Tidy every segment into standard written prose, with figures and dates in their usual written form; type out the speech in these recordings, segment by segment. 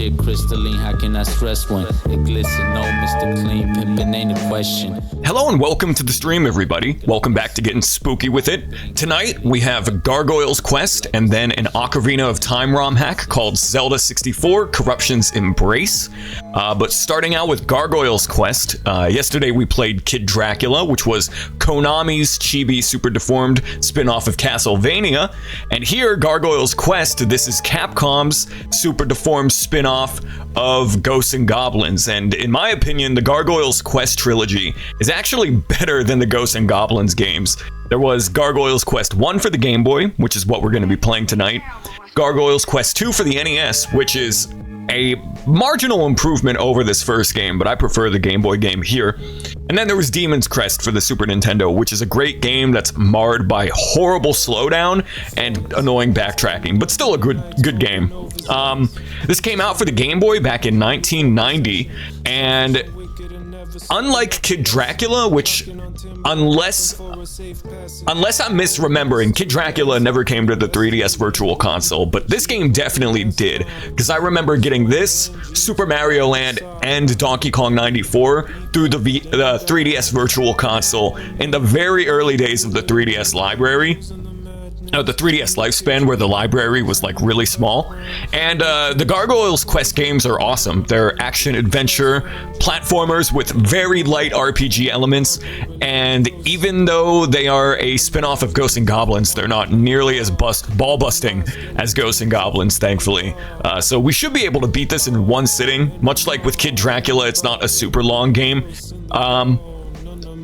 shit crystalline, how can I stress when it glisten? No, Mr. Clean, pimpin' ain't a question. Hello and welcome to the stream, everybody. Welcome back to Getting Spooky with It. Tonight, we have Gargoyle's Quest and then an Ocarina of Time ROM hack called Zelda 64, Corruption's Embrace. But starting out with Gargoyle's Quest, yesterday we played Kid Dracula, which was Konami's chibi super deformed spin-off of Castlevania. And here, Gargoyle's Quest, this is Capcom's super deformed spin-off of Ghosts and Goblins. And in my opinion, the Gargoyle's Quest trilogy is actually better than the Ghosts and Goblins games. There was Gargoyle's Quest 1 for the Game Boy, which is what we're going to be playing tonight. Gargoyle's Quest 2 for the NES, which is a marginal improvement over this first game, but I prefer the Game Boy game here. And then there was Demon's Crest for the Super Nintendo, which is a great game that's marred by horrible slowdown and annoying backtracking, but still a good game. This came out for the Game Boy back in 1990, and unlike Kid Dracula, which, unless I'm misremembering, Kid Dracula never came to the 3DS Virtual Console, but this game definitely did, because I remember getting this, Super Mario Land, and Donkey Kong 94 through the 3DS Virtual Console in the very early days of the 3DS library. The 3DS lifespan, where the library was like really small. And the Gargoyle's Quest games are awesome. They're action-adventure platformers with very light RPG elements, and even though they are a spin-off of Ghosts and Goblins, they're not nearly as ball-busting as Ghosts and Goblins, thankfully. So we should be able to beat this in one sitting. Much like with Kid Dracula, it's not a super long game.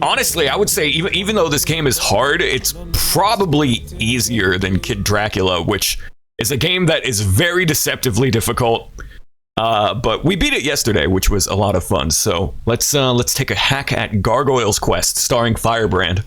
Honestly, I would say even though this game is hard, it's probably easier than Kid Dracula, which is a game that is very deceptively difficult. But we beat it yesterday, which was a lot of fun. So let's take a hack at Gargoyle's Quest, starring Firebrand.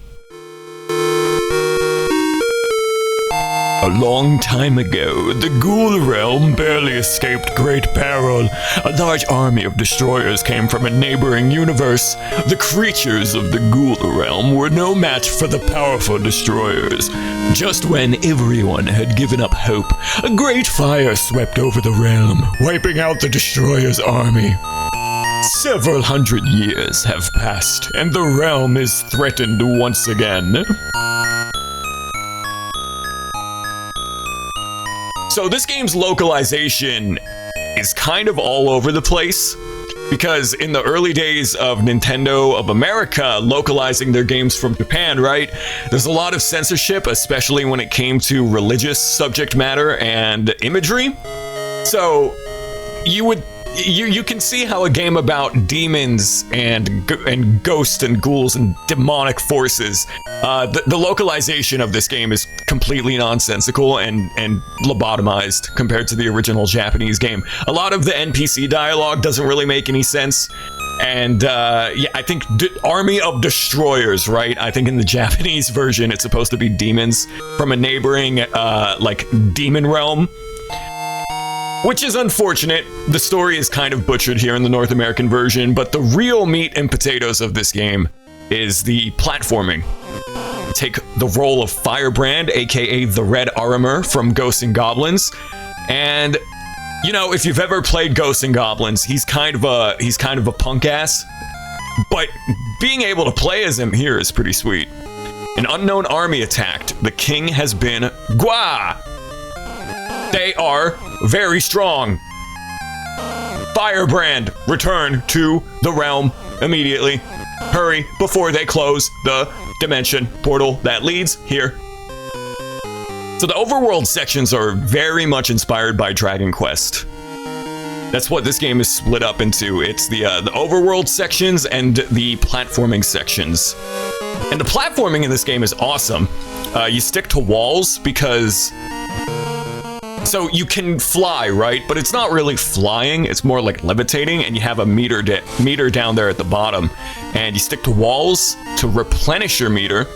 A long time ago, the Ghoul realm barely escaped great peril. A large army of destroyers came from a neighboring universe. The creatures of the Ghoul realm were no match for the powerful destroyers. Just when everyone had given up hope, a great fire swept over the realm, wiping out the destroyers' army. Several hundred years have passed, and the realm is threatened once again. So this game's localization is kind of all over the place, because in the early days of Nintendo of America localizing their games from Japan, right, there's a lot of censorship, especially when it came to religious subject matter and imagery. So you can see how a game about demons and ghosts and ghouls and demonic forces, the localization of this game is completely nonsensical and lobotomized compared to the original Japanese game. A lot of the NPC dialogue doesn't really make any sense. And yeah, I think Army of Destroyers, right? I think in the Japanese version, it's supposed to be demons from a neighboring like demon realm. Which is unfortunate. The story is kind of butchered here in the North American version, but the real meat and potatoes of this game is the platforming. Take the role of Firebrand, aka the Red Armor from Ghosts and Goblins, and you know, if you've ever played Ghosts and Goblins, he's kind of a punk ass, but being able to play as him here is pretty sweet. An unknown army attacked. The king has been Gwa. They are very strong. Firebrand, return to the realm immediately. Hurry before they close the dimension portal that leads here. So the overworld sections are very much inspired by Dragon Quest. That's what this game is split up into. It's the overworld sections and the platforming sections. And the platforming in this game is awesome. You stick to walls because... So you can fly, right? But it's not really flying, it's more like levitating, and you have a meter down there at the bottom. And you stick to walls to replenish your meter.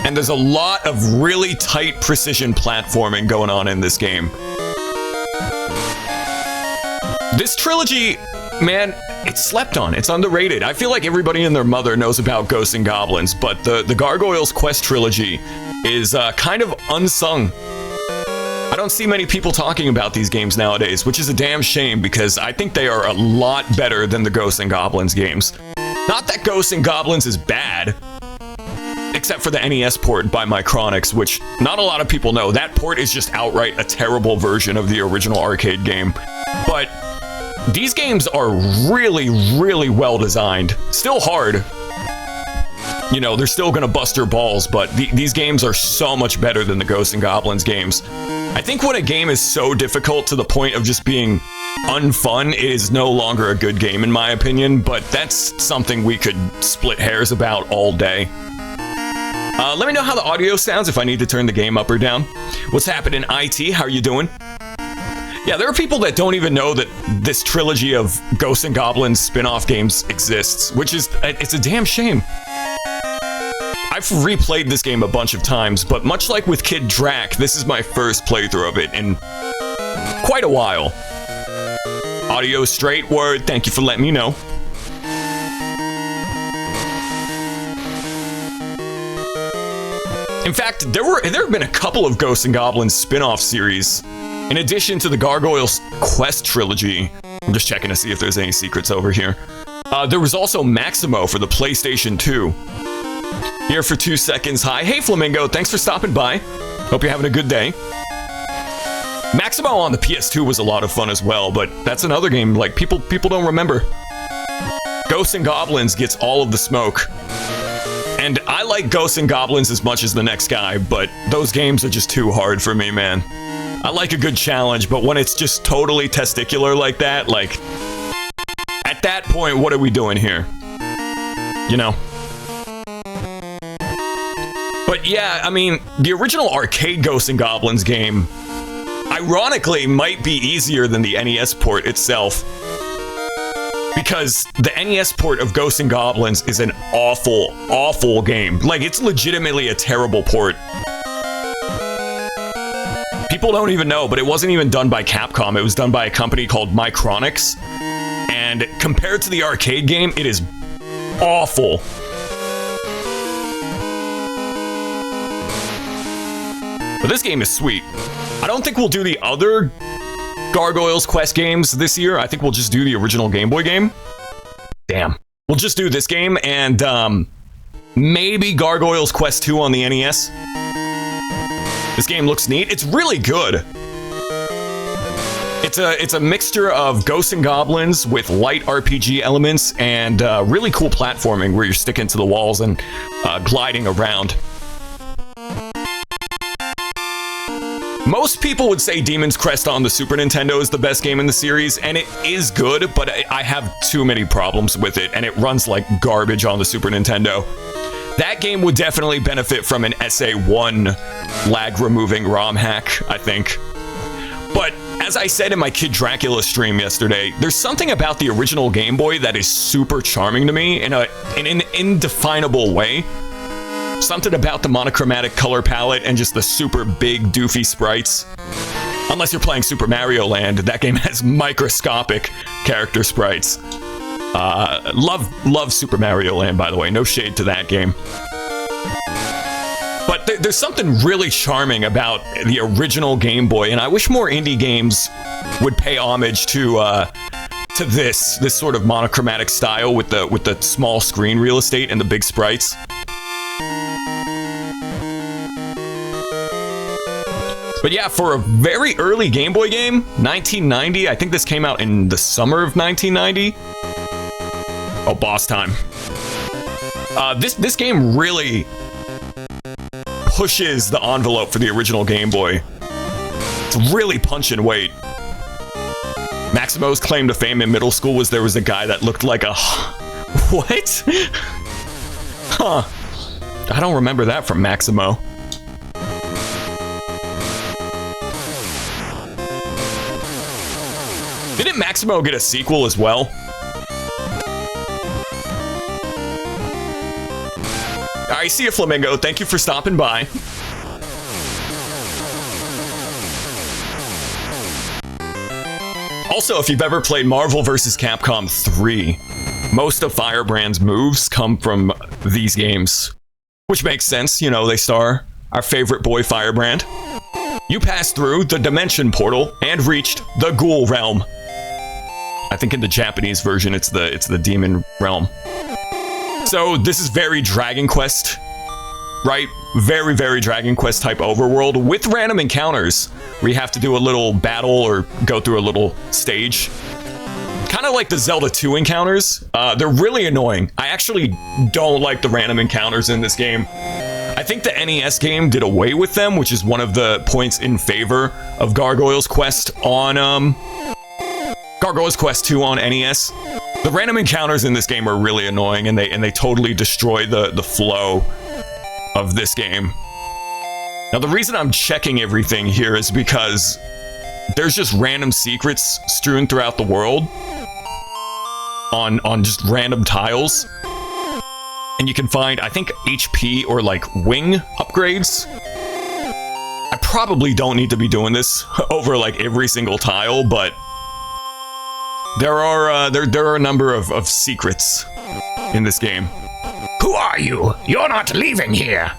And there's a lot of really tight precision platforming going on in this game. This trilogy, man, it's slept on. It's underrated. I feel like everybody and their mother knows about Ghosts and Goblins, but the Gargoyle's Quest trilogy is kind of unsung. I don't see many people talking about these games nowadays, which is a damn shame because I think they are a lot better than the Ghosts and Goblins games. Not that Ghosts and Goblins is bad, except for the NES port by Micronics, which not a lot of people know. That port is just outright a terrible version of the original arcade game. But these games are really, really well designed. Still hard. You know, they're still gonna bust your balls, but these games are so much better than the Ghosts and Goblins games. I think when a game is so difficult to the point of just being unfun, it is no longer a good game in my opinion, but that's something we could split hairs about all day. Let me know how the audio sounds if I need to turn the game up or down. What's happening, IT? How are you doing? Yeah, there are people that don't even know that this trilogy of Ghosts and Goblins spin-off games exists, which is, it's a damn shame. I've replayed this game a bunch of times, but much like with Kid Drac, this is my first playthrough of it in quite a while. Audio straight, word, thank you for letting me know. In fact, there have been a couple of Ghosts and Goblins spin-off series. In addition to the Gargoyle's Quest trilogy. I'm just checking to see if there's any secrets over here. There was also Maximo for the PlayStation 2. Here for 2 seconds. Hi. Hey, Flamingo. Thanks for stopping by. Hope you're having a good day. Maximo on the PS2 was a lot of fun as well, but that's another game like people don't remember. Ghosts and Goblins gets all of the smoke. And I like Ghosts and Goblins as much as the next guy, but those games are just too hard for me, man. I like a good challenge, but when it's just totally testicular like that, like, at that point, what are we doing here? You know? But yeah, I mean, the original arcade Ghosts and Goblins game, ironically, might be easier than the NES port itself. Because the NES port of Ghosts and Goblins is an awful, awful game. Like, it's legitimately a terrible port. People don't even know, but it wasn't even done by Capcom. It was done by a company called Micronics. And compared to the arcade game, it is awful. But this game is sweet. I don't think we'll do the other Gargoyle's Quest games this year. I think we'll just do the original Game Boy game. Damn. We'll just do this game and maybe Gargoyle's Quest 2 on the NES. This game looks neat. It's really good. It's a mixture of Ghosts and Goblins with light RPG elements and really cool platforming where you're sticking to the walls and gliding around. Most people would say Demon's Crest on the Super Nintendo is the best game in the series, and it is good, but I have too many problems with it, and it runs like garbage on the Super Nintendo. That game would definitely benefit from an SA1 lag-removing ROM hack, I think. But as I said in my Kid Dracula stream yesterday, there's something about the original Game Boy that is super charming to me in an indefinable way. Something about the monochromatic color palette and just the super big doofy sprites. Unless you're playing Super Mario Land, that game has microscopic character sprites. Love Super Mario Land, by the way. No shade to that game. But there's something really charming about the original Game Boy, and I wish more indie games would pay homage to this sort of monochromatic style with the small screen real estate and the big sprites. But yeah, for a very early Game Boy game, 1990, I think this came out in the summer of 1990. Oh, boss time. This game really pushes the envelope for the original Game Boy. It's really punching weight. Maximo's claim to fame in middle school was there was a guy that looked like a... What? Huh. I don't remember that from Maximo. Didn't Maximo get a sequel as well? I see you, Flamingo. Thank you for stopping by. Also, if you've ever played Marvel vs. Capcom 3, most of Firebrand's moves come from these games. Which makes sense, you know, they star our favorite boy Firebrand. You passed through the dimension portal and reached the ghoul realm. I think in the Japanese version, it's the demon realm. So this is very Dragon Quest, right? Very, very Dragon Quest type overworld with random encounters where you have to do a little battle or go through a little stage. Kind of like the Zelda 2 encounters. They're really annoying. I actually don't like the random encounters in this game. I think the NES game did away with them, which is one of the points in favor of Gargoyle's Quest on Gargoyle's Quest 2 on NES. The random encounters in this game are really annoying, and they totally destroy the flow of this game. Now, the reason I'm checking everything here is because there's just random secrets strewn throughout the world on just random tiles. And you can find, I think, HP or like wing upgrades. I probably don't need to be doing this over like every single tile, but there are a number of secrets in this game. Who are you? You're not leaving here.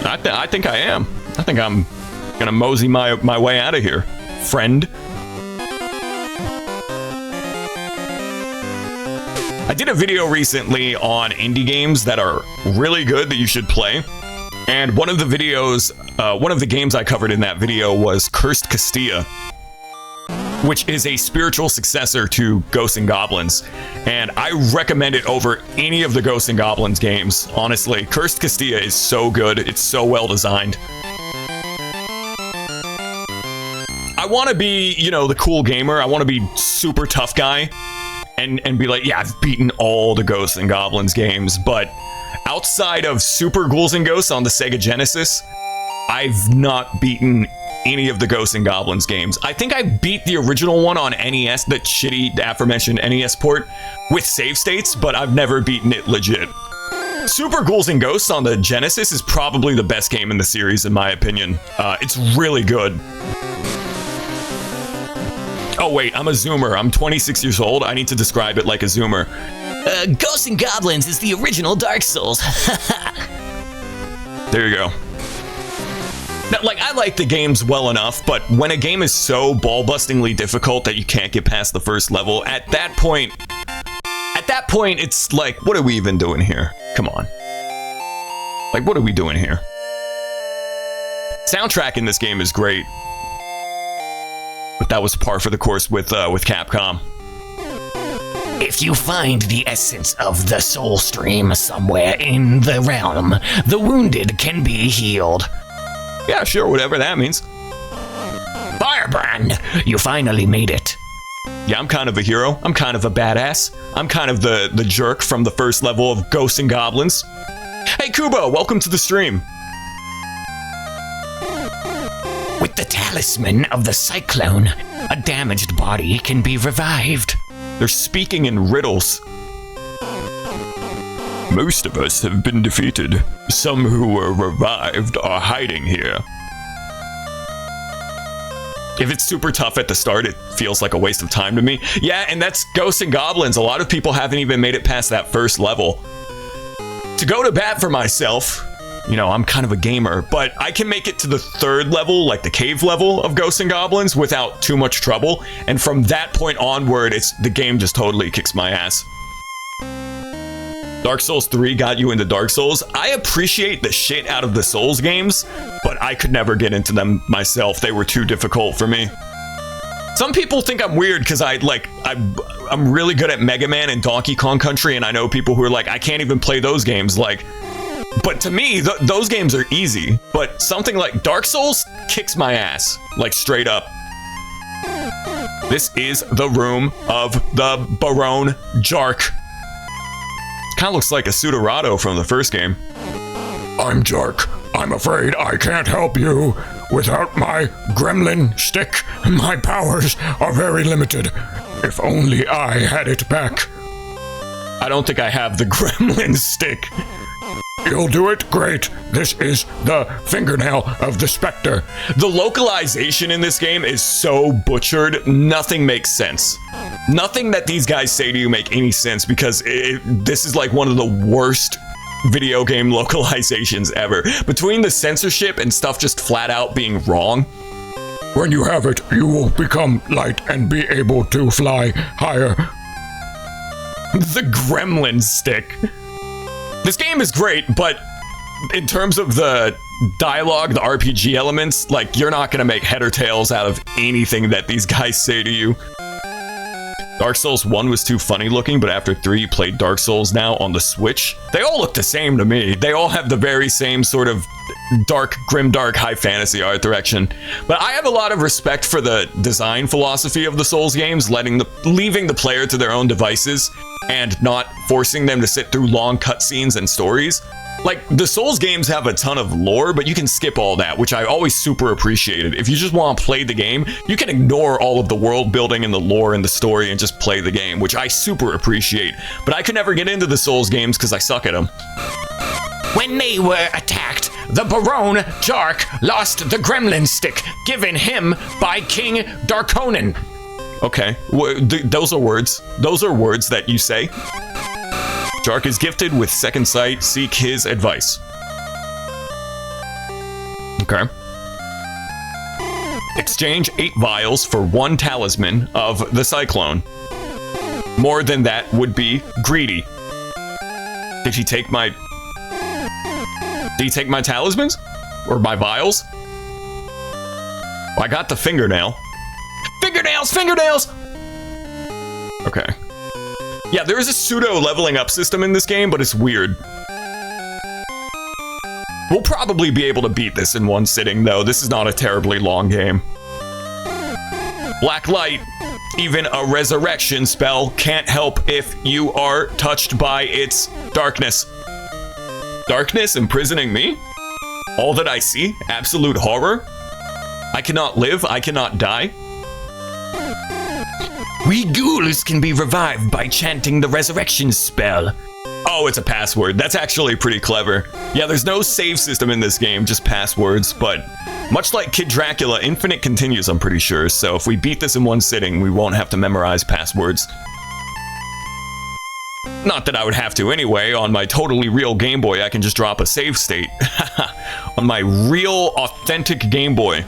I think I am. I think I'm gonna mosey my way out of here, friend. I did a video recently on indie games that are really good that you should play. And one of the games I covered in that video was Cursed Castilla, which is a spiritual successor to Ghosts and Goblins. And I recommend it over any of the Ghosts and Goblins games, honestly. Cursed Castilla is so good. It's so well designed. I want to be, the cool gamer. I want to be super tough guy and be like, yeah, I've beaten all the Ghosts and Goblins games. But outside of Super Ghouls and Ghosts on the Sega Genesis, I've not beaten any of the Ghosts and Goblins games. I think I beat the original one on NES, that shitty aforementioned NES port, with save states, but I've never beaten it legit. Super Ghouls and Ghosts on the Genesis is probably the best game in the series, in my opinion. It's really good. Oh wait, I'm a Zoomer. I'm 26 years old. I need to describe it like a Zoomer. Ghosts and Goblins is the original Dark Souls. There you go. Now, I like the games well enough, but when a game is so ball-bustingly difficult that you can't get past the first level, at that point, it's like, what are we even doing here? Come on. Like, what are we doing here? Soundtrack in this game is great, but that was par for the course with Capcom. If you find the essence of the soul stream somewhere in the realm, the wounded can be healed. Yeah, sure, whatever that means. Firebrand, you finally made it. Yeah, I'm kind of a hero. I'm kind of a badass. I'm kind of the jerk from the first level of Ghosts and Goblins. Hey, Kubo, welcome to the stream. With the talisman of the cyclone, a damaged body can be revived. They're speaking in riddles. Most of us have been defeated. Some who were revived are hiding here. If it's super tough at the start, it feels like a waste of time to me. Yeah, and that's Ghosts and Goblins. A lot of people haven't even made it past that first level. To go to bat for myself, I'm kind of a gamer, but I can make it to the third level, like the cave level of Ghosts and Goblins, without too much trouble. And from that point onward, the game just totally kicks my ass. Dark Souls 3 got you into Dark Souls. I appreciate the shit out of the Souls games, but I could never get into them myself. They were too difficult for me. Some people think I'm weird because I'm really good at Mega Man and Donkey Kong Country, and I know people who are like, I can't even play those games. But to me, those games are easy. But something like Dark Souls kicks my ass, straight up. This is the room of the Baron Jark. Kind of looks like a Pseudorado from the first game. I'm Jark. I'm afraid I can't help you. Without my gremlin stick, my powers are very limited. If only I had it back. I don't think I have the gremlin stick. You'll do it? Great. This is the fingernail of the Spectre. The localization in this game is so butchered, nothing makes sense. Nothing that these guys say to you make any sense because this is one of the worst video game localizations ever. Between the censorship and stuff just flat out being wrong. When you have it, you will become light and be able to fly higher. The gremlin stick. This game is great, but in terms of the dialogue, the RPG elements, like, you're not gonna make head or tails out of anything that these guys say to you. Dark Souls 1 was too funny looking, but after 3 you played Dark Souls now on the Switch. They all look the same to me. They all have the very same sort of dark, grimdark, high fantasy art direction. But I have a lot of respect for the design philosophy of the Souls games, leaving the player to their own devices and not forcing them to sit through long cutscenes and stories. Like, the Souls games have a ton of lore, but you can skip all that, which I always super appreciated. If you just want to play the game, you can ignore all of the world building and the lore and the story and just play the game, which I super appreciate. But I could never get into the Souls games because I suck at them. When they were attacked, the Baron Jark lost the gremlin stick given him by King Darkonin. Okay, those are words. Those are words that you say. Jark is gifted with second sight. Seek his advice. Okay. Exchange 8 vials for 1 talisman of the Cyclone. More than that would be greedy. Did he take my talismans? Or my vials? I got the fingernail. Fingernails! Okay. Yeah, there is a pseudo leveling up system in this game, but it's weird. We'll probably be able to beat this in one sitting, though. This is not a terribly long game. Black light. Even a resurrection spell can't help if you are touched by its darkness. Darkness imprisoning me? All that I see? Absolute horror? I cannot live, I cannot die? We ghouls can be revived by chanting the resurrection spell. Oh, it's a password. That's actually pretty clever. Yeah, there's no save system in this game, just passwords, but much like Kid Dracula, infinite continues, I'm pretty sure, so if we beat this in one sitting, we won't have to memorize passwords. Not that I would have to anyway. On my totally real Game Boy, I can just drop a save state. On my real, authentic Game Boy.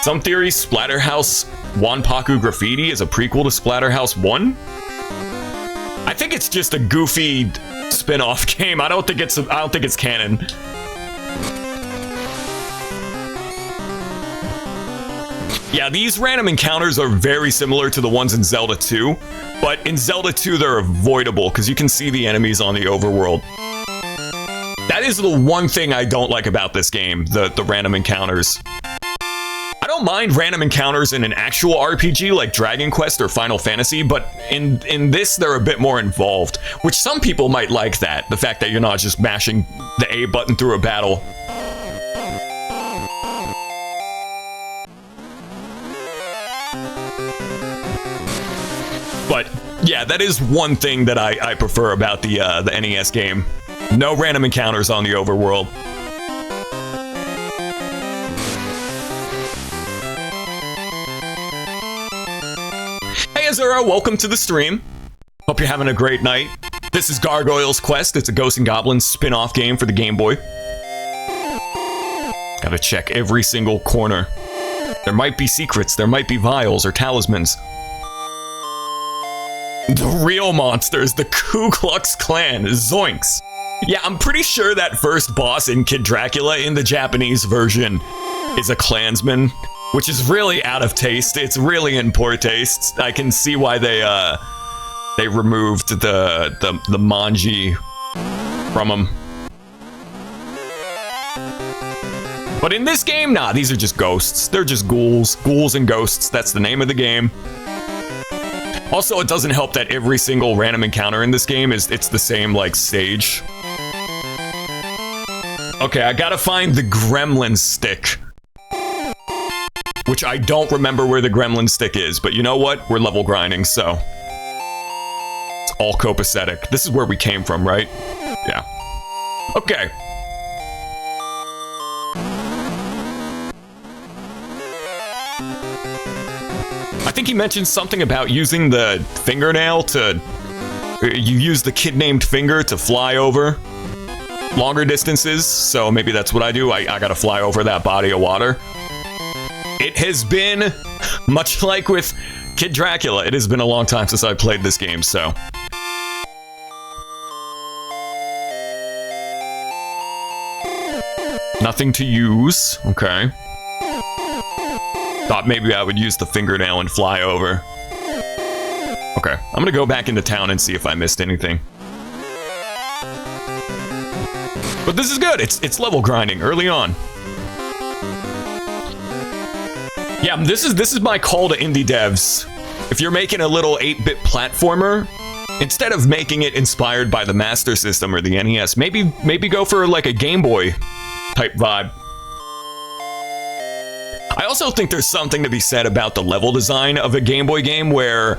Some theories Splatterhouse Wanpaku Graffiti is a prequel to Splatterhouse 1? I think it's just a goofy spin-off game. I don't think it's canon. Yeah, these random encounters are very similar to the ones in Zelda 2, but in Zelda 2 they're avoidable because you can see the enemies on the overworld. That is the one thing I don't like about this game, the random encounters. I don't mind random encounters in an actual RPG like Dragon Quest or Final Fantasy, but in this they're a bit more involved, which some people might like that, the fact that you're not just mashing the A button through a battle. But yeah, that is one thing that I prefer about the NES game. No random encounters on the overworld. Hey Azura, welcome to the stream. Hope you're having a great night. This is Gargoyle's Quest. It's a Ghosts and Goblins spin-off game for the Game Boy. Gotta check every single corner. There might be secrets, there might be vials or talismans. The real monsters, the Ku Klux Klan, zoinks. Yeah, I'm pretty sure that first boss in Kid Dracula in the Japanese version is a Klansman, which is really out of taste. It's really in poor taste. I can see why they removed the manji from him. But in this game, nah, these are just ghosts. They're just ghouls. Ghouls and ghosts, that's the name of the game. Also, it doesn't help that every single random encounter in this game it's the same, like, stage. Okay, I gotta find the gremlin stick. Which I don't remember where the gremlin stick is, but you know what? We're level grinding, so... It's all copacetic. This is where we came from, right? Yeah. Okay. I think he mentioned something about using the fingernail to you use the kid-named finger to fly over longer distances, so maybe that's what I do. I gotta fly over that body of water. It has been, much like with Kid Dracula, it has been a long time since I played this game, so... Nothing to use. Okay. Thought maybe I would use the fingernail and fly over. Okay, I'm gonna go back into town and see if I missed anything. But this is good. It's level grinding early on. Yeah, this is my call to indie devs. If you're making a little 8-bit platformer, instead of making it inspired by the Master System or the NES, maybe go for like a Game Boy type vibe. I also think there's something to be said about the level design of a Game Boy game where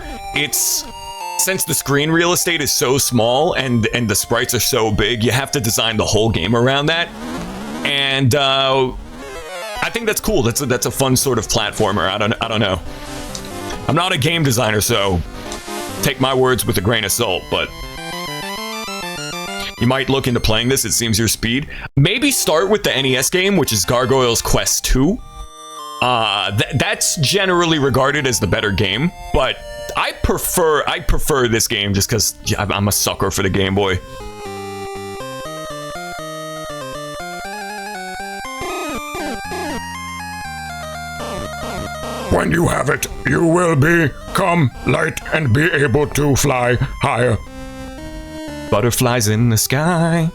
since the screen real estate is so small and the sprites are so big, you have to design the whole game around that. And I think that's cool. That's a fun sort of platformer. I don't know. I'm not a game designer, so take my words with a grain of salt, but you might look into playing this. It seems your speed. Maybe start with the NES game, which is Gargoyle's Quest 2. That's generally regarded as the better game, but I prefer this game just because I'm a sucker for the Game Boy. When you have it, you will become light and be able to fly higher. Butterflies in the sky.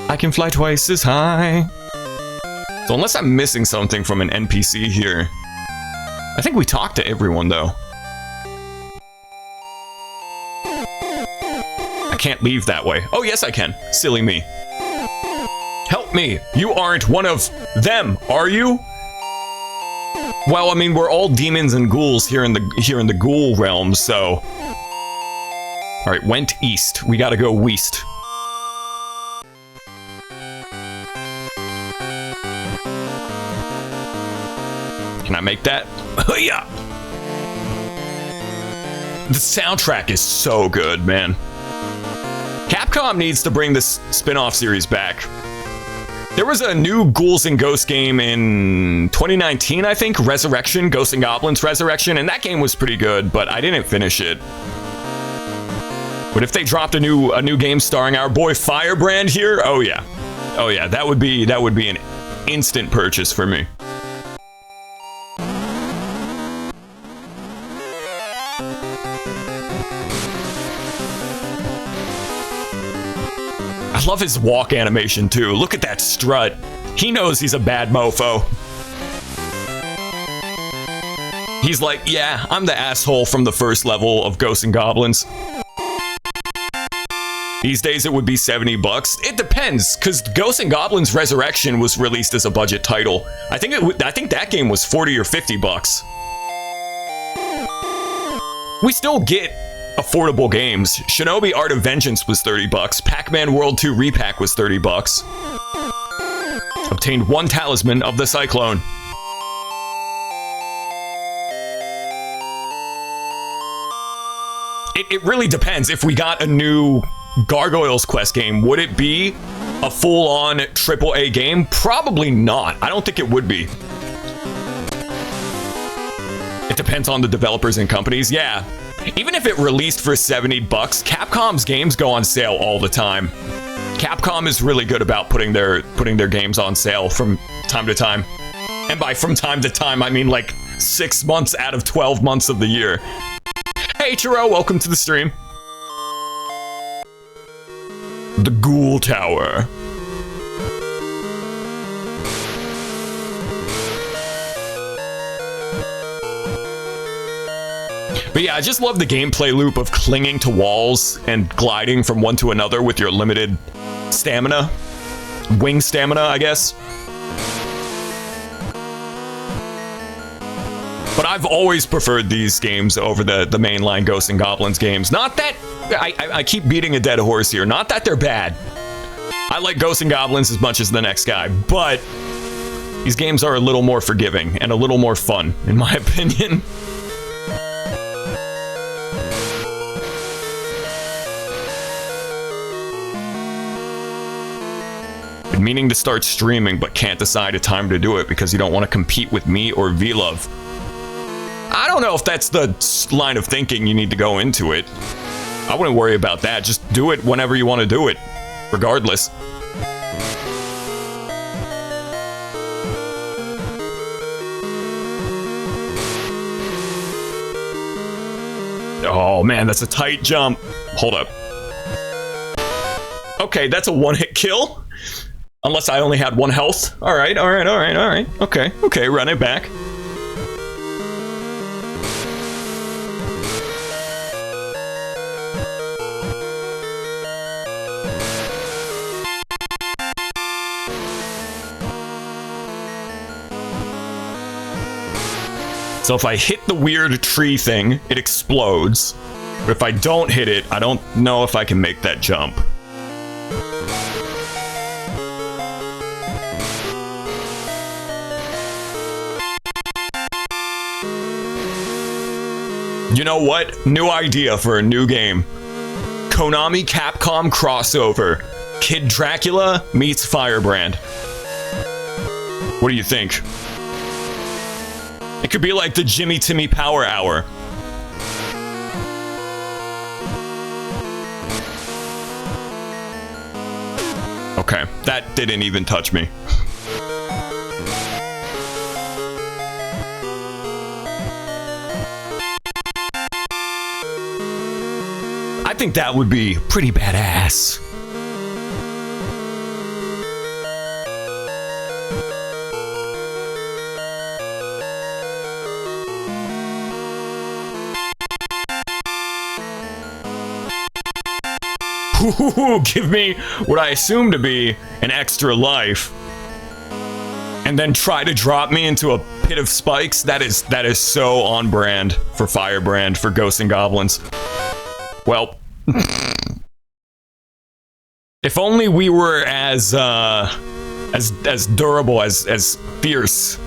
I can fly twice as high. So unless I'm missing something from an NPC here, I think we talked to everyone though. I can't leave that way. Oh yes I can. Silly me. Help me. You aren't one of them, are you? Well, I mean, we're all demons and ghouls here in the ghoul realm, so... Alright, went east. We gotta go west. Can I make that? Yeah. The soundtrack is so good, man. Capcom needs to bring this spin-off series back. There was a new Ghouls and Ghosts game in 2019, I think, Resurrection, Ghosts and Goblins Resurrection, and that game was pretty good, but I didn't finish it. But if they dropped a new game starring our boy Firebrand here, oh yeah, that would be an instant purchase for me. I love his walk animation too. Look at that strut. He knows he's a bad mofo. He's like, yeah, I'm the asshole from the first level of Ghosts and Goblins. These days it would be $70. It depends, because Ghosts and Goblins Resurrection was released as a budget title. I think that game was $40 or $50. We still get affordable games. Shinobi Art of Vengeance was $30. Pac-Man World 2 Repack was $30. Obtained 1 talisman of the Cyclone. It really depends. If we got a new Gargoyle's Quest game, would it be a full-on AAA game? Probably not. I don't think it would be. It depends on the developers and companies. Yeah. Even if it released for $70, Capcom's games go on sale all the time. Capcom is really good about putting their games on sale from time to time. And by from time to time, I mean like 6 months out of 12 months of the year. Hey Chiro, welcome to the stream. The Ghoul Tower. But yeah, I just love the gameplay loop of clinging to walls and gliding from one to another with your limited stamina. Wing stamina, I guess. But I've always preferred these games over the mainline Ghosts and Goblins games. Not that... I keep beating a dead horse here. Not that they're bad. I like Ghosts and Goblins as much as the next guy, but these games are a little more forgiving and a little more fun, in my opinion. Meaning to start streaming, but can't decide a time to do it because you don't want to compete with me or V-Love. I don't know if that's the line of thinking you need to go into it. I wouldn't worry about that. Just do it whenever you want to do it, regardless. Oh man, that's a tight jump. Hold up. Okay, that's a one-hit kill. Unless I only had 1 health. Alright. Okay, run it back. So if I hit the weird tree thing, it explodes. But if I don't hit it, I don't know if I can make that jump. You know what? New idea for a new game. Konami Capcom crossover. Kid Dracula meets Firebrand. What do you think? It could be like the Jimmy Timmy Power Hour. Okay, that didn't even touch me. I think that would be pretty badass. Ooh, give me what I assume to be an extra life, and then try to drop me into a pit of spikes. That is so on brand for Firebrand, for Ghosts and Goblins. Well, if only we were as durable, as fierce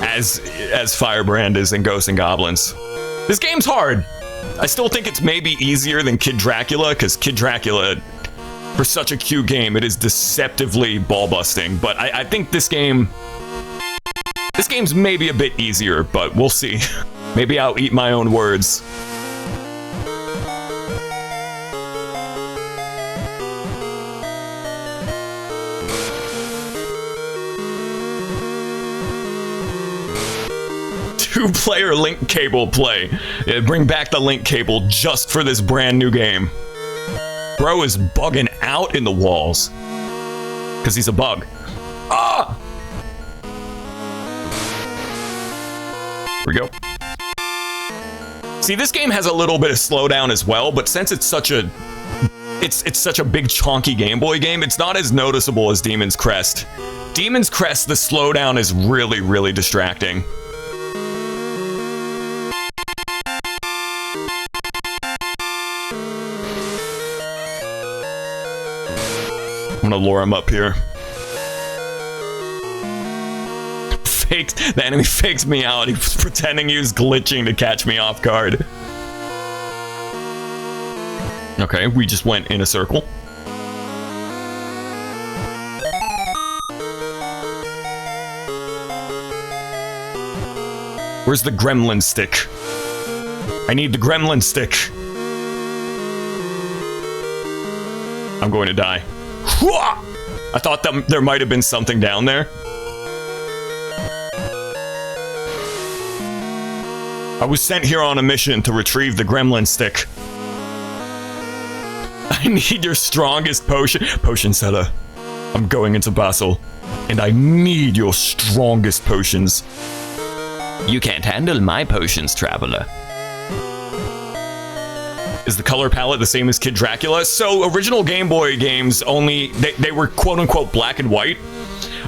as Firebrand is in Ghosts and Goblins. This game's hard. I still think it's maybe easier than Kid Dracula, because Kid Dracula, for such a cute game, it is deceptively ball-busting. But I think this game's maybe a bit easier, but we'll see. Maybe I'll eat my own words. Two-player link cable play. Yeah, bring back the link cable just for this brand new game. Bro is bugging out in the walls. Because he's a bug. Ah! Here we go. See, this game has a little bit of slowdown as well, but since it's such a big chonky Game Boy game, it's not as noticeable as Demon's Crest. Demon's Crest, the slowdown is really, really distracting. I'm gonna lure him up here. The enemy faked me out. He was pretending he was glitching to catch me off guard. Okay, we just went in a circle. Where's the gremlin stick? I need the gremlin stick. I'm going to die. I thought that there might have been something down there. I was sent here on a mission to retrieve the gremlin stick. I need your strongest potion. Potion seller. I'm going into battle, and I need your strongest potions. You can't handle my potions, traveler. Is the color palette the same as Kid Dracula? So original Game Boy games only, they were quote-unquote black and white,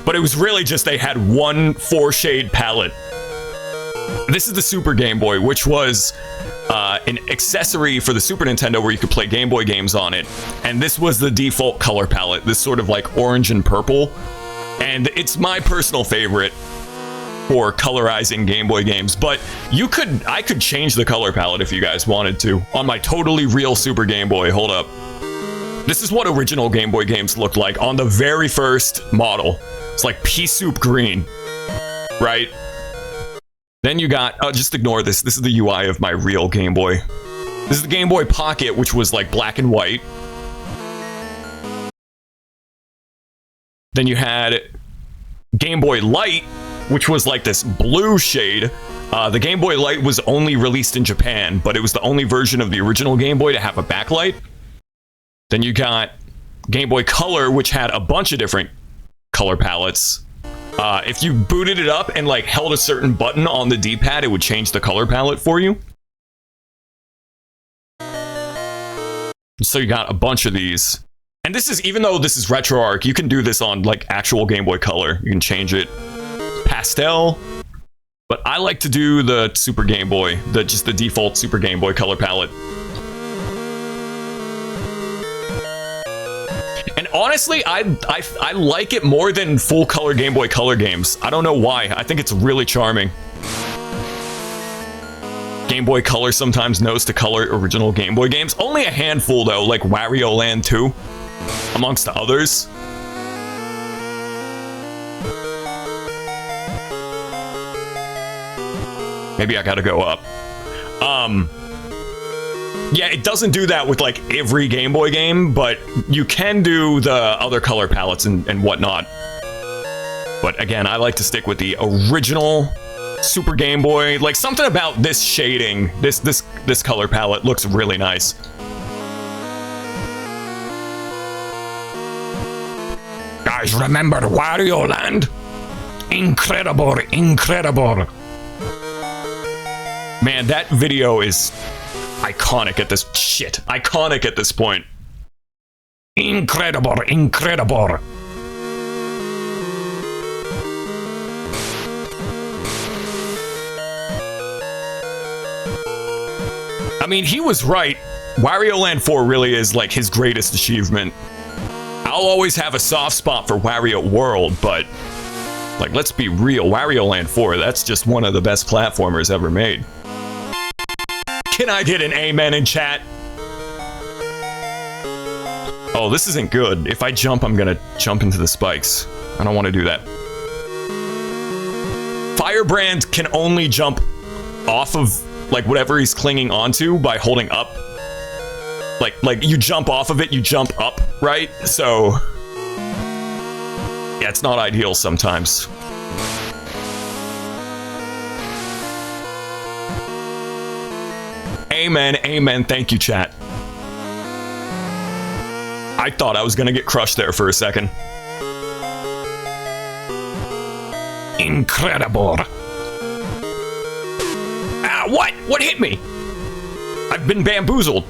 but it was really just they had one 4-shade palette. This is the Super Game Boy, which was an accessory for the Super Nintendo where you could play Game Boy games on it, and this was the default color palette, this sort of like orange and purple, and it's my personal favorite for colorizing Game Boy games, but I could change the color palette if you guys wanted to on my totally real Super Game Boy. Hold up. This is what original Game Boy games looked like on the very first model. It's like pea soup green, right? Then you got, oh, just ignore this. This is the UI of my real Game Boy. This is the Game Boy Pocket, which was like black and white. Then you had Game Boy Light, which was like this blue shade. The Game Boy Light was only released in Japan, but it was the only version of the original Game Boy to have a backlight. Then you got Game Boy Color, which had a bunch of different color palettes. If you booted it up and like held a certain button on the D-pad, it would change the color palette for you. So you got a bunch of these. And this is, even though this is RetroArch, you can do this on like actual Game Boy Color. You can change it pastel. But I like to do the Super Game Boy, just the default Super Game Boy color palette. And honestly, I like it more than full color Game Boy Color games. I don't know why. I think it's really charming. Game Boy Color sometimes knows to color original Game Boy games. Only a handful though, like Wario Land 2, amongst the others. Maybe I gotta go up. Yeah, it doesn't do that with like every Game Boy game, but you can do the other color palettes and whatnot. But again, I like to stick with the original Super Game Boy. Like something about this shading, this color palette looks really nice. Guys, remember Wario Land? Incredible, incredible. Man, that video is iconic at this iconic at this point. Incredible, incredible. I mean, he was right. Wario Land 4 really is like his greatest achievement. I'll always have a soft spot for Wario World, but like, let's be real, Wario Land 4, that's just one of the best platformers ever made. Can I get an amen in chat? Oh, this isn't good. If I jump, I'm gonna jump into the spikes. I don't want to do that. Firebrand can only jump off of like whatever he's clinging onto by holding up. Like you jump off of it, you jump up, right? So yeah, it's not ideal sometimes. Amen, amen. Thank you, chat. I thought I was gonna get crushed there for a second. Incredible. Ah, what? What hit me? I've been bamboozled.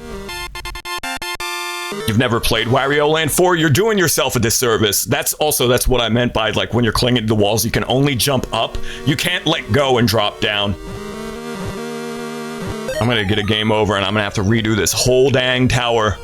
You've never played Wario Land 4? You're doing yourself a disservice. That's what I meant by like when you're clinging to the walls, you can only jump up. You can't let go and drop down. I'm gonna get a game over and I'm gonna have to redo this whole dang tower.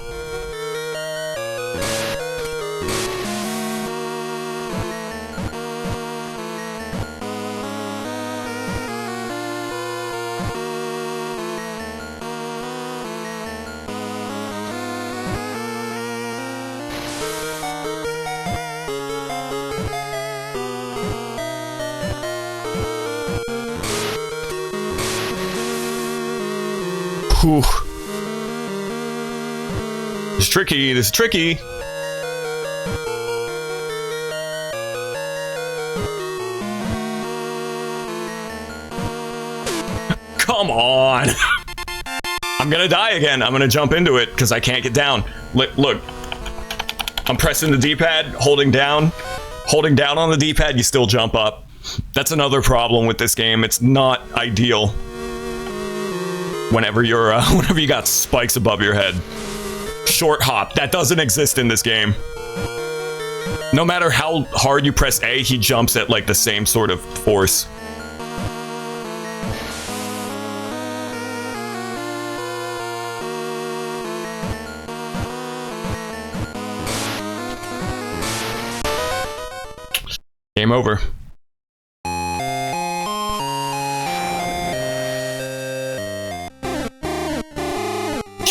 Whew. This is tricky, this is tricky. Come on. I'm gonna die again. I'm gonna jump into it because I can't get down. Look. I'm pressing the D-pad, holding down on the D-pad, you still jump up. That's another problem with this game. It's not ideal. Whenever you got spikes above your head. Short hop, that doesn't exist in this game. No matter how hard you press A, he jumps at like the same sort of force. Game over.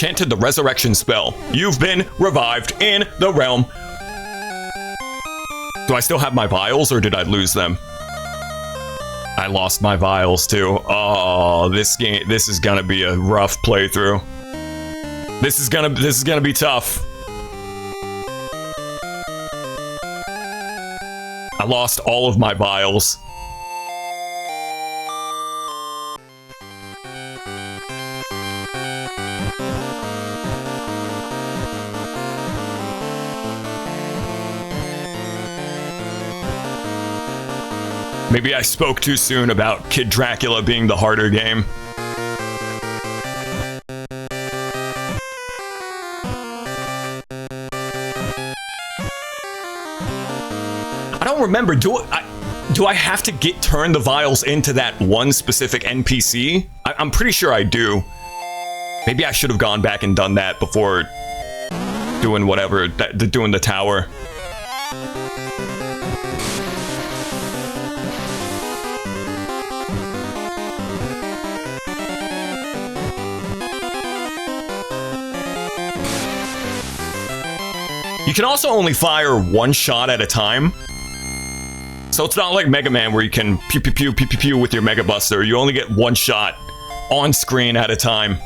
enchanted the resurrection spell. You've been revived in the realm. Do I still have my vials, or did I lose them? I lost my vials too. Oh, this is gonna be a rough playthrough. This is gonna be tough. I lost all of my vials. Maybe I spoke too soon about Kid Dracula being the harder game. I don't remember. Do I have to turn the vials into that one specific NPC? I'm pretty sure I do. Maybe I should have gone back and done that before doing whatever, doing the tower. You can also only fire one shot at a time. So it's not like Mega Man where you can pew pew pew pew pew pew with your Mega Buster. You only get one shot on screen at a time.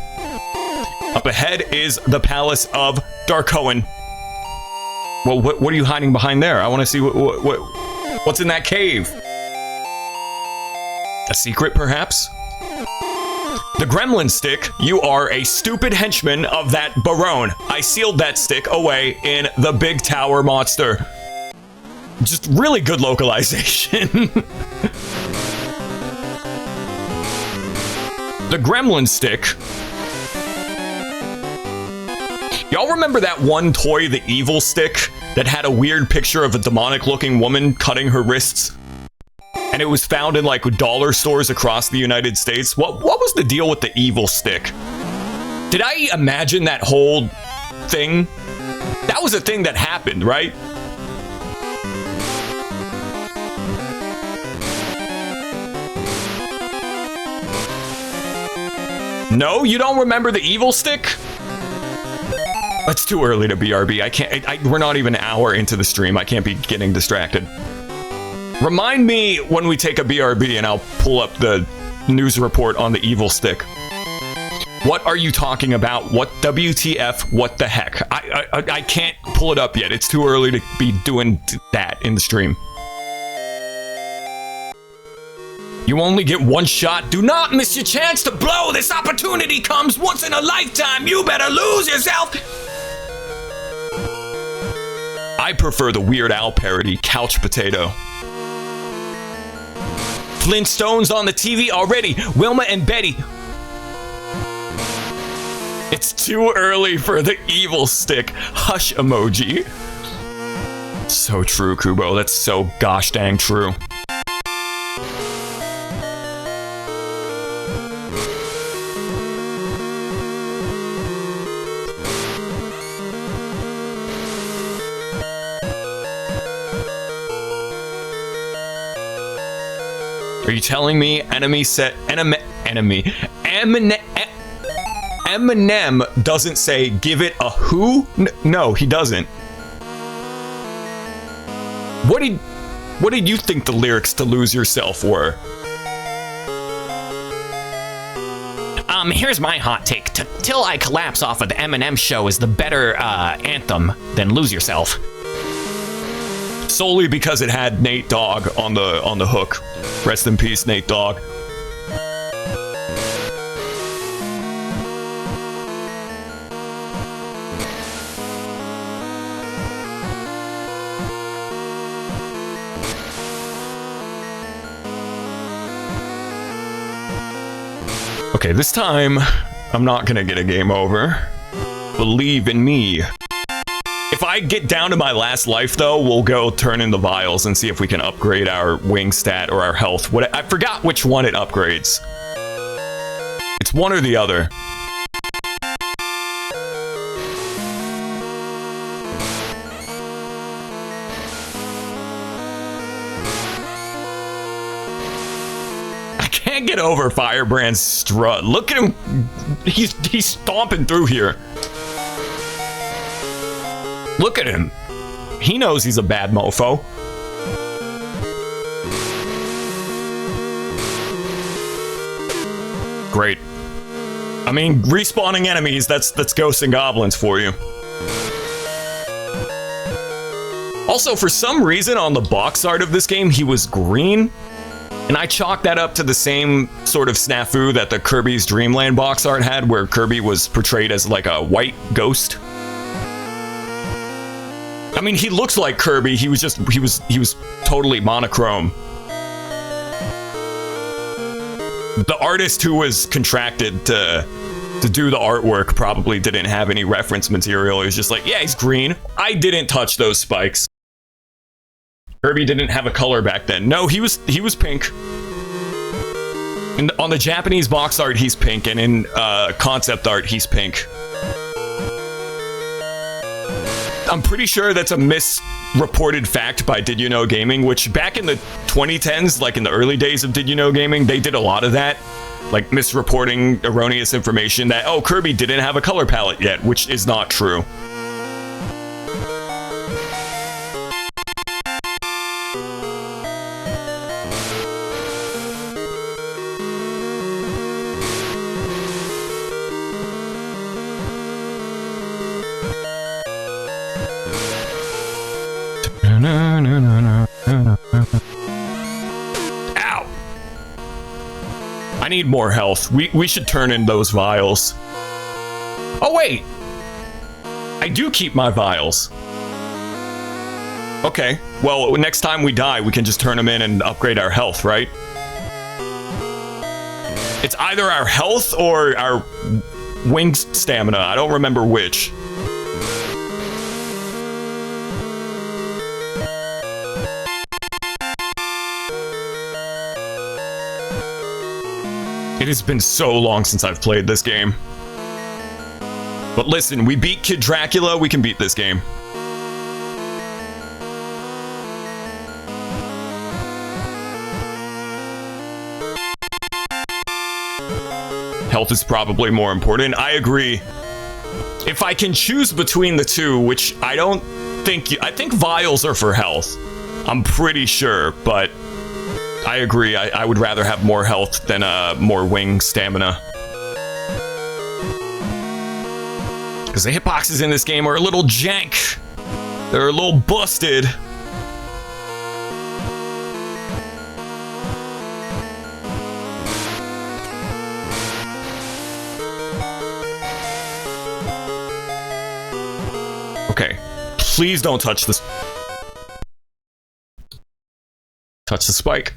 Up ahead is the Palace of Darkoan. Well, what are you hiding behind there? I want to see what's in that cave. A secret, perhaps? The gremlin stick, you are a stupid henchman of that Barone. I sealed that stick away in the big tower monster. Just really good localization. The gremlin stick. Y'all remember that one toy, the evil stick, that had a weird picture of a demonic looking woman cutting her wrists? And it was found in like dollar stores across the United States. What was the deal with the evil stick? Did I imagine that whole thing? That was a thing that happened, right? No, you don't remember the evil stick? It's too early to BRB. I can't. We're not even an hour into the stream. I can't be getting distracted. Remind me when we take a BRB and I'll pull up the news report on the evil stick. What are you talking about? What WTF? What the heck? I can't pull it up yet. It's too early to be doing that in the stream. You only get one shot. Do not miss your chance to blow. This opportunity comes once in a lifetime. You better lose yourself. I prefer the Weird Al parody, Couch Potato. Flintstones on the TV already. Wilma and Betty. It's too early for the evil stick. Hush emoji. So true, Kubo. That's so gosh dang true. Are you telling me Eminem doesn't say give it a who? No, he doesn't. What did you think the lyrics to Lose Yourself were? Here's my hot take. Till I Collapse off of the Eminem show is the better anthem than Lose Yourself. Solely because it had Nate Dogg on the hook. Rest in peace, Nate Dogg. Okay, this time I'm not gonna get a game over. Believe in me. If I get down to my last life, though, we'll go turn in the vials and see if we can upgrade our wing stat or our health. I forgot which one it upgrades. It's one or the other. can't get over Firebrand's strut. Look at him. He's stomping through here. Look at him. He knows he's a bad mofo. Great. I mean, respawning enemies, that's ghosts and goblins for you. Also, for some reason on the box art of this game, he was green. And I chalked that up to the same sort of snafu that the Kirby's Dream Land box art had, where Kirby was portrayed as like a white ghost. I mean, he looks like Kirby, he was totally monochrome. The artist who was contracted to do the artwork probably didn't have any reference material. He was just like, yeah, he's green. I didn't touch those spikes. Kirby didn't have a color back then. No, he was pink. On the Japanese box art, he's pink, and in concept art, he's pink. I'm pretty sure that's a misreported fact by Did You Know Gaming, which back in the 2010s, like in the early days of Did You Know Gaming, they did a lot of that. Like misreporting erroneous information that, oh, Kirby didn't have a color palette yet, which is not true. Ow! I need more health. We should turn in those vials. Oh wait! I do keep my vials. Okay, well, next time we die, we can just turn them in and upgrade our health, right? It's either our health or our wing stamina. I don't remember which. It has been so long since I've played this game. But listen, we beat Kid Dracula, we can beat this game. Health is probably more important. I agree. If I can choose between the two, which I don't think... I think vials are for health. I'm pretty sure, but... I agree, I would rather have more health than more wing stamina. Because the hitboxes in this game are a little jank. They're a little busted. Okay, please don't touch this. Touch the spike.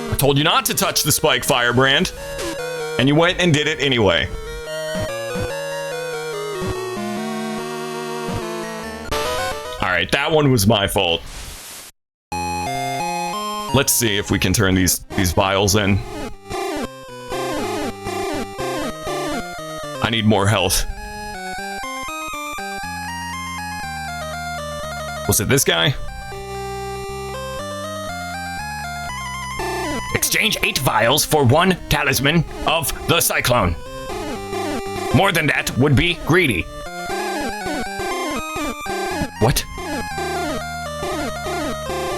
I told you not to touch the spike, Firebrand. And you went and did it anyway. Alright, that one was my fault. Let's see if we can turn these vials in. I need more health. Was it this guy? Exchange 8 vials for 1 talisman of the Cyclone. More than that would be greedy. What?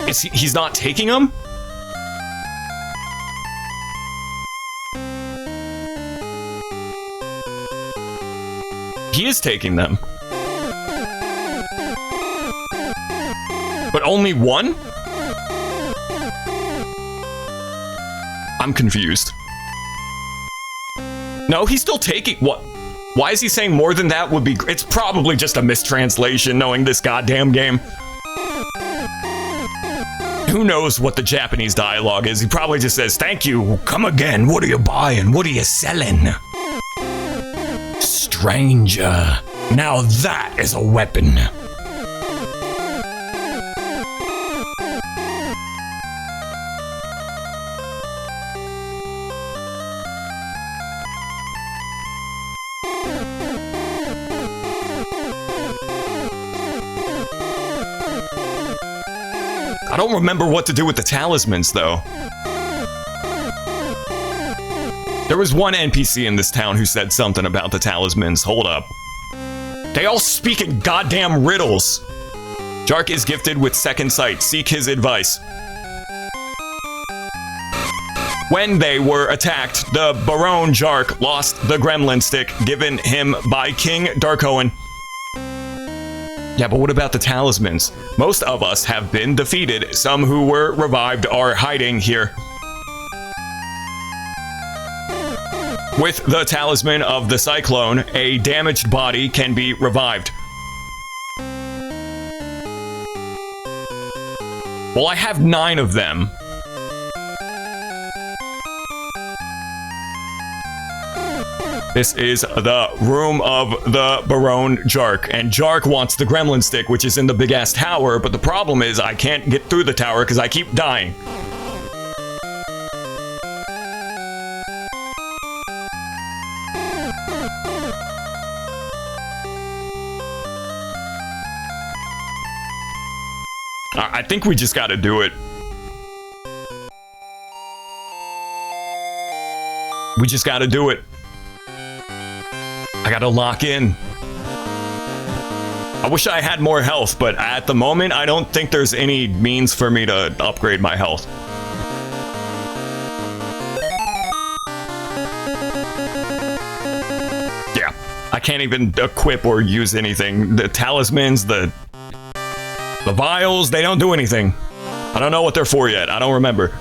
He's not taking them? He is taking them. But only one? I'm confused. No, he's still taking... What? Why is he saying more than that would be... It's probably just a mistranslation, knowing this goddamn game. Who knows what the Japanese dialogue is? He probably just says, thank you, come again, what are you buying, what are you selling? Stranger, now that is a weapon. I don't remember what to do with the talismans, though. There was one NPC in this town who said something about the talismans. Hold up. They all speak in goddamn riddles. Jark is gifted with second sight. Seek his advice. When they were attacked, the Baron Jark lost the gremlin stick given him by King Darkoan. Yeah, but what about the talismans? Most of us have been defeated. Some who were revived are hiding here. With the talisman of the Cyclone, a damaged body can be revived. Well, I have 9 of them. This is the room of the Baron Jark, and Jark wants the gremlin stick, which is in the big-ass tower, but the problem is I can't get through the tower because I keep dying. I think we just gotta do it. We just gotta do it. I gotta lock in. I wish I had more health, but at the moment, I don't think there's any means for me to upgrade my health. Yeah, I can't even equip or use anything. The talismans, the vials, they don't do anything. I don't know what they're for yet. I don't remember.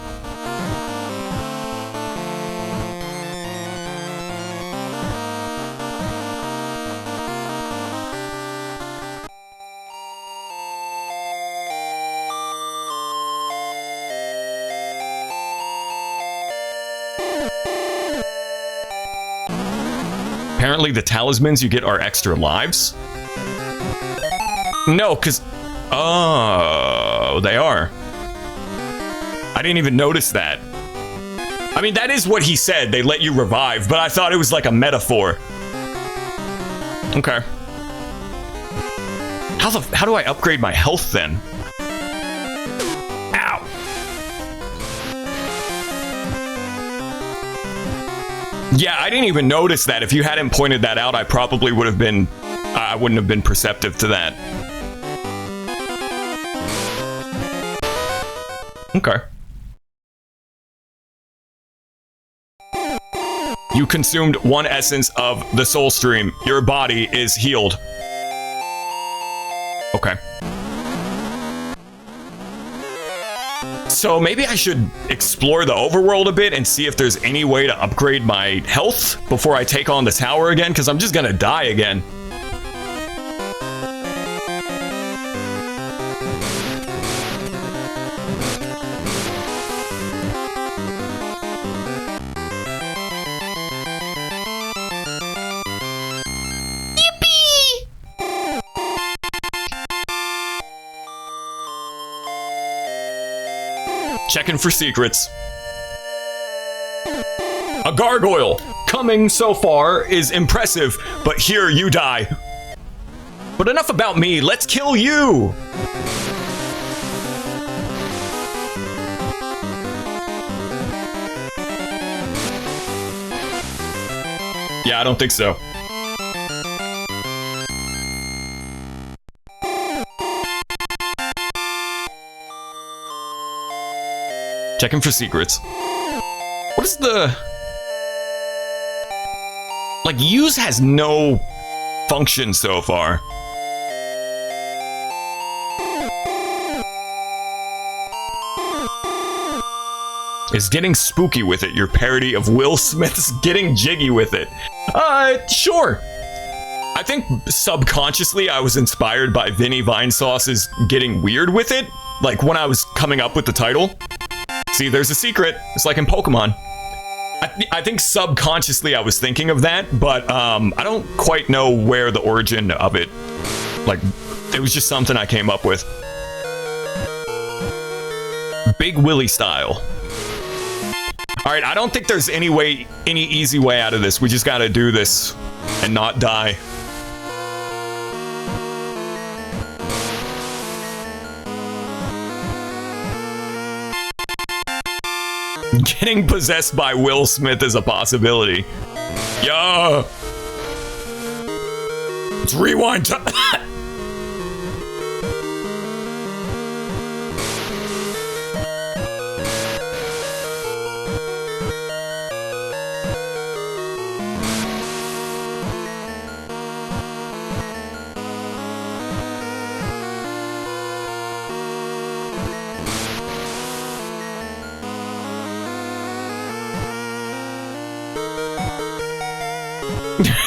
Apparently the talismans you get are extra lives? No, because... Oh, they are. I didn't even notice that. I mean, that is what he said. They let you revive, but I thought it was like a metaphor. Okay. How do I upgrade my health then? Ow. Yeah, I didn't even notice that. If you hadn't pointed that out, I probably would have been... I wouldn't have been perceptive to that. Okay. You consumed 1 essence of the soul stream. Your body is healed. Okay. So maybe I should explore the overworld a bit and see if there's any way to upgrade my health before I take on the tower again, because I'm just gonna die again. Checking for secrets. A gargoyle! Coming so far is impressive, but here you die. But enough about me, let's kill you! Yeah, I don't think so. Checking for secrets. What is the... Like, use has no function so far. Is getting spooky with it your parody of Will Smith's Getting Jiggy with It? Sure. I think subconsciously I was inspired by Vinny Vinesauce's Getting Weird with It, like when I was coming up with the title. See, there's a secret. It's like in Pokemon. I think subconsciously I was thinking of that, but I don't quite know where the origin of it. Like, it was just something I came up with. Big Willie style. All right, I don't think there's any easy way out of this. We just gotta do this and not die. Getting possessed by Will Smith is a possibility. Yeah. Let's rewind time.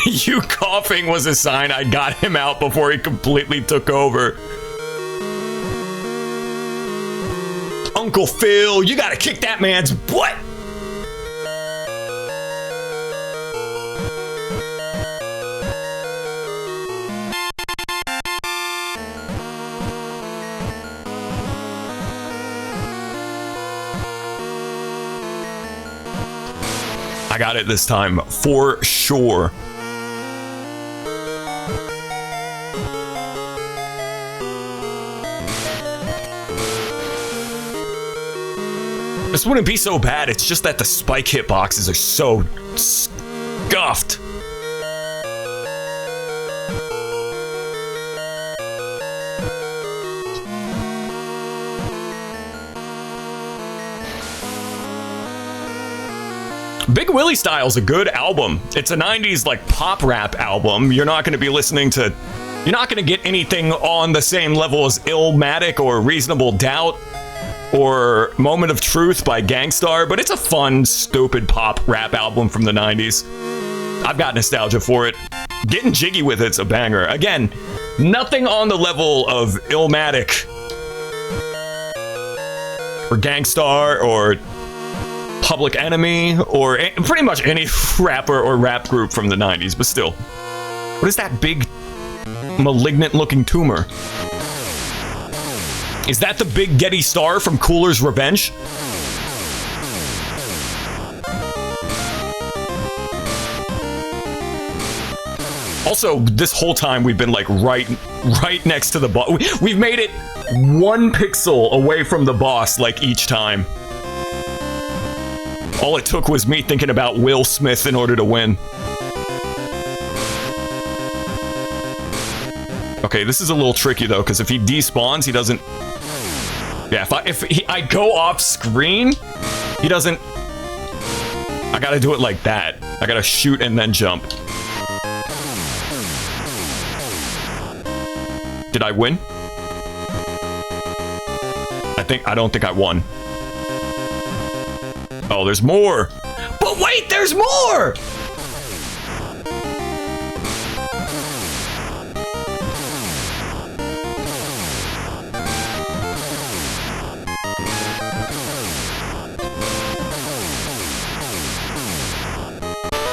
You coughing was a sign I got him out before he completely took over. Uncle Phil, you gotta kick that man's butt! I got it this time, for sure. This wouldn't be so bad, it's just that the spike hitboxes are so scuffed. Big Willie Style's a good album. It's a 90s like pop rap album. You're not going to be listening to... You're not going to get anything on the same level as Illmatic or Reasonable Doubt or Moment of Truth by Gangstar, but it's a fun, stupid pop rap album from the 90s. I've got nostalgia for it. Getting jiggy with it's a banger. Again, nothing on the level of Illmatic or Gangstar or Public Enemy or pretty much any rapper or rap group from the 90s, but still. What is that big malignant looking tumor? Is that the big Getty Star from Cooler's Revenge? Also, this whole time we've been like right next to the boss. We've made it 1 pixel away from the boss like each time. All it took was me thinking about Will Smith in order to win. Okay, this is a little tricky though, because if he despawns, he doesn't... Yeah, if I go off screen, he doesn't... I gotta do it like that. I gotta shoot and then jump. Did I win? I don't think I won. Oh, there's more! But wait, there's more!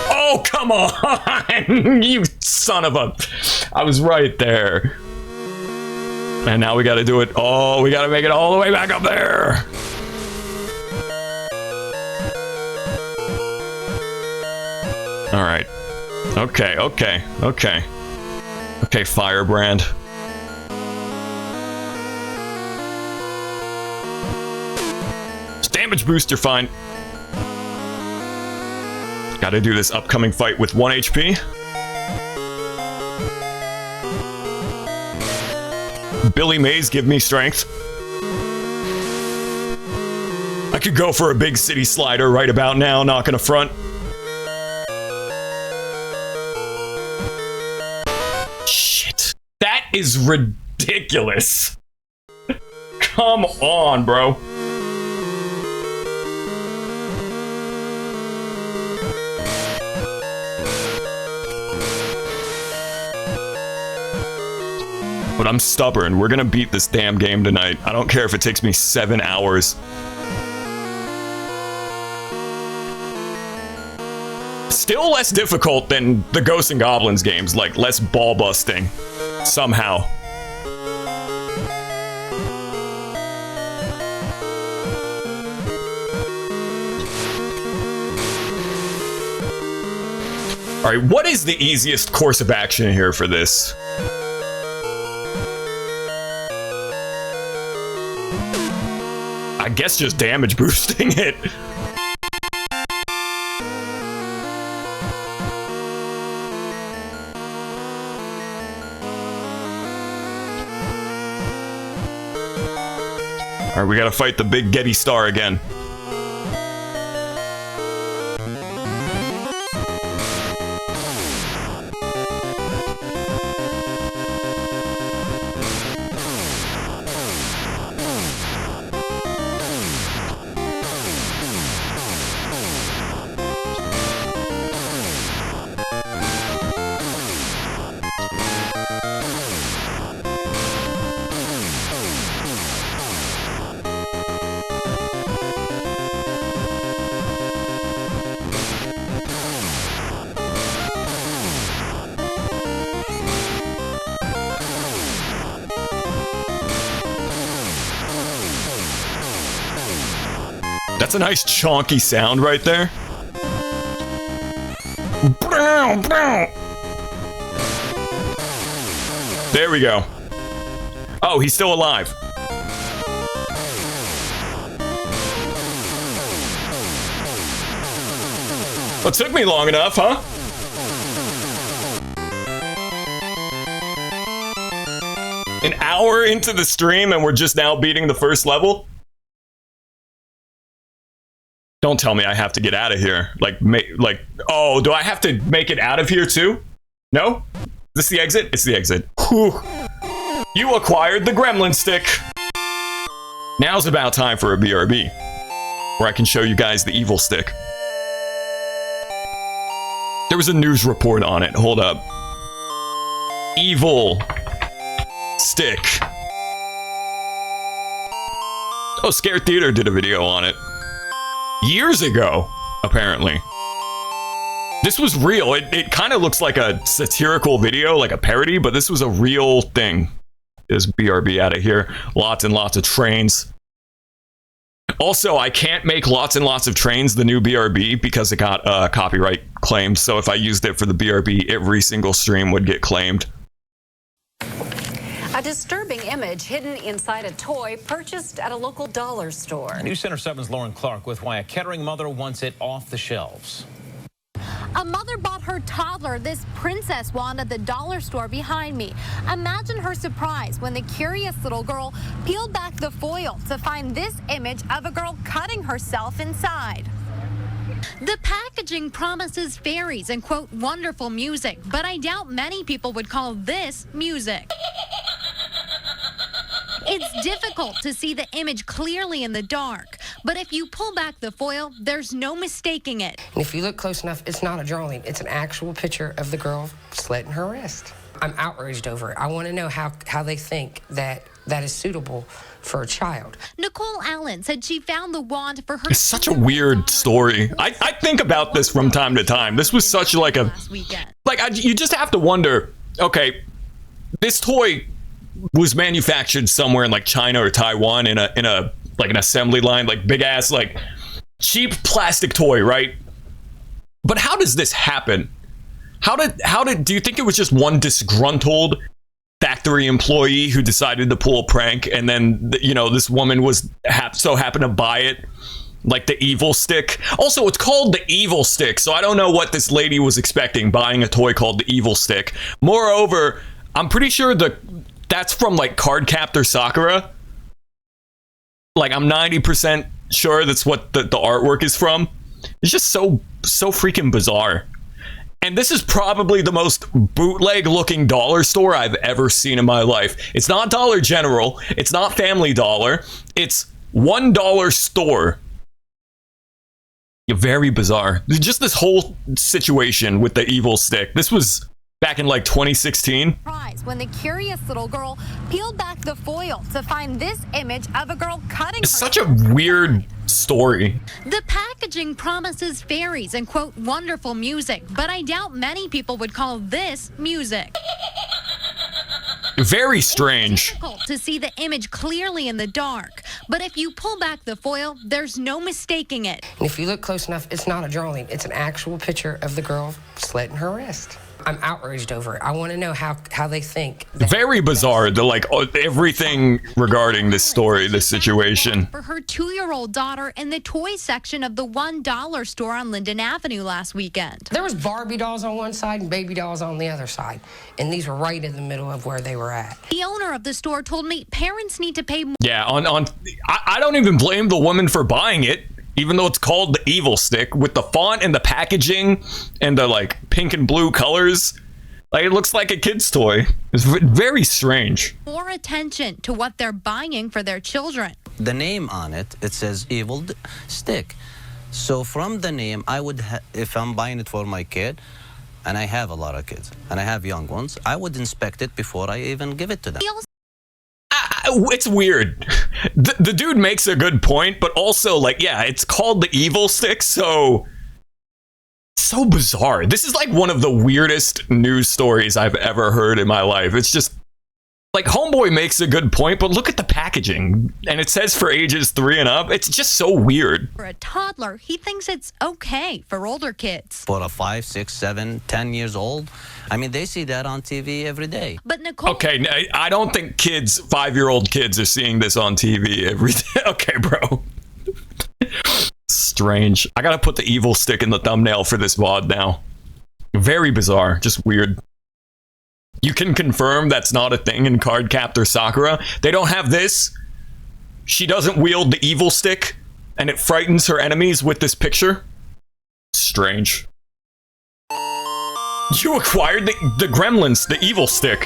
Oh, come on! You son of a... I was right there. And now we gotta do it. Oh, we gotta make it all the way back up there. All right. Okay, Firebrand. Damage booster, fine. Gotta do this upcoming fight with 1 HP. Billy Mays, give me strength. I could go for a big city slider right about now, not gonna front. Shit. That is ridiculous. Come on, bro. But I'm stubborn. We're gonna beat this damn game tonight. I don't care if it takes me 7 hours. Still less difficult than the Ghosts and Goblins games, like less ball busting. Somehow. Alright, what is the easiest course of action here for this? I guess just damage boosting it. All right, we gotta fight the big Getty Star again. That's a nice chonky sound right there. There we go. Oh, he's still alive. Well, it took me long enough, huh? An hour into the stream and we're just now beating the first level? Don't tell me I have to get out of here. Oh, do I have to make it out of here too? No? Is this the exit? It's the exit. Whew. You acquired the gremlin stick. Now's about time for a BRB, where I can show you guys the evil stick. There was a news report on it. Hold up. Evil stick. Oh, Scared Theater did a video on it. Years ago, apparently. This was real. It kind of looks like a satirical video, like a parody, but this was a real thing. There's BRB out of here. Lots and lots of trains. Also, I can't make lots and lots of trains the new BRB because it got copyright claimed. So if I used it for the BRB, every single stream would get claimed. A disturbing image hidden inside a toy purchased at a local dollar store. News Center 7's Lauren Clark with why a Kettering mother wants it off the shelves. A mother bought her toddler this princess wand at the dollar store behind me. Imagine her surprise when the curious little girl peeled back the foil to find this image of a girl cutting herself inside. The packaging promises fairies and, quote, wonderful music, but I doubt many people would call this music. It's difficult to see the image clearly in the dark, but if you pull back the foil, there's no mistaking it. And if you look close enough, it's not a drawing. It's an actual picture of the girl slitting her wrist. I'm outraged over it. I want to know how they think that is suitable for a child. Nicole Allen said she found the wand for her. It's such a weird story. I think about this from time to time. This was such you just have to wonder, okay, this toy was manufactured somewhere in like China or Taiwan in a like an assembly line, like big ass, like cheap plastic toy, right? But how does this happen? Do you think it was just one disgruntled factory employee who decided to pull a prank, and then this woman was so happened to buy it, like the evil stick? Also, it's called the evil stick, so I don't know what this lady was expecting buying a toy called the evil stick. Moreover, I'm pretty sure that's from like Cardcaptor Sakura. Like, I'm 90% sure that's what the artwork is from. It's just so freaking bizarre. And this is probably the most bootleg looking dollar store I've ever seen in my life. It's not Dollar General. It's not Family Dollar. It's $1 store. Very bizarre. Just this whole situation with the evil stick. This was back in like 2016. When the curious little girl peeled back the foil to find this image of a girl cutting It's such a weird story. The packaging promises fairies and, quote, wonderful music, but I doubt many people would call this music. Very strange. It's difficult to see the image clearly in the dark, but if you pull back the foil, there's no mistaking it. And if you look close enough, it's not a drawing. It's an actual picture of the girl slitting her wrist. I'm outraged over it. I want to know how they think. Very bizarre. Everything regarding this story, this situation. For her 2-year-old daughter in the toy section of the $1 store on Linden Avenue last weekend. There was Barbie dolls on one side and baby dolls on the other side, and these were right in the middle of where they were at. The owner of the store told me parents need to pay more. Yeah, I don't even blame the woman for buying it, even though it's called the Evil Stick, with the font and the packaging and the like pink and blue colors. Like, it looks like a kid's toy. It's very strange. More attention to what they're buying for their children. The name on it, it says Evil Stick. So from the name, I would, if I'm buying it for my kid, and I have a lot of kids, and I have young ones, I would inspect it before I even give it to them. It's weird. The dude makes a good point, but also, like, yeah, it's called the Evil Stick, so bizarre. This is like one of the weirdest news stories I've ever heard in my life. It's just like, homeboy makes a good point, but look at the packaging, and it says for ages 3 and up. It's just so weird. For a toddler, he thinks it's okay for older kids. For a 5, 6, 7, 10 years old, I mean, they see that on TV every day. But Nicole... Okay, I don't think 5-year-old kids are seeing this on TV every day. Okay, bro. Strange. I gotta put the Evil Stick in the thumbnail for this VOD now. Very bizarre. Just weird. You can confirm that's not a thing in Cardcaptor Sakura. They don't have this. She doesn't wield the Evil Stick, and it frightens her enemies with this picture. Strange. You acquired the Gremlins, the Evil Stick.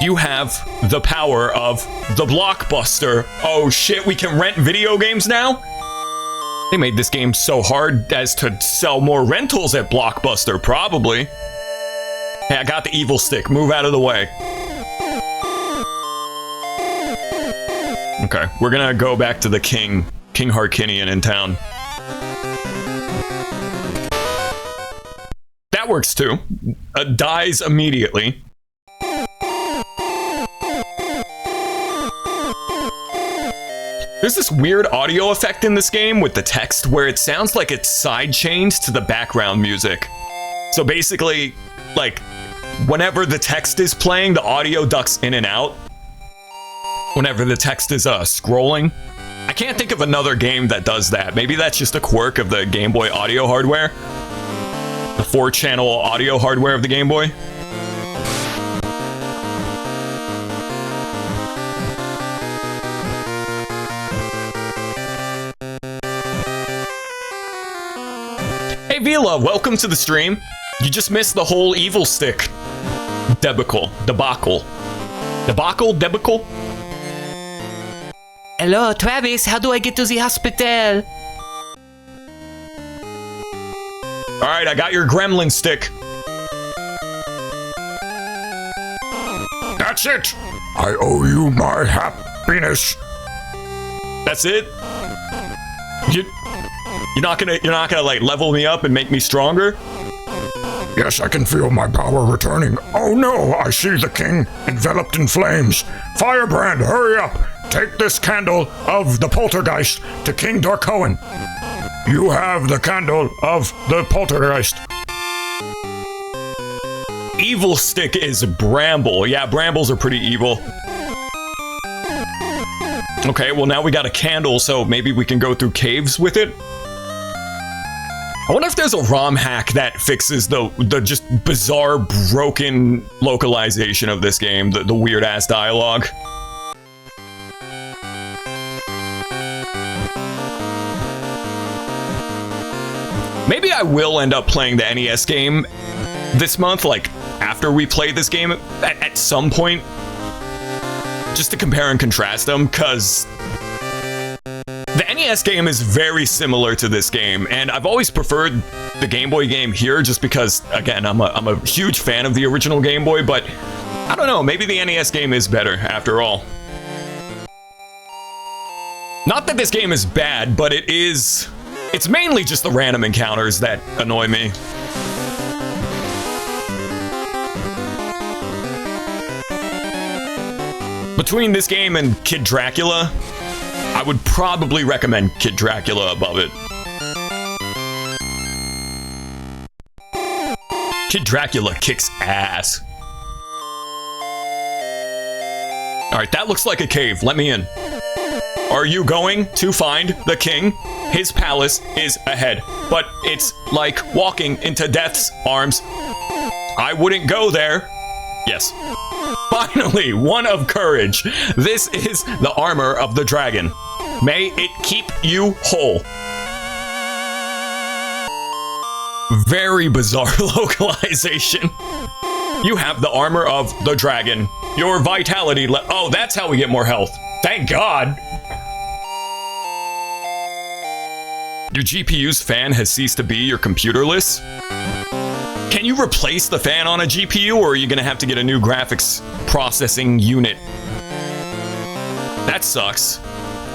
You have the power of the Blockbuster. Oh shit, we can rent video games now? They made this game so hard as to sell more rentals at Blockbuster, probably. Hey, I got the Evil Stick. Move out of the way. Okay, we're gonna go back to the King Harkinian in town. That works too. Dies immediately. There's this weird audio effect in this game with the text where it sounds like it's sidechained to the background music. So basically, like, whenever the text is playing, the audio ducks in and out. Whenever the text is scrolling. I can't think of another game that does that. Maybe that's just a quirk of the Game Boy audio hardware. The 4-channel audio hardware of the Game Boy. Hey Vila, welcome to the stream. You just missed the whole Evil Stick debacle. Hello, Travis, how do I get to the hospital? Alright, I got your gremlin stick. That's it. I owe you my happiness. That's it? You're not gonna like level me up and make me stronger? Yes, I can feel my power returning. Oh no, I see the king enveloped in flames. Firebrand, hurry up. Take this candle of the poltergeist to King Darkoan. You have the candle of the poltergeist. Evil Stick is Bramble. Yeah, Brambles are pretty evil. Okay, well now we got a candle, so maybe we can go through caves with it. I wonder if there's a ROM hack that fixes the just bizarre, broken localization of this game, the weird-ass dialogue. Maybe I will end up playing the NES game this month, like, after we play this game at some point. Just to compare and contrast them, because the NES game is very similar to this game, and I've always preferred the Game Boy game here just because, again, I'm a huge fan of the original Game Boy, but I don't know, maybe the NES game is better after all. Not that this game is bad, but it's mainly just the random encounters that annoy me. Between this game and Kid Dracula, I would probably recommend Kid Dracula above it. Kid Dracula kicks ass. Alright, that looks like a cave. Let me in. Are you going to find the king? His palace is ahead, but it's like walking into death's arms. I wouldn't go there. Yes. Finally, one of courage. This is the armor of the dragon. May it keep you whole. Very bizarre localization. You have the armor of the dragon. Your vitality oh, that's how we get more health. Thank God. Your GPU's fan has ceased to be your computerless. Can you replace the fan on a GPU, or are you gonna have to get a new graphics processing unit? That sucks.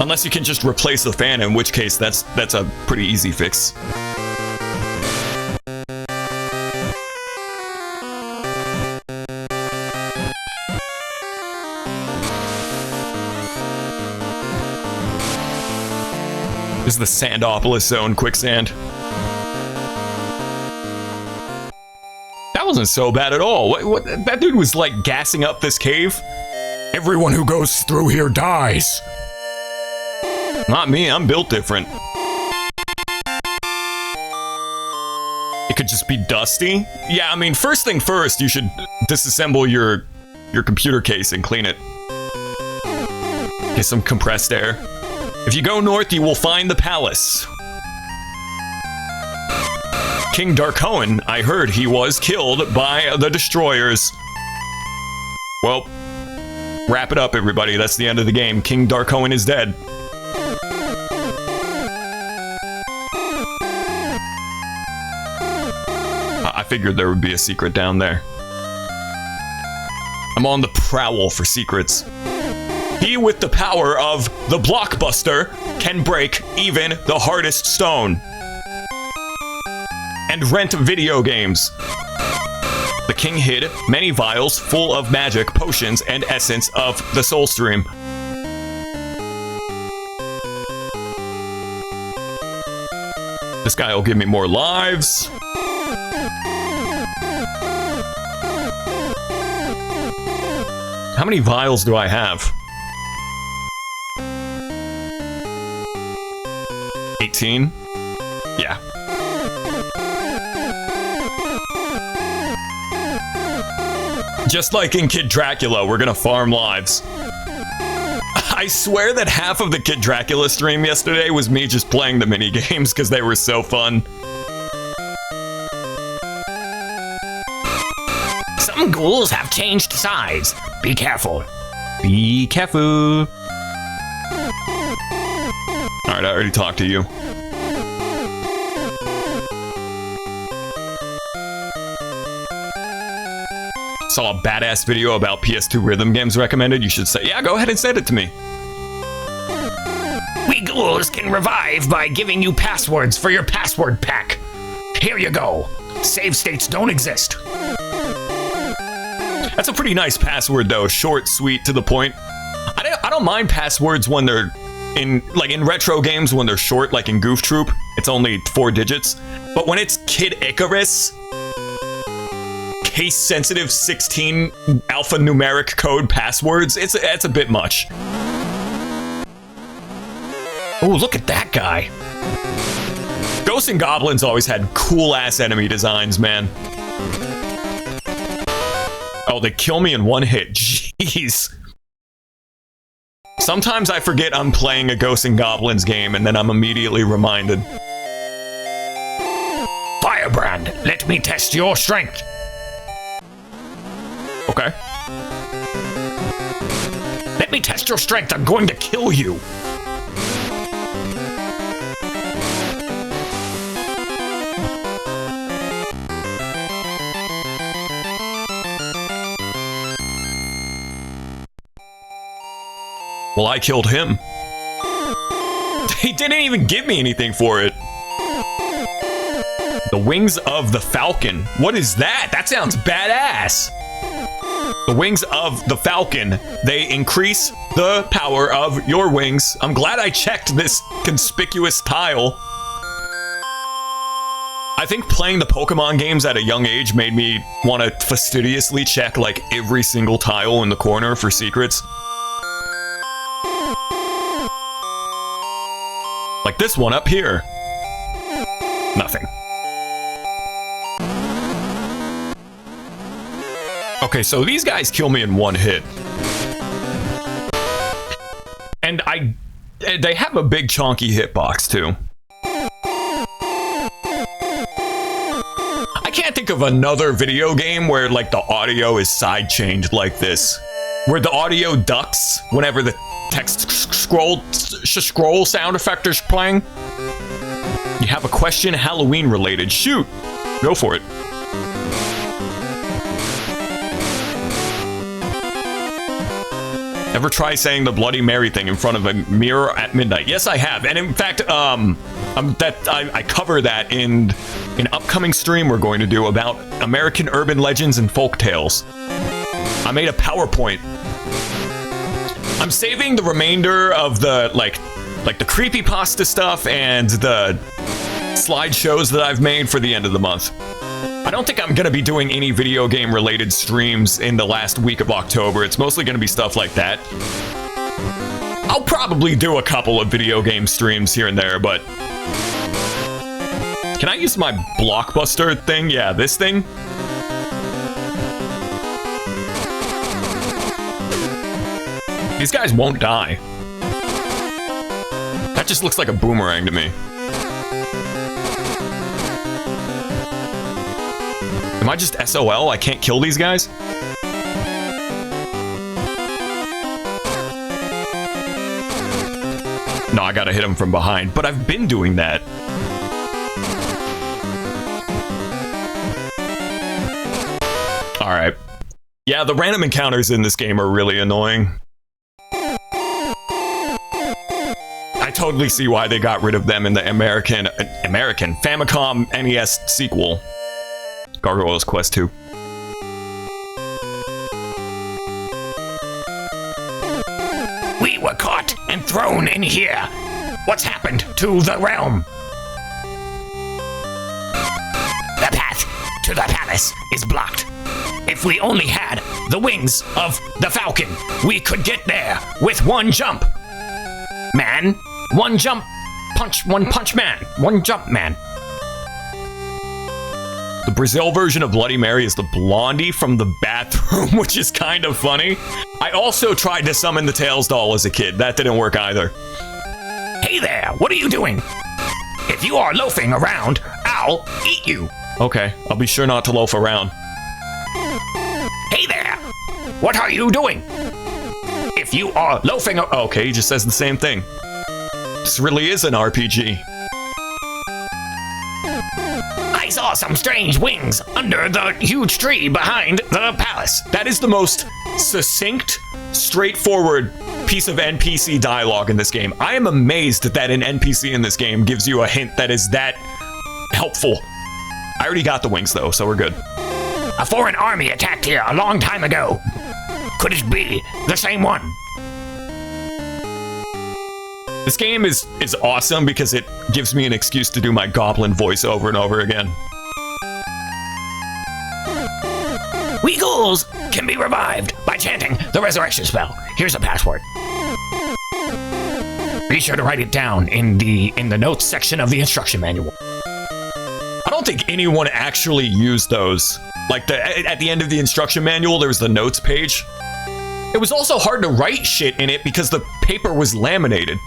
Unless you can just replace the fan, in which case that's a pretty easy fix. This is the Sandopolis Zone quicksand. That wasn't so bad at all. What? That dude was like gassing up this cave. Everyone who goes through here dies. Not me, I'm built different. It could just be dusty. Yeah, I mean, first thing first, you should disassemble your computer case and clean it. Get some compressed air. If you go north, you will find the palace. King Darkoan, I heard he was killed by the destroyers. Well, wrap it up, everybody. That's the end of the game. King Darkoan is dead. I figured there would be a secret down there. I'm on the prowl for secrets. He with the power of the blockbuster can break even the hardest stone. And rent video games. The king hid many vials full of magic, potions, and essence of the soul stream. This guy will give me more lives. How many vials do I have? 18? Yeah. Just like in Kid Dracula, we're gonna farm lives. I swear that half of the Kid Dracula stream yesterday was me just playing the mini games because they were so fun. Some ghouls have changed size. Be careful. Be careful. Alright, I already talked to you. Saw a badass video about PS2 rhythm games recommended. You should say, yeah, go ahead and send it to me. We ghouls can revive by giving you passwords for your password pack. Here you go. Save states don't exist. That's a pretty nice password, though. Short, sweet, to the point. I don't mind passwords when they're in retro games when they're short, like in Goof Troop. It's only 4 digits. But when it's Kid Icarus, case-sensitive 16 alphanumeric code passwords, it's a bit much. Oh, look at that guy. Ghosts and Goblins always had cool-ass enemy designs, man. Oh, they kill me in one hit. Jeez. Sometimes I forget I'm playing a Ghosts and Goblins game, and then I'm immediately reminded. Firebrand, let me test your strength. Okay. Let me test your strength. I'm going to kill you. Well, I killed him. He didn't even give me anything for it. The wings of the falcon. What is that? That sounds badass. The wings of the falcon. They increase the power of your wings. I'm glad I checked this conspicuous tile. I think playing the Pokemon games at a young age made me want to fastidiously check like every single tile in the corner for secrets. Like this one up here. Nothing. Okay, so these guys kill me in one hit. And they have a big chonky hitbox too. I can't think of another video game where like the audio is side-chained like this. Where the audio ducks whenever the text scroll sound effect is playing. You have a question, Halloween related. Shoot, go for it. Ever try saying the Bloody Mary thing in front of a mirror at midnight? Yes, I have. And in fact, I cover that in an upcoming stream we're going to do about American urban legends and folk tales. I made a PowerPoint. I'm saving the remainder of the like the creepypasta stuff and the slideshows that I've made for the end of the month. I don't think I'm going to be doing any video game related streams in the last week of October. It's mostly going to be stuff like that. I'll probably do a couple of video game streams here and there, but... Can I use my Blockbuster thing? Yeah, this thing? These guys won't die. That just looks like a boomerang to me. Am I just SOL? I can't kill these guys? No, I gotta hit them from behind, but I've been doing that. Alright. Yeah, the random encounters in this game are really annoying. I totally see why they got rid of them in the American Famicom NES sequel. Gargoyle's Quest 2. We were caught and thrown in here. What's happened to the realm? The path to the palace is blocked. If we only had the wings of the falcon, we could get there with one jump. Man, one jump, one punch man, one jump man. The Brazil version of Bloody Mary is the Blondie from the bathroom, which is kind of funny. I also tried to summon the Tails doll as a kid. That didn't work either. Hey there, what are you doing? If you are loafing around, I'll eat you. Okay, I'll be sure not to loaf around. Hey there, what are you doing? If you are loafing okay, he just says the same thing. This really is an RPG. I saw some strange wings under the huge tree behind the palace. That is the most succinct, straightforward piece of NPC dialogue in this game. I am amazed that an NPC in this game gives you a hint that is that helpful. I already got the wings though, so we're good. A foreign army attacked here a long time ago. Could it be the same one? This game is awesome because it gives me an excuse to do my goblin voice over and over again. We ghouls can be revived by chanting the resurrection spell. Here's a password. Be sure to write it down in the notes section of the instruction manual. I don't think anyone actually used those. Like at the end of the instruction manual, there was the notes page. It was also hard to write shit in it because the paper was laminated.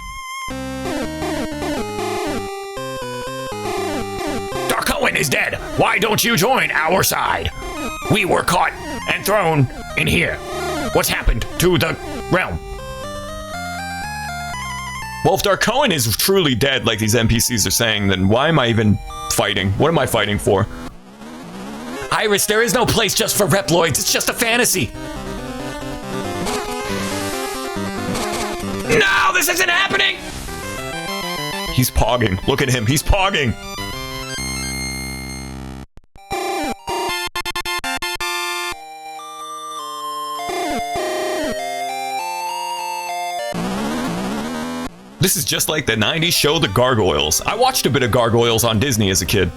Darkowen is dead. Why don't you join our side? We were caught and thrown in here. What's happened to the realm? Well, if Darkowen is truly dead, like these NPCs are saying, then why am I even fighting? What am I fighting for? Iris, there is no place just for Reploids. It's just a fantasy. No, this isn't happening! He's pogging. Look at him. He's pogging. This is just like the 90s show The Gargoyles. I watched a bit of Gargoyles on Disney as a kid.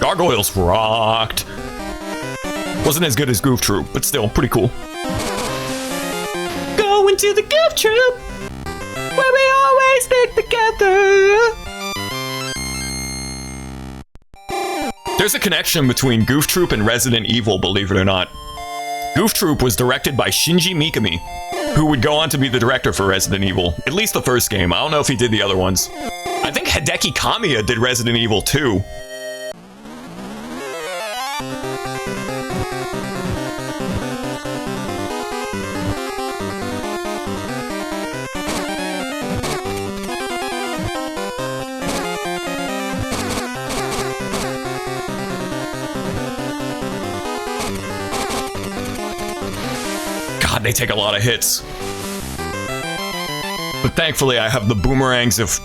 Gargoyles rocked. Wasn't as good as Goof Troop, but still pretty cool. Going to the Goof Troop, where we always stick together. There's a connection between Goof Troop and Resident Evil, believe it or not. Goof Troop was directed by Shinji Mikami, who would go on to be the director for Resident Evil. At least the first game. I don't know if he did the other ones. I think Hideki Kamiya did Resident Evil 2. God, they take a lot of hits. But thankfully, I have the boomerangs of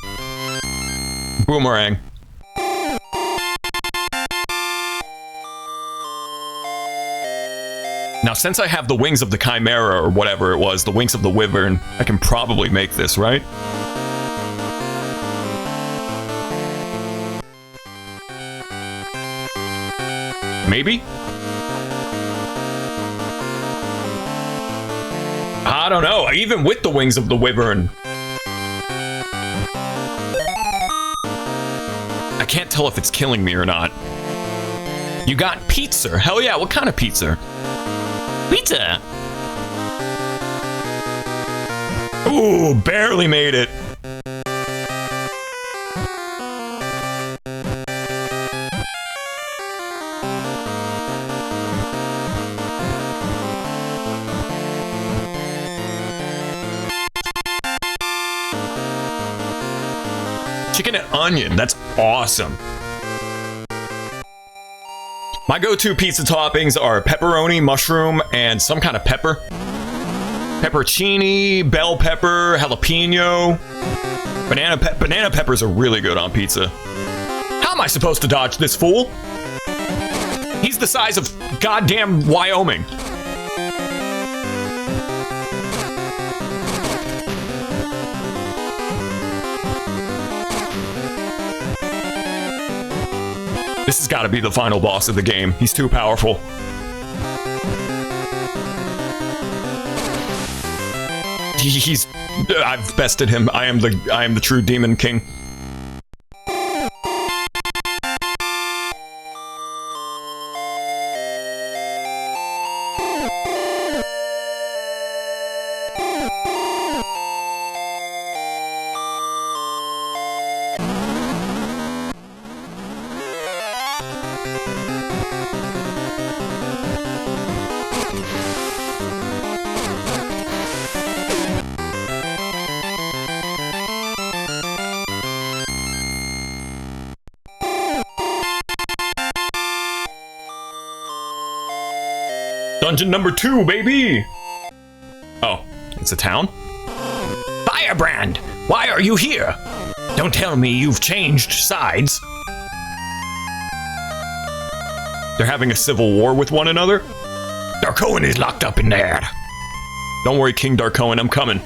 Boomerang. Now, since I have the wings of the Chimera, or whatever it was, the wings of the Wyvern, I can probably make this, right? Maybe? I don't know, even with the wings of the Wyvern. I can't tell if it's killing me or not. You got pizza. Hell yeah, what kind of pizza? Pizza! Ooh, barely made it. Chicken and onion, that's awesome. My go-to pizza toppings are pepperoni, mushroom, and some kind of pepper. Peppercini, bell pepper, jalapeno. Banana peppers are really good on pizza. How am I supposed to dodge this fool? He's the size of goddamn Wyoming. This has got to be the final boss of the game. He's too powerful. I've bested him. I am the true Demon King. Dungeon number 2, baby! Oh, it's a town? Firebrand, why are you here? Don't tell me you've changed sides. They're having a civil war with one another? Darkoan is locked up in there. Don't worry, King Darkoan, I'm coming.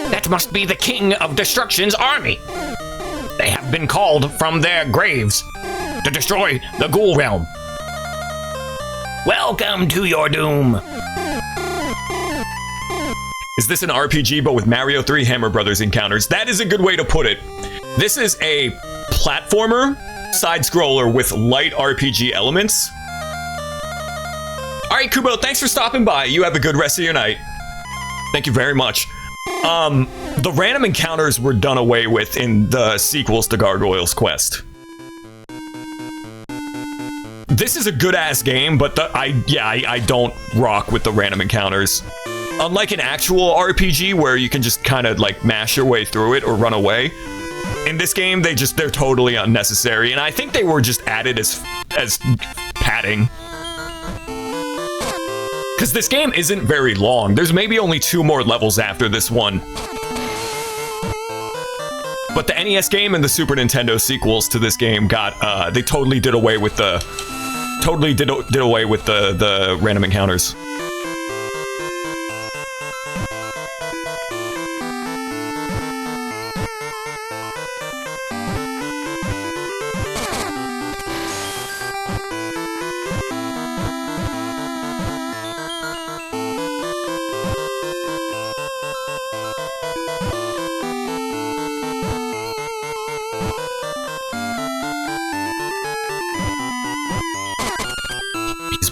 That must be the King of Destruction's army. They have been called from their graves to destroy the Ghoul Realm. Welcome to your doom. Is this an RPG but with Mario 3 Hammer Brothers encounters? That is a good way to put it. This is a platformer, side-scroller with light RPG elements. Alright, Kubo, thanks for stopping by. You have a good rest of your night. Thank you very much. The random encounters were done away with in the sequels to Gargoyle's Quest. This is a good-ass game, but I don't rock with the random encounters. Unlike an actual RPG where you can just kind of like mash your way through it or run away, in this game they're totally unnecessary, and I think they were just added as padding. Because this game isn't very long. There's maybe only 2 more levels after this one. But the NES game and the Super Nintendo sequels to this game got they totally did away with the random encounters.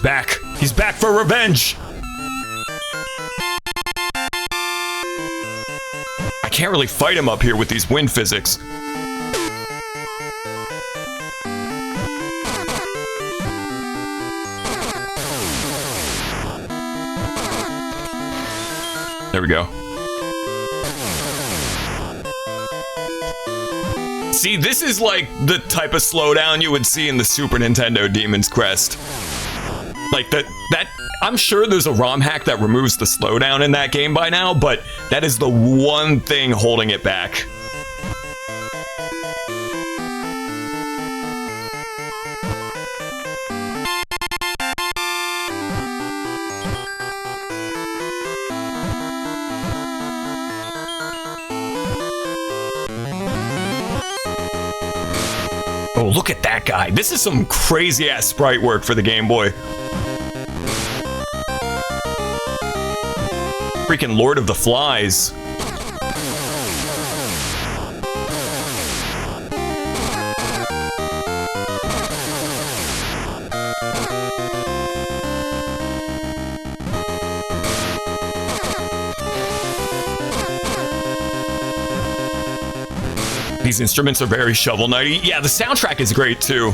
back. He's back for revenge. I can't really fight him up here with these wind physics. There we go. See, this is like the type of slowdown you would see in the Super Nintendo Demon's Crest. Like that I'm sure there's a ROM hack that removes the slowdown in that game by now, but that is the one thing holding it back. Oh, look at that guy. This is some crazy-ass sprite work for the Game Boy. Freaking Lord of the Flies. These instruments are very Shovel Knight-y. Yeah, the soundtrack is great too.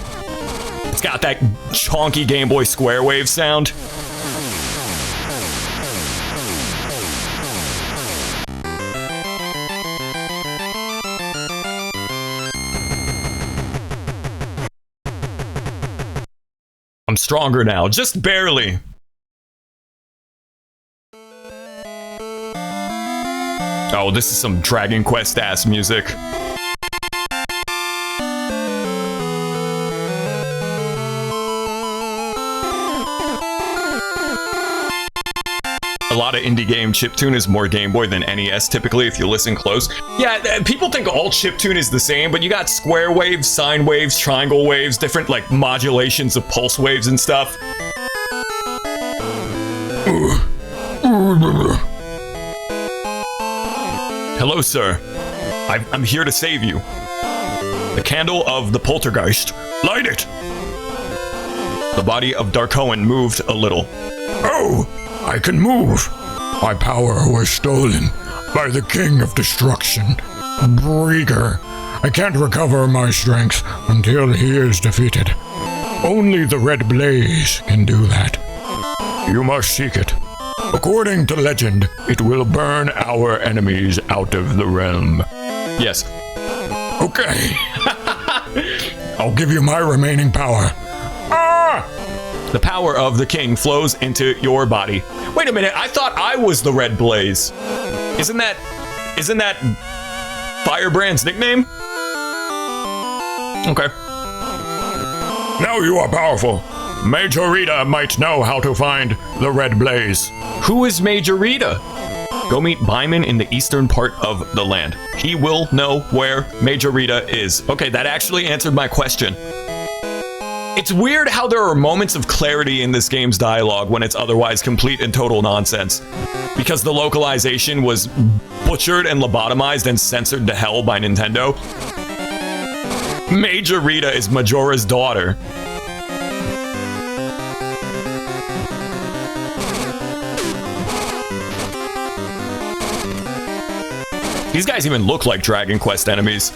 It's got that chonky Game Boy Square Wave sound. I'm stronger now, just barely. Oh, this is some Dragon Quest ass music. A lot of indie game chiptune is more Game Boy than NES typically if you listen close. Yeah, people think all chiptune is the same, but you got square waves, sine waves, triangle waves, different like modulations of pulse waves and stuff. Hello, sir. I'm here to save you. The candle of the poltergeist. Light it! The body of Darkoan moved a little. Oh! I can move. My power was stolen by the King of Destruction, Brieger. I can't recover my strength until he is defeated. Only the Red Blaze can do that. You must seek it. According to legend, it will burn our enemies out of the realm. Yes. Okay. I'll give you my remaining power. Ah! The power of the king flows into your body. Wait a minute, I thought I was the Red Blaze. Isn't that Firebrand's nickname? Okay. Now you are powerful. Major Rita might know how to find the Red Blaze. Who is Major Rita? Go meet Byman in the eastern part of the land. He will know where Major Rita is. Okay, that actually answered my question. It's weird how there are moments of clarity in this game's dialogue when it's otherwise complete and total nonsense. Because the localization was butchered and lobotomized and censored to hell by Nintendo. Major Rita is Majora's daughter. These guys even look like Dragon Quest enemies.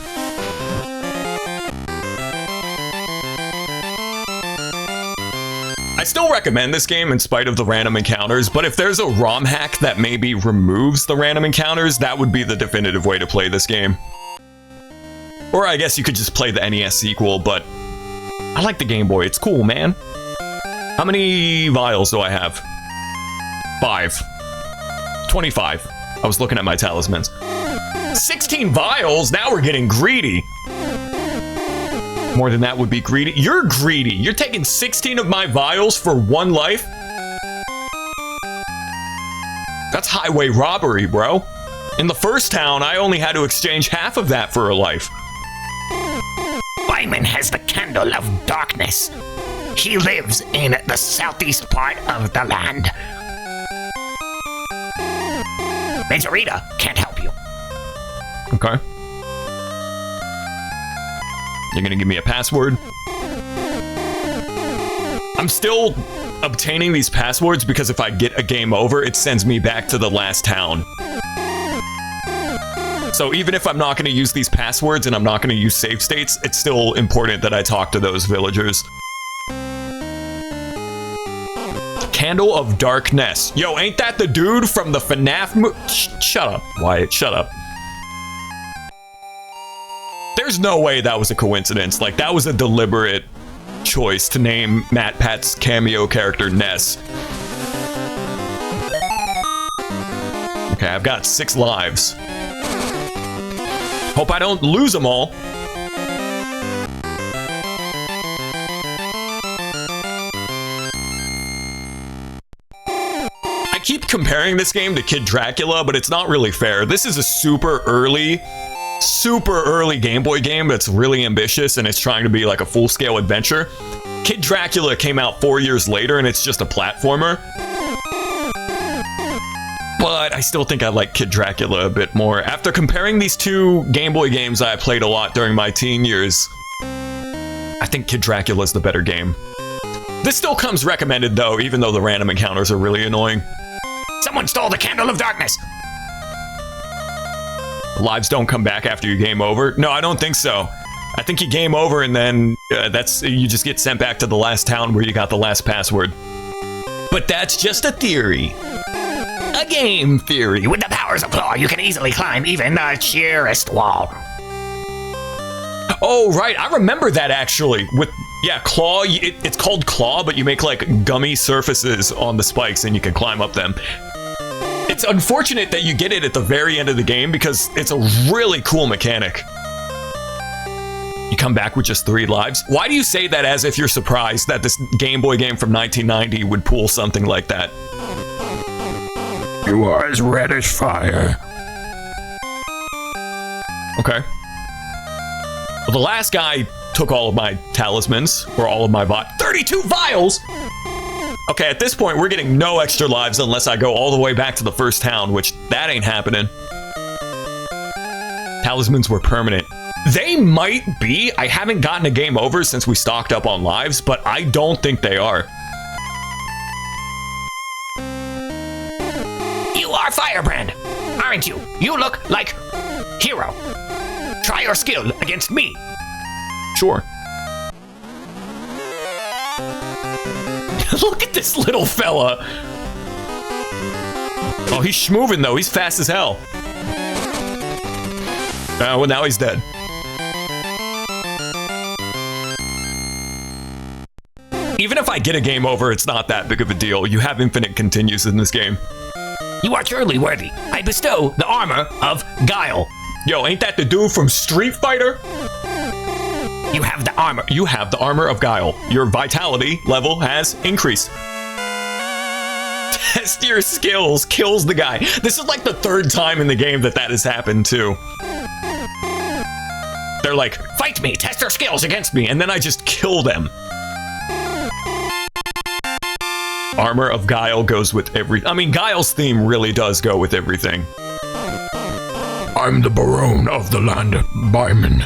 I still recommend this game in spite of the random encounters, but if there's a ROM hack that maybe removes the random encounters, that would be the definitive way to play this game. Or I guess you could just play the NES sequel, but I like the Game Boy. It's cool, man. How many vials do I have? 5. 25. I was looking at my talismans. 16 vials? Now we're getting greedy. More than that would be greedy. You're greedy. You're taking 16 of my vials for 1 life? That's highway robbery, bro. In the first town, I only had to exchange half of that for a life. Byman has the candle of darkness. He lives in the southeast part of the land. Major Rita can't help you. Okay. You're gonna give me a password? I'm still obtaining these passwords because if I get a game over, it sends me back to the last town. So even if I'm not going to use these passwords and I'm not going to use save states, it's still important that I talk to those villagers. Candle of Darkness. Yo, ain't that the dude from the FNAF movie? Shut up, Wyatt, shut up. There's no way that was a coincidence. Like, that was a deliberate choice to name Matt Pat's cameo character Ness. Okay, I've got 6 lives. Hope I don't lose them all. I keep comparing this game to Kid Dracula, but it's not really fair. This is a super early Game Boy game that's really ambitious and it's trying to be like a full-scale adventure. Kid Dracula came out 4 years later and it's just a platformer. But I still think I like Kid Dracula a bit more. After comparing these two Game Boy games I played a lot during my teen years, I think Kid Dracula is the better game. This still comes recommended though, even though the random encounters are really annoying. Someone stole the Candle of Darkness. Lives don't come back after you game over? No, I don't think so. I think you game over and then you just get sent back to the last town where you got the last password. But that's just a theory. A game theory. With the powers of claw, you can easily climb even the sheerest wall. Oh, right. I remember that actually. Yeah, claw. It's called claw, but you make like gummy surfaces on the spikes and you can climb up them. It's unfortunate that you get it at the very end of the game because it's a really cool mechanic. You come back with just 3 lives. Why do you say that as if you're surprised that this Game Boy game from 1990 would pull something like that? You are as red as fire. Okay. Well, the last guy took all of my talismans, or all of my 32 vials! Okay, at this point, we're getting no extra lives unless I go all the way back to the first town, which that ain't happening. Talismans were permanent. They might be. I haven't gotten a game over since we stocked up on lives, but I don't think they are. You are Firebrand, aren't you? You look like hero. Try your skill against me. Sure. Look at this little fella. Oh, he's schmoving though. He's fast as hell. Well, now he's dead. Even if I get a game over, it's not that big of a deal. You have infinite continues in this game. You are truly worthy. I bestow the armor of Guile. Yo, ain't that the dude from Street Fighter? You have the armor. You have the armor of Guile. Your vitality level has increased. Test your skills. Kills the guy. This is like the 3rd time in the game that has happened too. They're like, fight me, test your skills against me, and then I just kill them. Armor of Guile goes with I mean, Guile's theme really does go with everything. I'm the Baron of the land, Byman.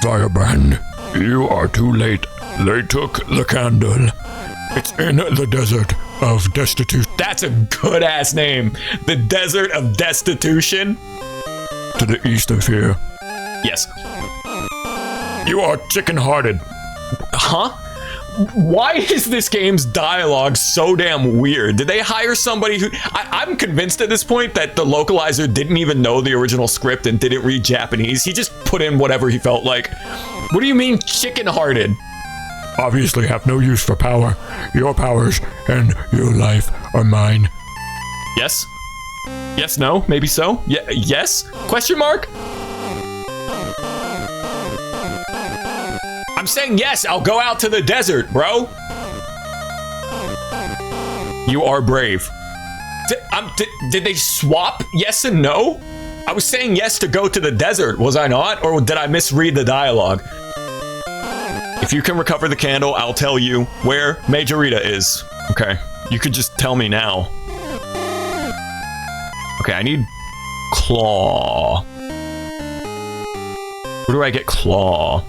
Firebrand, you are too late. They took the candle. It's in the desert of destitution. That's a good-ass name. The Desert of Destitution? To the east of here. Yes. You are chicken-hearted. Huh? Why is this game's dialogue so damn weird? Did they hire somebody who... I'm convinced at this point that the localizer didn't even know the original script and didn't read Japanese. He just put in whatever he felt like. What do you mean chicken-hearted? Obviously have no use for power. Your powers and your life are mine. Yes? Yes, no, maybe so? Yes? Question mark? I'm saying yes, I'll go out to the desert, bro. You are brave. Did they swap yes and no? I was saying yes to go to the desert, was I not? Or did I misread the dialogue? If you can recover the candle, I'll tell you where Majorita is. Okay, you could just tell me now. Okay, I need claw. Where do I get claw?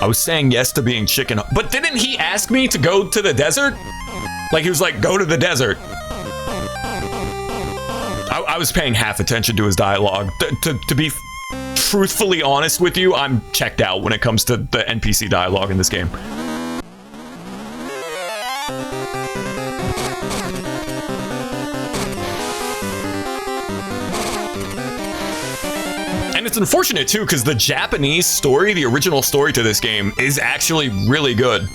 I was saying yes to being chicken, but didn't he ask me to go to the desert? Like, he was like, go to the desert. I was paying half attention to his dialogue. To be truthfully honest with you, I'm checked out when it comes to the NPC dialogue in this game. And it's unfortunate too, because the Japanese story, the original story to this game, is actually really good.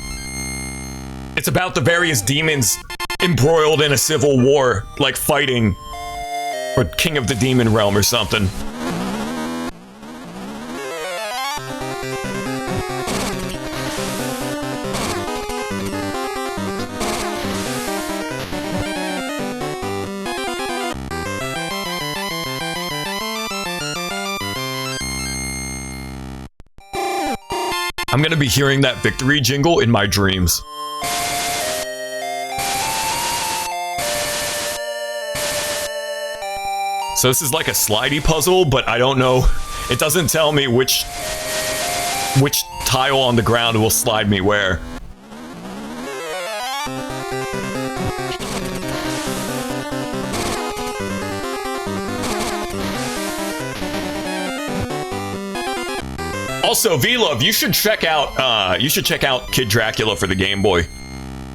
It's about the various demons embroiled in a civil war, like fighting for King of the Demon Realm or something. I'm gonna be hearing that victory jingle in my dreams. So this is like a slidey puzzle, but I don't know. It doesn't tell me which tile on the ground will slide me where. Also, V-Love, you should check out Kid Dracula for the Game Boy.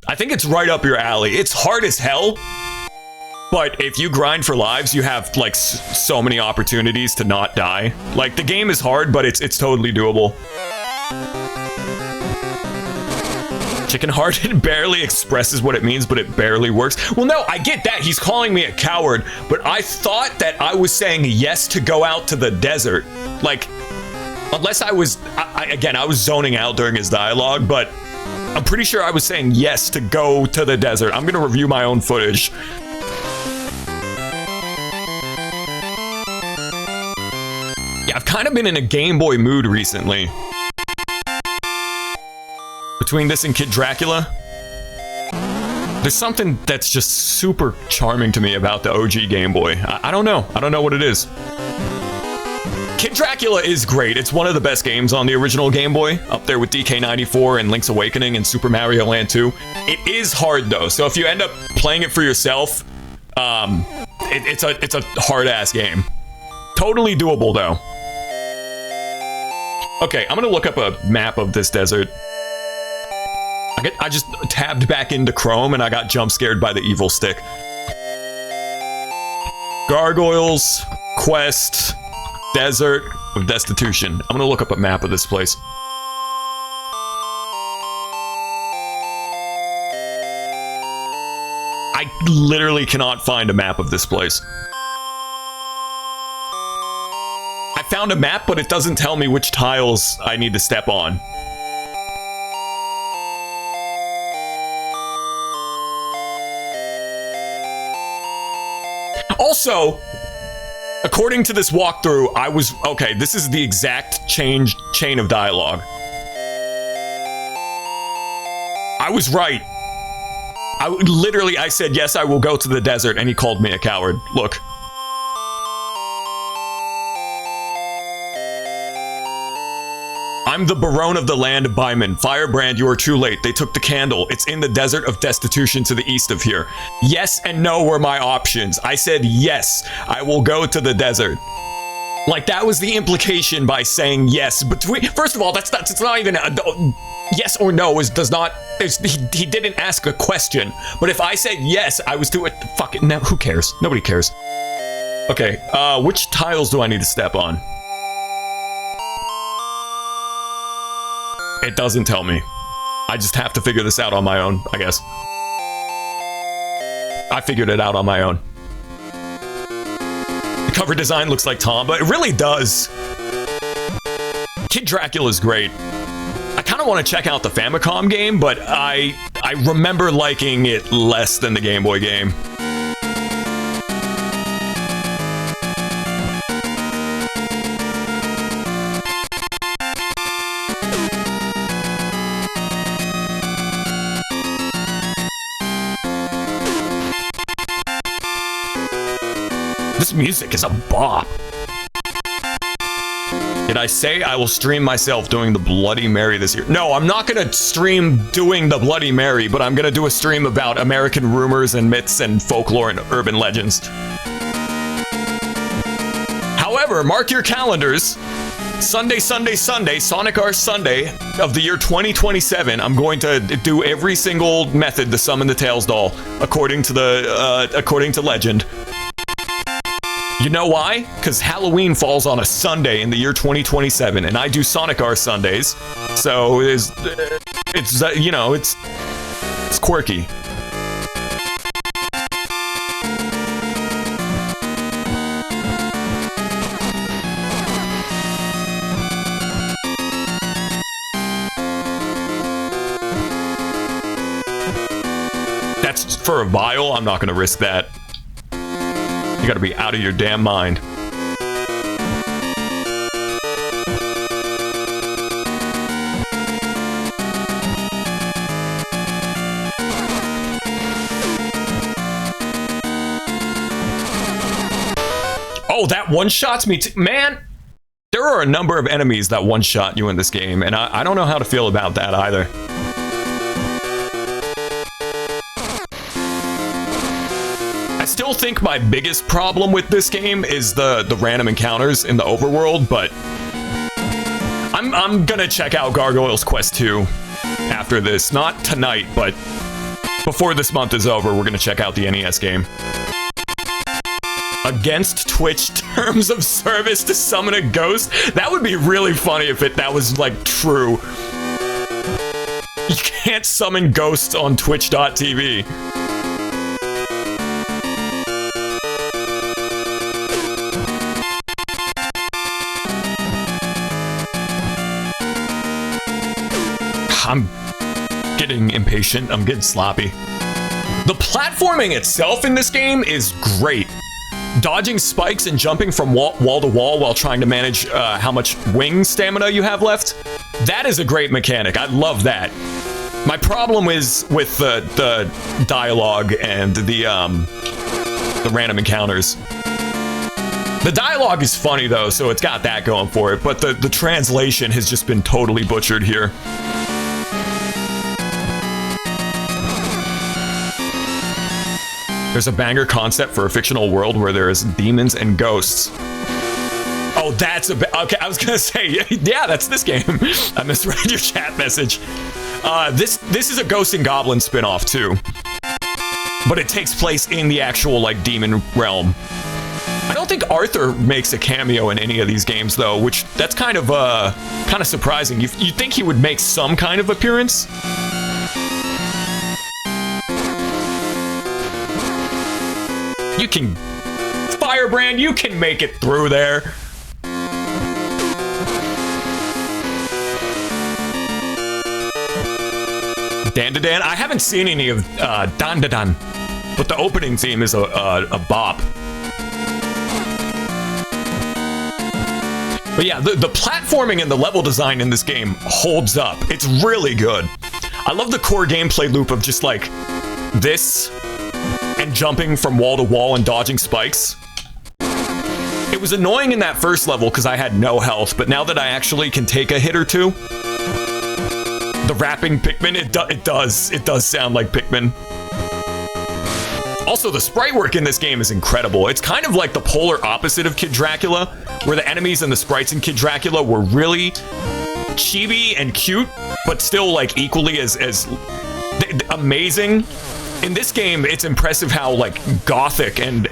I think it's right up your alley. It's hard as hell, but if you grind for lives, you have like so many opportunities to not die. Like, the game is hard, but it's totally doable. Chicken Heart, it barely expresses what it means, but it barely works. Well, no, I get that. He's calling me a coward, but I thought that I was saying yes to go out to the desert. Like, unless I was, again, I was zoning out during his dialogue, but I'm pretty sure I was saying yes to go to the desert. I'm gonna review my own footage. Yeah, I've kind of been in a Game Boy mood recently. Between this and Kid Dracula, there's something that's just super charming to me about the OG Game Boy. I don't know. I don't know what it is. Kid Dracula is great. It's one of the best games on the original Game Boy, up there with DK94 and Link's Awakening and Super Mario Land 2. It is hard though, so if you end up playing it for yourself, it's a hard-ass game. Totally doable though. Okay, I'm gonna look up a map of this desert. I just tabbed back into Chrome and I got jump scared by the evil stick. Gargoyles, quest, desert of destitution. I'm gonna look up a map of this place. I literally cannot find a map of this place. I found a map, but it doesn't tell me which tiles I need to step on. Also, according to this walkthrough, okay, this is the exact chain of dialogue. I was right. I said, yes, I will go to the desert, and he called me a coward. Look. I'm the Barone of the land of Byman. Firebrand, you are too late. They took the candle. It's in the desert of destitution to the east of here. Yes and no were my options. I said yes, I will go to the desert. Like, that was the implication by saying yes. But first of all, it's not even yes or no does not. He didn't ask a question. But if I said yes, I was doing fuck it. No, who cares? Nobody cares. Okay, which tiles do I need to step on? It doesn't tell me. I just have to figure this out on my own, I guess. I figured it out on my own. The cover design looks like Tom, but it really does. Kid Dracula is great. I kind of want to check out the Famicom game, but I remember liking it less than the Game Boy game. This music is a bop. Did I say I will stream myself doing the Bloody Mary this year? No, I'm not going to stream doing the Bloody Mary, but I'm going to do a stream about American rumors and myths and folklore and urban legends. However, mark your calendars. Sunday, Sonic R Sunday of the year 2027. I'm going to do every single method to summon the Tails doll, according to legend. You know why? Because Halloween falls on a Sunday in the year 2027, and I do Sonic R Sundays, so it's quirky. That's for a vial. I'm not going to risk that. You gotta be out of your damn mind. Oh, that one-shots me man! There are a number of enemies that one-shot you in this game, and I don't know how to feel about that either. I still think my biggest problem with this game is the random encounters in the overworld, but I'm gonna check out Gargoyle's Quest 2 after this. Not tonight, but before this month is over, we're gonna check out the NES game. Against Twitch terms of service to summon a ghost? That would be really funny if that was, like, true. You can't summon ghosts on Twitch.tv. I'm getting impatient. I'm getting sloppy. The platforming itself in this game is great. Dodging spikes and jumping from wall to wall while trying to manage how much wing stamina you have left. That is a great mechanic. I love that. My problem is with the dialogue and the random encounters. The dialogue is funny though, so it's got that going for it, but the translation has just been totally butchered here. There's a banger concept for a fictional world where there's demons and ghosts. Oh, that's okay. I was gonna say, yeah, that's this game. I misread your chat message. This is a Ghosts and Goblins spin-off too, but it takes place in the actual like demon realm. I don't think Arthur makes a cameo in any of these games though, which that's kind of surprising. You'd think he would make some kind of appearance. You can... Firebrand, you can make it through there. Dan-da-Dan? I haven't seen any of Dan-da-Dan, but the opening theme is a bop. But yeah, the platforming and the level design in this game holds up. It's really good. I love the core gameplay loop of just like this and jumping from wall to wall and dodging spikes. It was annoying in that first level because I had no health, but now that I actually can take a hit or two, the rapping Pikmin, it does sound like Pikmin. Also, the sprite work in this game is incredible. It's kind of like the polar opposite of Kid Dracula, where the enemies and the sprites in Kid Dracula were really chibi and cute, but still like equally as amazing. In this game, it's impressive how like gothic and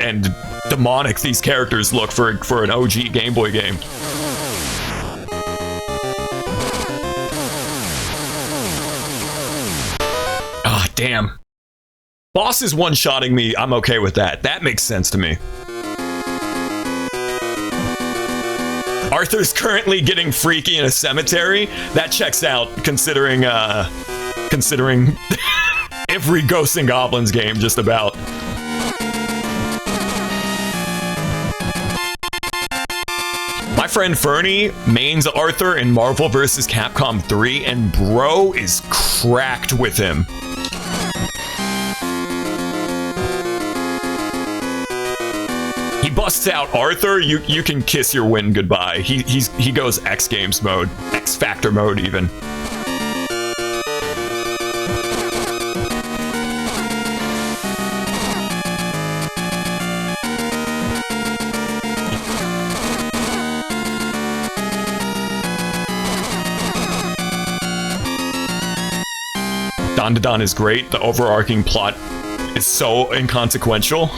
demonic these characters look for an OG Game Boy game. Ah, damn. Boss is one-shotting me. I'm okay with that. That makes sense to me. Arthur's currently getting freaky in a cemetery. That checks out, considering every Ghosts and Goblins game, just about. My friend Fernie mains Arthur in Marvel vs. Capcom 3, and bro is cracked with him. He busts out Arthur, you can kiss your win goodbye. He goes X Games mode, X Factor mode even. Don to Don is great. The overarching plot is so inconsequential.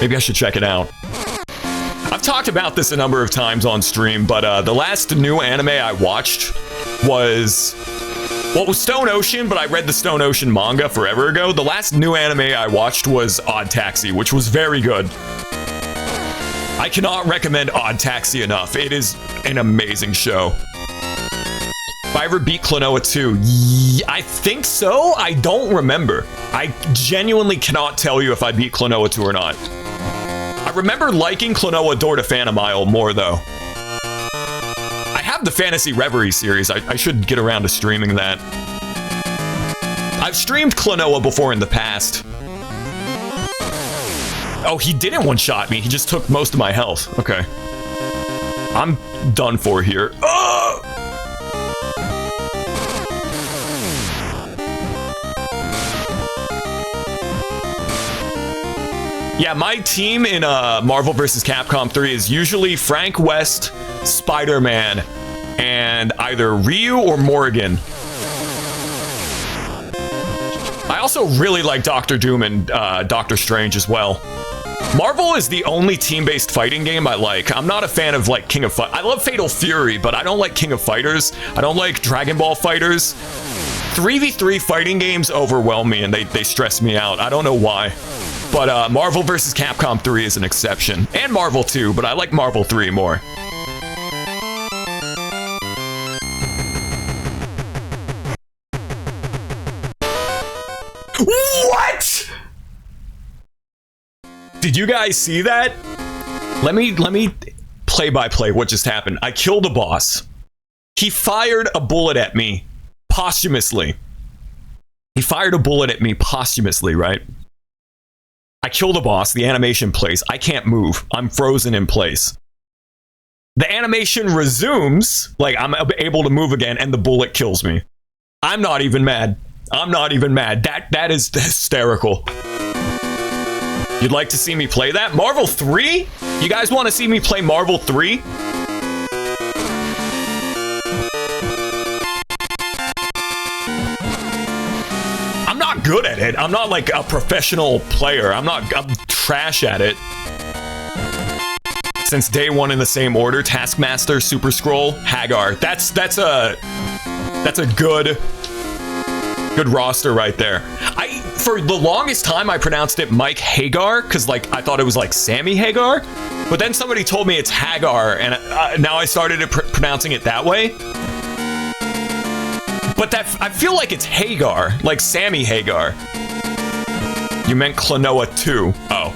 Maybe I should check it out. I've talked about this a number of times on stream, but the last new anime I watched was... Well, it was Stone Ocean, but I read the Stone Ocean manga forever ago. The last new anime I watched was Odd Taxi, which was very good. I cannot recommend Odd Taxi enough. It is an amazing show. If I ever beat Klonoa 2, I think so. I don't remember. I genuinely cannot tell you if I beat Klonoa 2 or not. I remember liking Klonoa Door to Phantomile more, though. I have the Fantasy Reverie series. I should get around to streaming that. I've streamed Klonoa before in the past. Oh, he didn't one-shot me. He just took most of my health. Okay. I'm done for here. Yeah, my team in Marvel vs. Capcom 3 is usually Frank West, Spider-Man, and either Ryu or Morrigan. I also really like Doctor Doom and Doctor Strange as well. Marvel is the only team-based fighting game I like. I'm not a fan of like King of Fighters. I love Fatal Fury, but I don't like King of Fighters. I don't like Dragon Ball Fighters. 3v3 fighting games overwhelm me and they stress me out. I don't know why. But Marvel vs. Capcom 3 is an exception. And Marvel 2, but I like Marvel 3 more. What? Did you guys see that? Let me play by play what just happened. I killed a boss. He fired a bullet at me posthumously. He fired a bullet at me posthumously, right? I kill the boss, the animation plays. I can't move. I'm frozen in place. The animation resumes, like I'm able to move again, and the bullet kills me. I'm not even mad. I'm not even mad. That is hysterical. You'd like to see me play that? Marvel 3? You guys want to see me play Marvel 3? I'm not good at it. I'm not like a professional player. I'm trash at it. Since day one in the same order, Taskmaster, Super Scroll, Hagar. That's a good roster right there. For the longest time I pronounced it Mike Hagar because like I thought it was like Sammy Hagar, but then somebody told me it's Hagar, and now I started pronouncing it that way. But I feel like it's Hagar, like Sammy Hagar. You meant Klonoa 2. Oh.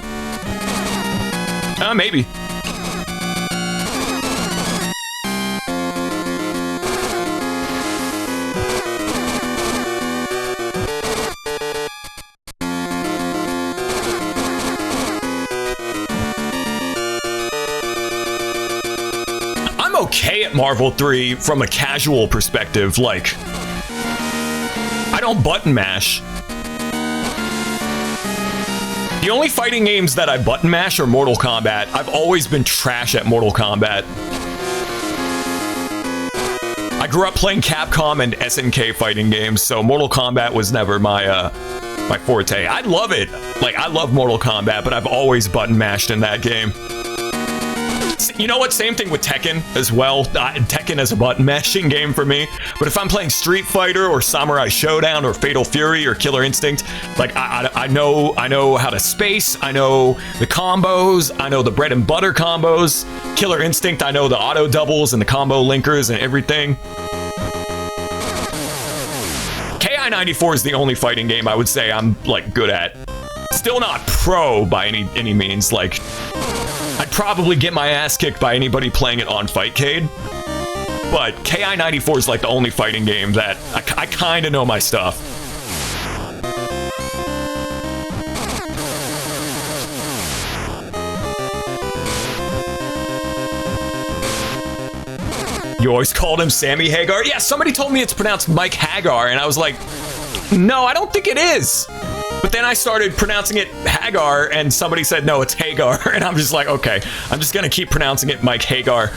Maybe. I'm okay at Marvel 3 from a casual perspective, like... I don't button mash. The only fighting games that I button mash are Mortal Kombat. I've always been trash at Mortal Kombat. I grew up playing Capcom and SNK fighting games, so Mortal Kombat was never my forte. I love it. Like, I love Mortal Kombat, but I've always button mashed in that game. You know what? Same thing with Tekken as well. Tekken is a button mashing game for me. But if I'm playing Street Fighter or Samurai Showdown or Fatal Fury or Killer Instinct, like I know how to space. I know the combos. I know the bread and butter combos. Killer Instinct, I know the auto doubles and the combo linkers and everything. KI-94 is the only fighting game I would say I'm like good at. Still not pro by any means. Like, I'd probably get my ass kicked by anybody playing it on Fightcade. But KI-94 is like the only fighting game that I kind of know my stuff. You always called him Sammy Hagar? Yeah, somebody told me it's pronounced Mike Hagar, and I was like, no, I don't think it is. But then I started pronouncing it Hagar, and somebody said, no, it's Hagar. And I'm just like, okay, I'm just going to keep pronouncing it Mike Hagar.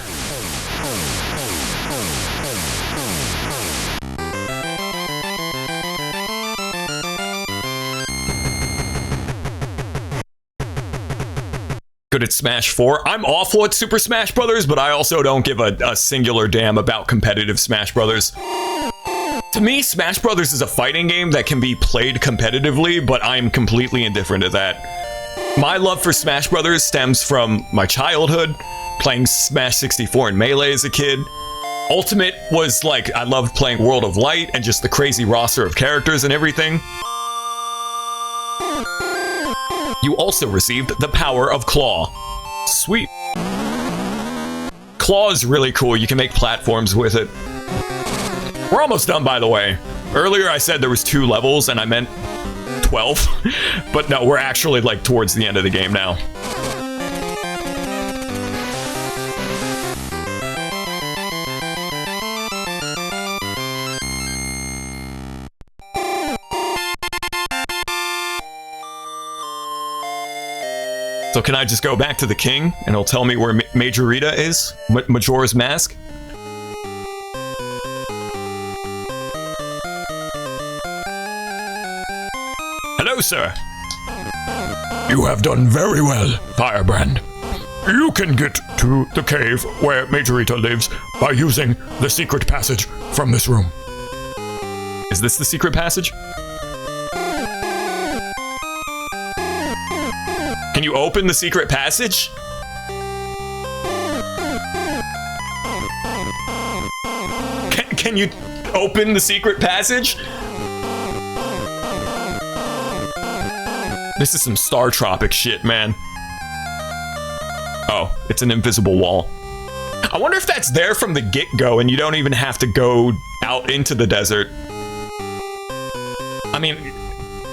Good at Smash 4. I'm awful at Super Smash Brothers, but I also don't give a singular damn about competitive Smash Brothers. To me, Smash Brothers is a fighting game that can be played competitively, but I'm completely indifferent to that. My love for Smash Brothers stems from my childhood, playing Smash 64 and Melee as a kid. Ultimate was like, I loved playing World of Light and just the crazy roster of characters and everything. You also received the power of Claw. Sweet. Claw is really cool. You can make platforms with it. We're almost done, by the way. Earlier I said there was 2 levels and I meant 12. But no, we're actually like towards the end of the game now. So can I just go back to the king and he'll tell me where Major Rita is? Majora's Mask? Hello, sir. You have done very well, Firebrand. You can get to the cave where Major Rita lives by using the secret passage from this room. Is this the secret passage? Can you open the secret passage? Can you open the secret passage? This is some Star Tropic shit, man. Oh, it's an invisible wall. I wonder if that's there from the get-go and you don't even have to go out into the desert. I mean,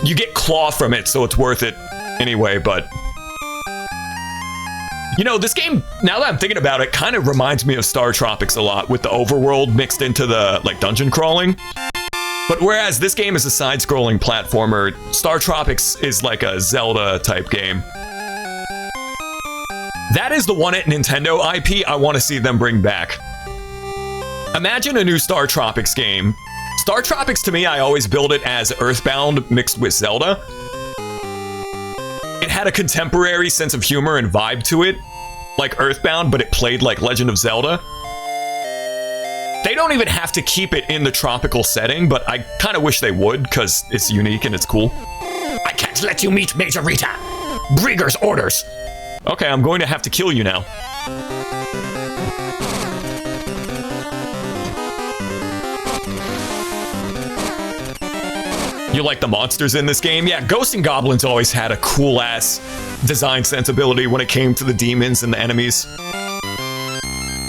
you get Claw from it, so it's worth it anyway, but... You know, this game, now that I'm thinking about it, kind of reminds me of Star Tropics a lot, with the overworld mixed into the, like, dungeon crawling. But whereas this game is a side-scrolling platformer, Star Tropics is like a Zelda-type game. That is the one at Nintendo IP I want to see them bring back. Imagine a new Star Tropics game. Star Tropics, to me, I always build it as Earthbound mixed with Zelda. It had a contemporary sense of humor and vibe to it, like Earthbound, but it played like Legend of Zelda. They don't even have to keep it in the tropical setting, but I kind of wish they would, because it's unique and it's cool. I can't let you meet Major Rita. Brieger's orders. Okay, I'm going to have to kill you now. You like the monsters in this game? Yeah, Ghosts and Goblins always had a cool-ass design sensibility when it came to the demons and the enemies.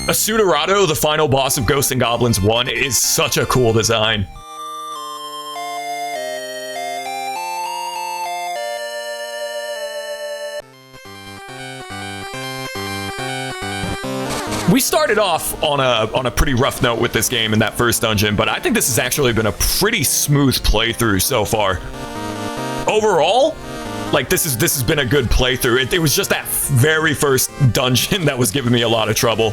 Asuderato, the final boss of Ghosts and Goblins 1, is such a cool design. We started off on a pretty rough note with this game in that first dungeon, but I think this has actually been a pretty smooth playthrough so far. Overall, like this has been a good playthrough. It was just that very first dungeon that was giving me a lot of trouble.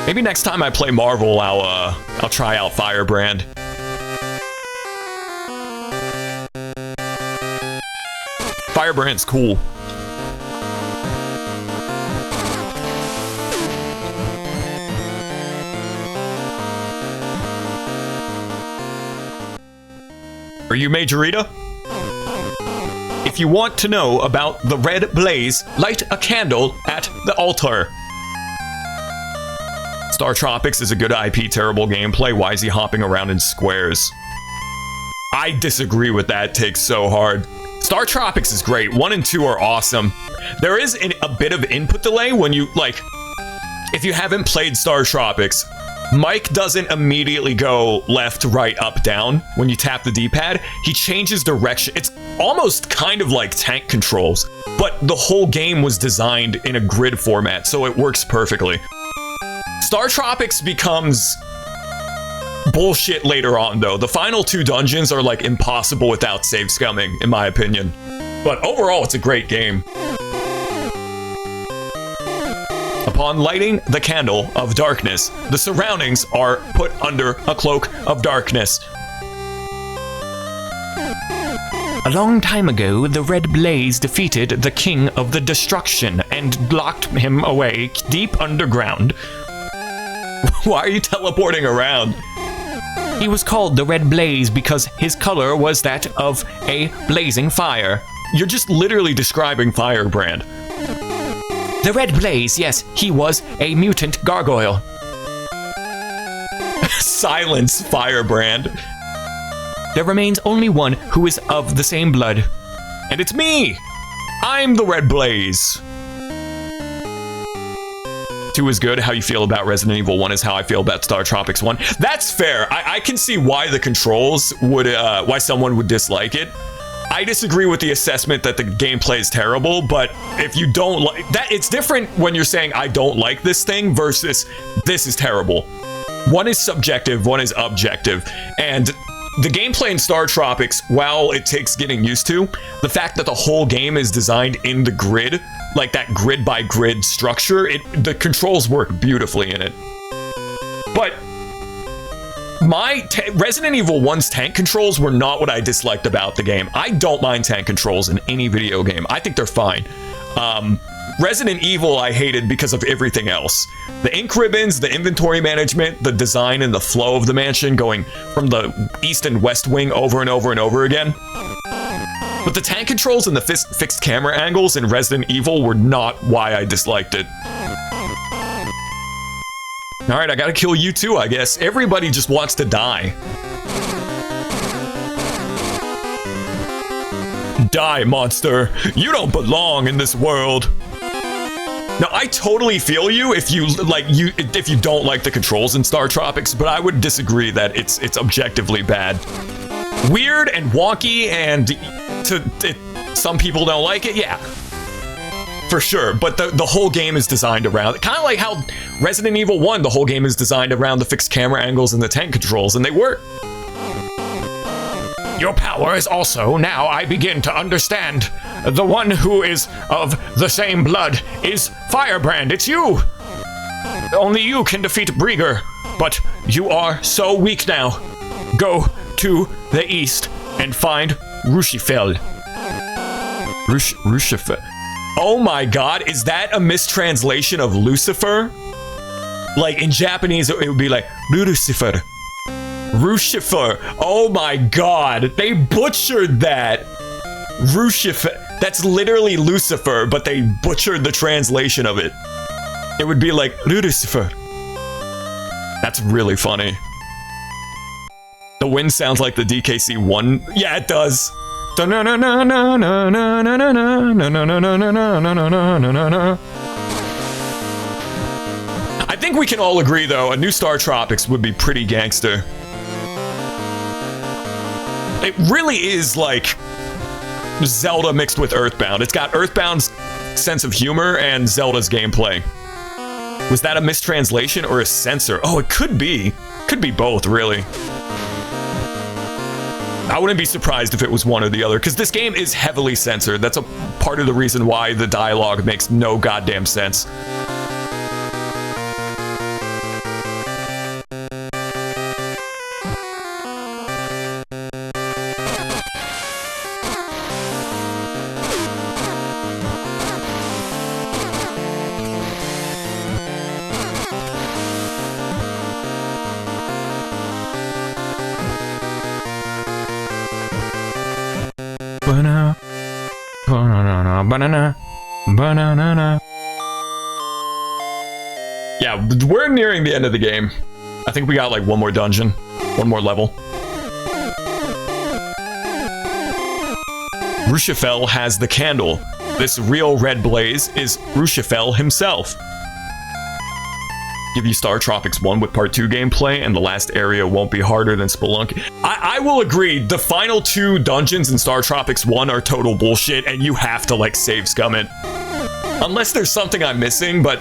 Maybe next time I play Marvel, I'll try out Firebrand. Firebrand's cool. Are you Major Rita? If you want to know about the red blaze, light a candle at the altar. Star Tropics is a good IP, terrible gameplay. Why is he hopping around in squares? I disagree with that take so hard. Star Tropics is great. 1 and 2 are awesome. There is a bit of input delay when you, like, if you haven't played Star Tropics, Mike doesn't immediately go left, right, up, down when you tap the D-pad. He changes direction. It's almost kind of like tank controls, but the whole game was designed in a grid format, so it works perfectly. Star Tropics becomes bullshit later on, though. The final 2 dungeons are like impossible without save scumming, in my opinion. But overall, it's a great game. Upon lighting the candle of darkness, the surroundings are put under a cloak of darkness. A long time ago, the red blaze defeated the king of the destruction and locked him away deep underground. Why are you teleporting around? He was called the red blaze because his color was that of a blazing fire. You're just literally describing Firebrand. The red blaze, yes, he was a mutant gargoyle. Silence, Firebrand. There remains only one who is of the same blood. And it's me! I'm the Red Blaze. 2 is good. How you feel about Resident Evil 1 is how I feel about Star Tropics 1. That's fair. I can see why the controls would, why someone would dislike it. I disagree with the assessment that the gameplay is terrible, but if you don't like that, it's different when you're saying I don't like this thing versus this is terrible. One is subjective, one is objective, and the gameplay in Star Tropics, while it takes getting used to, the fact that the whole game is designed in the grid, like that grid by grid structure, the controls work beautifully in it. But Resident Evil 1's tank controls were not what I disliked about the game. I don't mind tank controls in any video game. I think they're fine. Resident Evil I hated because of everything else. The ink ribbons, the inventory management, the design and the flow of the mansion going from the east and west wing over and over and over again. But the tank controls and the fixed camera angles in Resident Evil were not why I disliked it. Alright, I gotta kill you too, I guess. Everybody just wants to die. Die, monster. You don't belong in this world. Now, I totally feel you if you don't like the controls in Star Tropics, but I would disagree that it's objectively bad. Weird and wonky, and some people don't like it, yeah. For sure, but the whole game is designed around it. Kind of like how Resident Evil 1, the whole game is designed around the fixed camera angles and the tank controls, and they work. Your power is also, now I begin to understand. The one who is of the same blood is Firebrand. It's you. Only you can defeat Brieger, but you are so weak now. Go to the east and find Rushifel. Rushifel. Oh my god, is that a mistranslation of Lucifer? Like in Japanese, it would be like Lucifer. Rushifel. Oh my god, they butchered that. Rushifel. That's literally Lucifer, but they butchered the translation of it. It would be like Lucifer. That's really funny. The wind sounds like the DKC 1. Yeah, it does. I think we can all agree, though, a new Star Tropics would be pretty gangster. It really is like Zelda mixed with Earthbound. It's got Earthbound's sense of humor and Zelda's gameplay. Was that a mistranslation or a censor? Oh, it could be. Could be both, really. I wouldn't be surprised if it was one or the other, because this game is heavily censored. That's a part of the reason why the dialogue makes no goddamn sense. Banana. Yeah, we're nearing the end of the game. I think we got like one more dungeon, one more level. Rushifel has the candle. This real red blaze is Rushifel himself. give you Star Tropics 1 with Part 2 gameplay, and the last area won't be harder than Spelunky. I will agree, the final 2 dungeons in Star Tropics 1 are total bullshit, and you have to, like, save scum it. Unless there's something I'm missing, but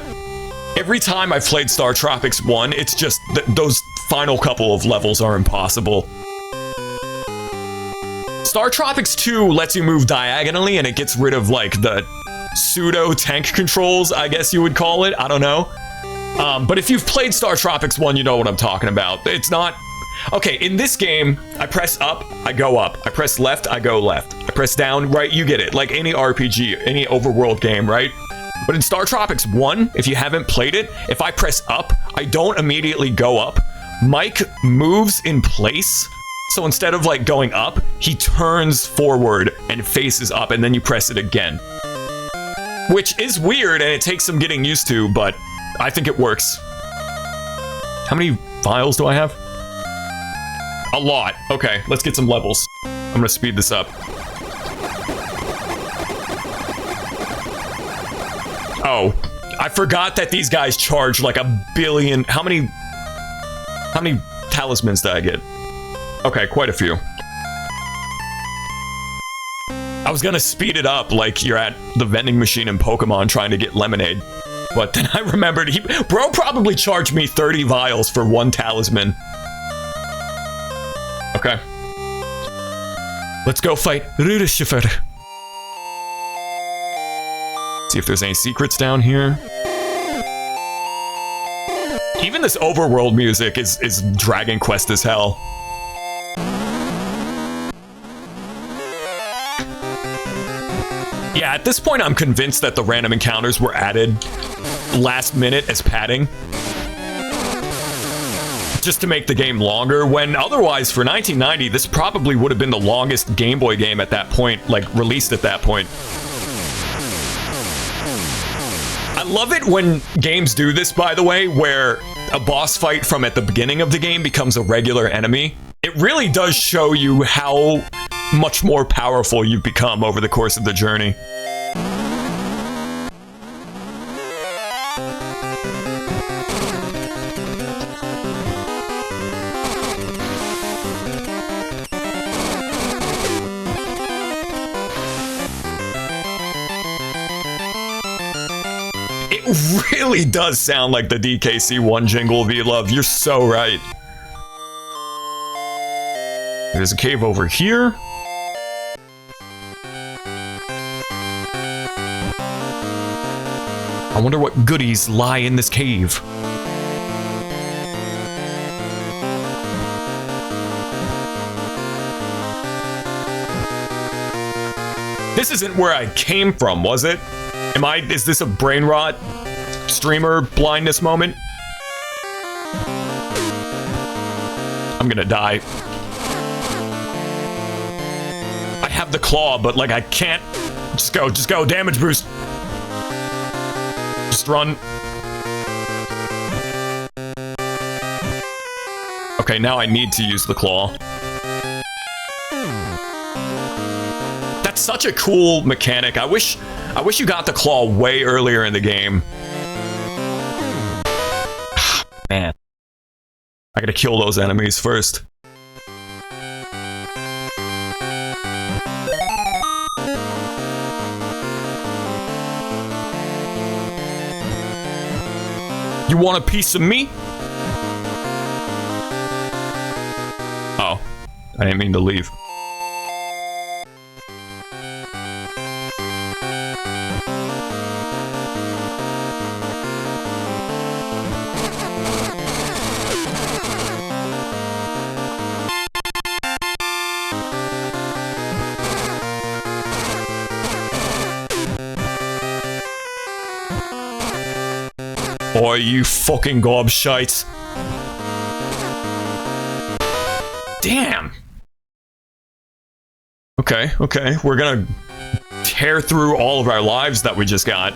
every time I've played Star Tropics 1, it's just those final couple of levels are impossible. Star Tropics 2 lets you move diagonally, and it gets rid of, like, the pseudo-tank controls, I guess you would call it. I don't know. But if you've played Star Tropics 1, you know what I'm talking about. It's not... Okay, in this game, I press up, I go up. I press left, I go left. I press down, right, you get it. Like any RPG, any overworld game, right? But in Star Tropics 1, if you haven't played it, if I press up, I don't immediately go up. Mike moves in place. So instead of like going up, he turns forward and faces up, and then you press it again. Which is weird, and it takes some getting used to, but I think it works. How many vials do I have? A lot. Okay, let's get some levels. I'm gonna speed this up. Oh, I forgot that these guys charge like a billion. How many talismans did I get? Okay, quite a few. I was gonna speed it up like you're at the vending machine in Pokemon trying to get lemonade. But then I remembered bro probably charged me 30 vials for 1 talisman. Okay. Let's go fight Rudishifer. See if there's any secrets down here. Even this overworld music is Dragon Quest as hell. Yeah, at this point I'm convinced that the random encounters were added last minute as padding. Just to make the game longer, when otherwise for 1990 this probably would have been the longest Game Boy game at that point, like released at that point. I love it when games do this, by the way, where a boss fight from at the beginning of the game becomes a regular enemy. It really does show you how much more powerful you've become over the course of the journey. It really does sound like the DKC1 jingle, V-Love. You're so right. There's a cave over here. I wonder what goodies lie in this cave. This isn't where I came from, was it? Is this a brain rot streamer blindness moment? I'm gonna die. I have the claw, but like I can't. Just go, damage boost. Just run. Okay, now I need to use the claw. That's such a cool mechanic. I wish you got the claw way earlier in the game. Man. I gotta kill those enemies first. You want a piece of me? Oh, I didn't mean to leave. Boy, you fucking gobshites. Damn. Okay. We're gonna tear through all of our lives that we just got.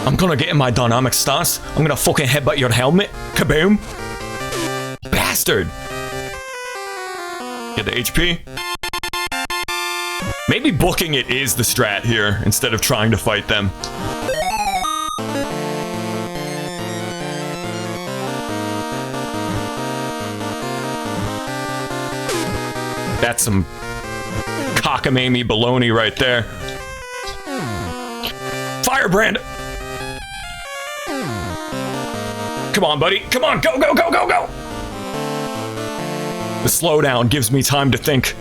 I'm gonna get in my dynamic stance. I'm gonna fucking headbutt your helmet. Kaboom. Bastard. Get the HP. Maybe booking it is the strat here instead of trying to fight them. That's some cockamamie baloney right there. Firebrand! Come on, buddy. Come on, go, go, go, go, go! The slowdown gives me time to think.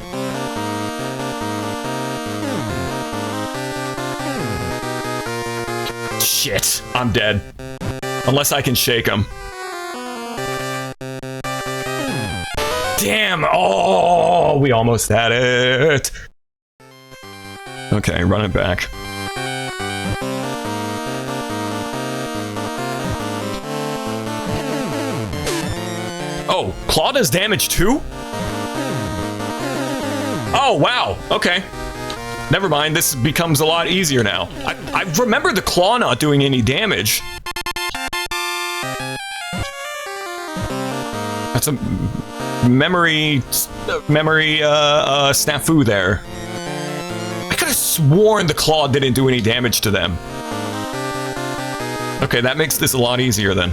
Shit, I'm dead. Unless I can shake him. Damn! Oh, we almost had it. Okay, run it back. Oh, Claw does damage too? Oh, wow. Okay. Never mind, this becomes a lot easier now. I remember the Claw not doing any damage. That's a memory snafu there. I could have sworn the Claw didn't do any damage to them. Okay, that makes this a lot easier then.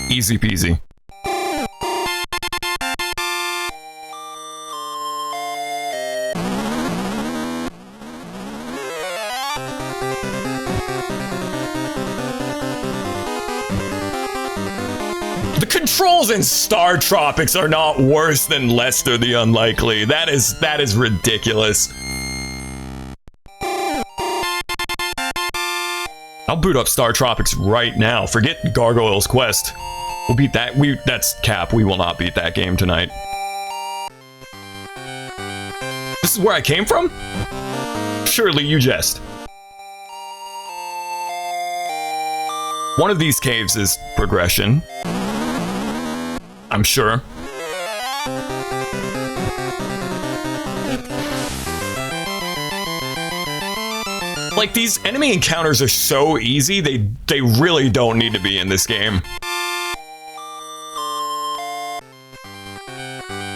Easy peasy. The controls in Star Tropics are not worse than Lester the Unlikely. That is ridiculous. I'll boot up Star Tropics right now. Forget Gargoyle's Quest. We'll beat that. That's cap. We will not beat that game tonight. This is where I came from? Surely you jest. One of these caves is progression. I'm sure. Like, these enemy encounters are so easy, they really don't need to be in this game.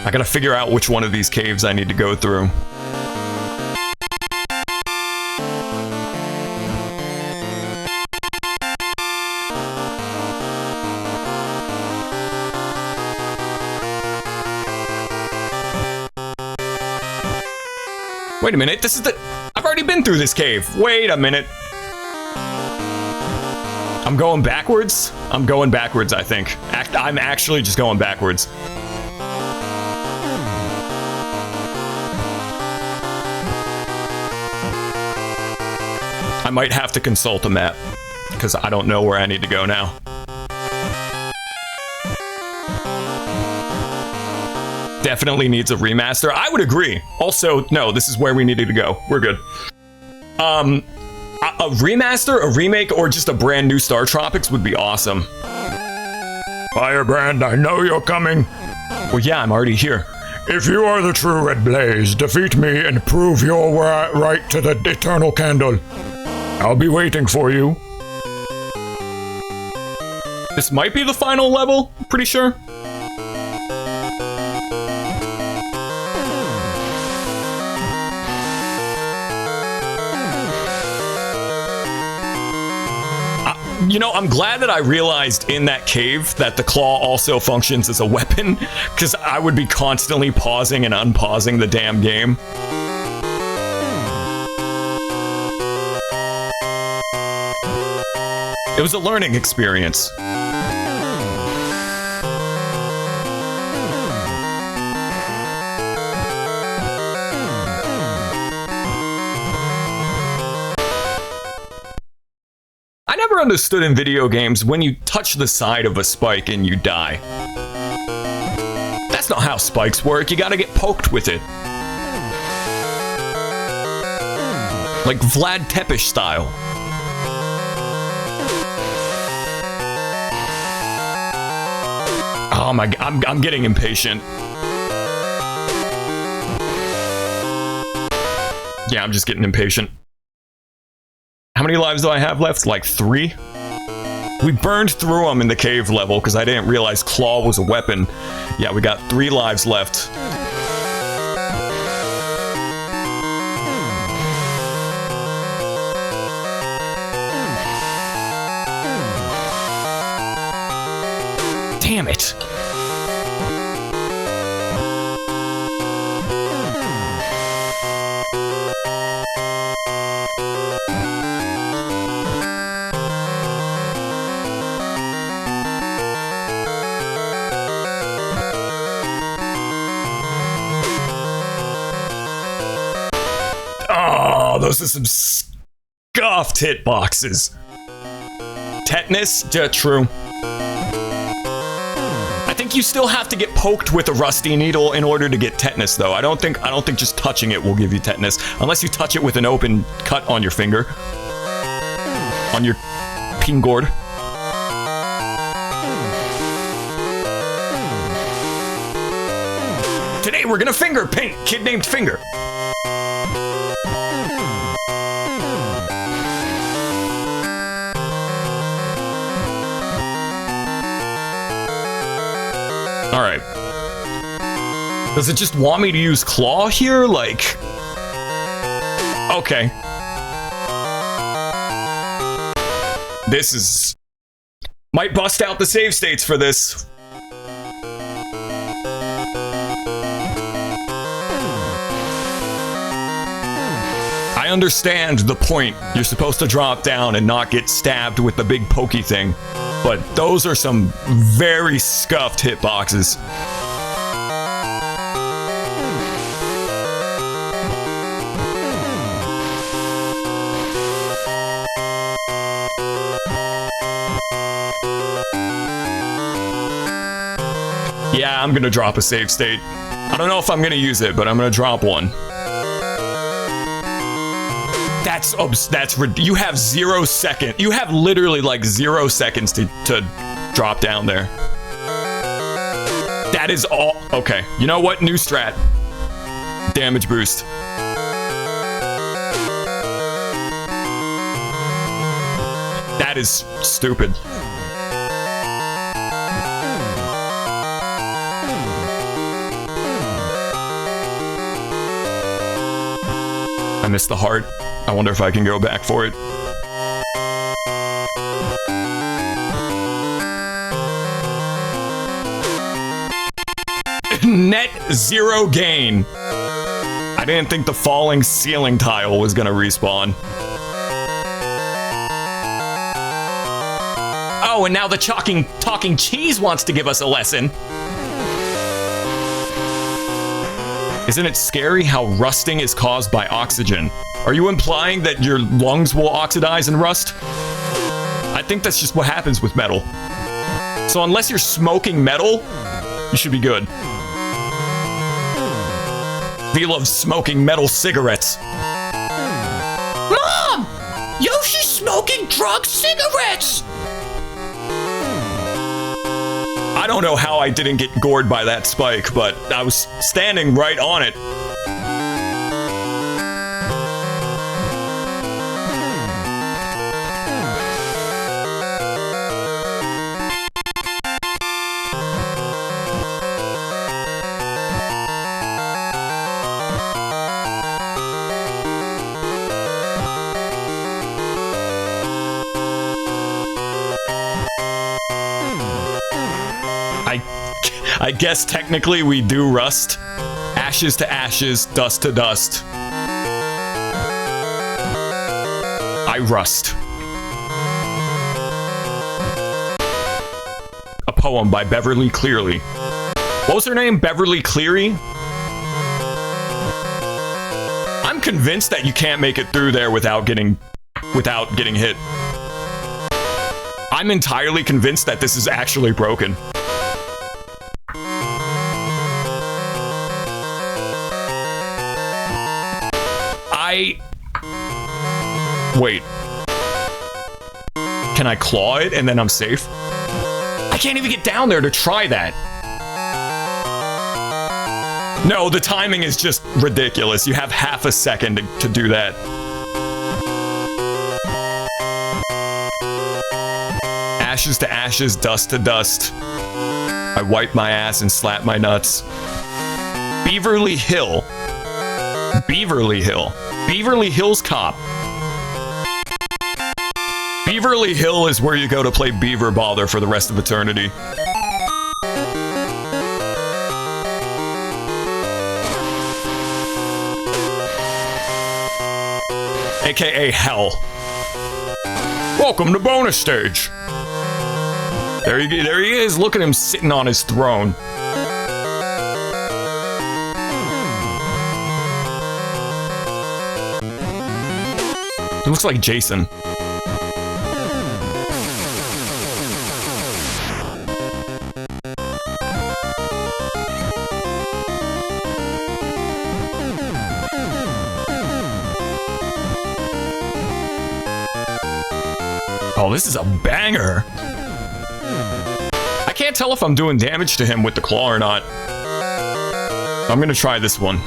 I gotta figure out which one of these caves I need to go through. Wait a minute, this is I've already been through this cave. Wait a minute. I'm going backwards? I'm going backwards, I think. I'm actually just going backwards. I might have to consult a map, because I don't know where I need to go now. Definitely needs a remaster. I would agree. Also, no, this is where we needed to go. We're good. A remaster, a remake, or just a brand new Star Tropics would be awesome. Firebrand, I know you're coming. Well, yeah, I'm already here. If you are the true Red Blaze, defeat me and prove your right to the eternal candle. I'll be waiting for you. This might be the final level, pretty sure. You know, I'm glad that I realized in that cave that the claw also functions as a weapon, because I would be constantly pausing and unpausing the damn game. It was a learning experience. I never understood in video games when you touch the side of a spike and you die. That's not how spikes work. You gotta get poked with it. Like Vlad Tepes style. Oh my god, I'm getting impatient. Yeah, I'm just getting impatient. How many lives do I have left? Like 3? We burned through them in the cave level because I didn't realize claw was a weapon. Yeah, we got 3 lives left. Damn it. Oh, those are some scuffed hitboxes. Tetanus? Yeah, true. I think you still have to get poked with a rusty needle in order to get tetanus, though. I don't think just touching it will give you tetanus, unless you touch it with an open cut on your finger, on your pingord. Today we're gonna finger paint kid named Finger. All right. Does it just want me to use claw here? Like, okay. This is... might bust out the save states for this. I understand the point. You're supposed to drop down and not get stabbed with the big pokey thing. But those are some very scuffed hitboxes. Yeah, I'm gonna drop a save state. I don't know if I'm gonna use it, but I'm gonna drop one. You have 0 seconds. You have literally like 0 seconds to drop down there. That is all. Okay, you know what? New strat. Damage boost. That is stupid. I missed the heart. I wonder if I can go back for it. Net 0 gain. I didn't think the falling ceiling tile was gonna respawn. Oh, and now the talking cheese wants to give us a lesson. Isn't it scary how rusting is caused by oxygen? Are you implying that your lungs will oxidize and rust? I think that's just what happens with metal. So unless you're smoking metal, you should be good. V loves smoking metal cigarettes. Mom! Yoshi's smoking drug cigarettes! I don't know how I didn't get gored by that spike, but I was standing right on it. I guess technically we do rust. Ashes to ashes, dust to dust. I rust. A poem by Beverly Cleary. What was her name? Beverly Cleary? I'm convinced that you can't make it through there without getting hit. I'm entirely convinced that this is actually broken. Wait. Can I claw it and then I'm safe? I can't even get down there to try that. No, the timing is just ridiculous. You have half a second to do that. Ashes to ashes, dust to dust. I wipe my ass and slap my nuts. Beverly Hill. Beverly Hill. Beverly Hills Cop. Beverly Hill is where you go to play Beaver Bother for the rest of eternity. AKA Hell. Welcome to bonus stage. There he is. Look at him sitting on his throne. He looks like Jason. Oh, this is a banger. I can't tell if I'm doing damage to him with the claw or not. I'm gonna try this one.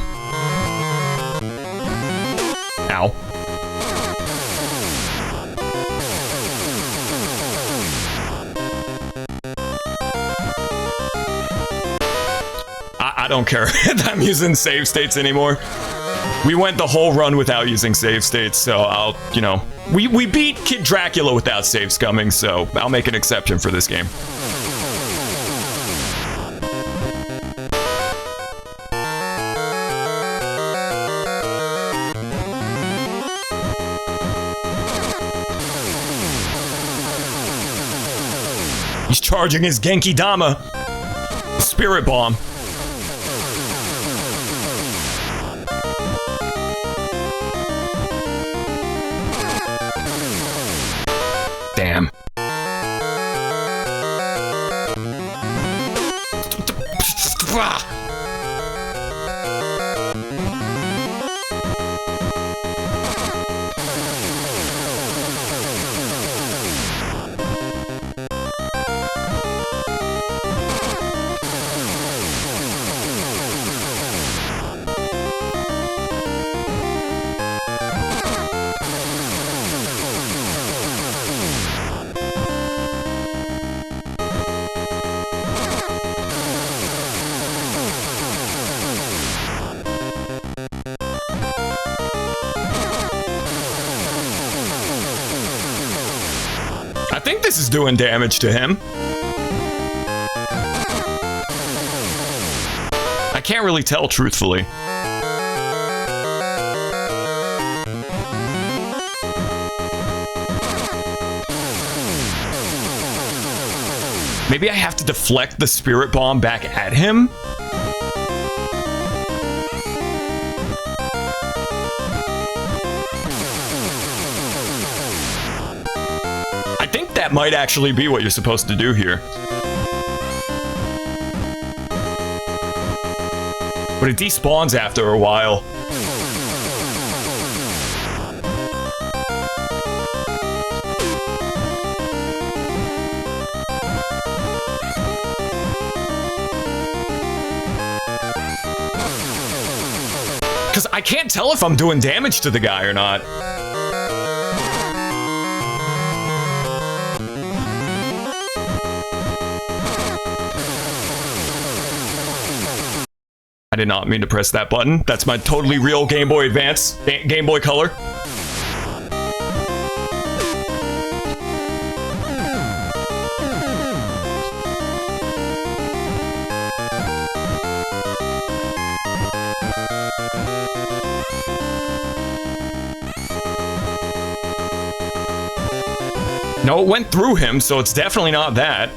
Ow. I don't care that I'm using save states anymore. We went the whole run without using save states, so I'll, you know, we beat Kid Dracula without save scumming, so I'll make an exception for this game. He's charging his Genki Dama. Spirit Bomb. Damn. I think this is doing damage to him. I can't really tell, truthfully. Maybe I have to deflect the Spirit Bomb back at him? I think that might actually be what you're supposed to do here. But it despawns after a while. Because I can't tell if I'm doing damage to the guy or not. I did not mean to press that button. That's my totally real Game Boy Advance, Game Boy Color. No, it went through him, so it's definitely not that.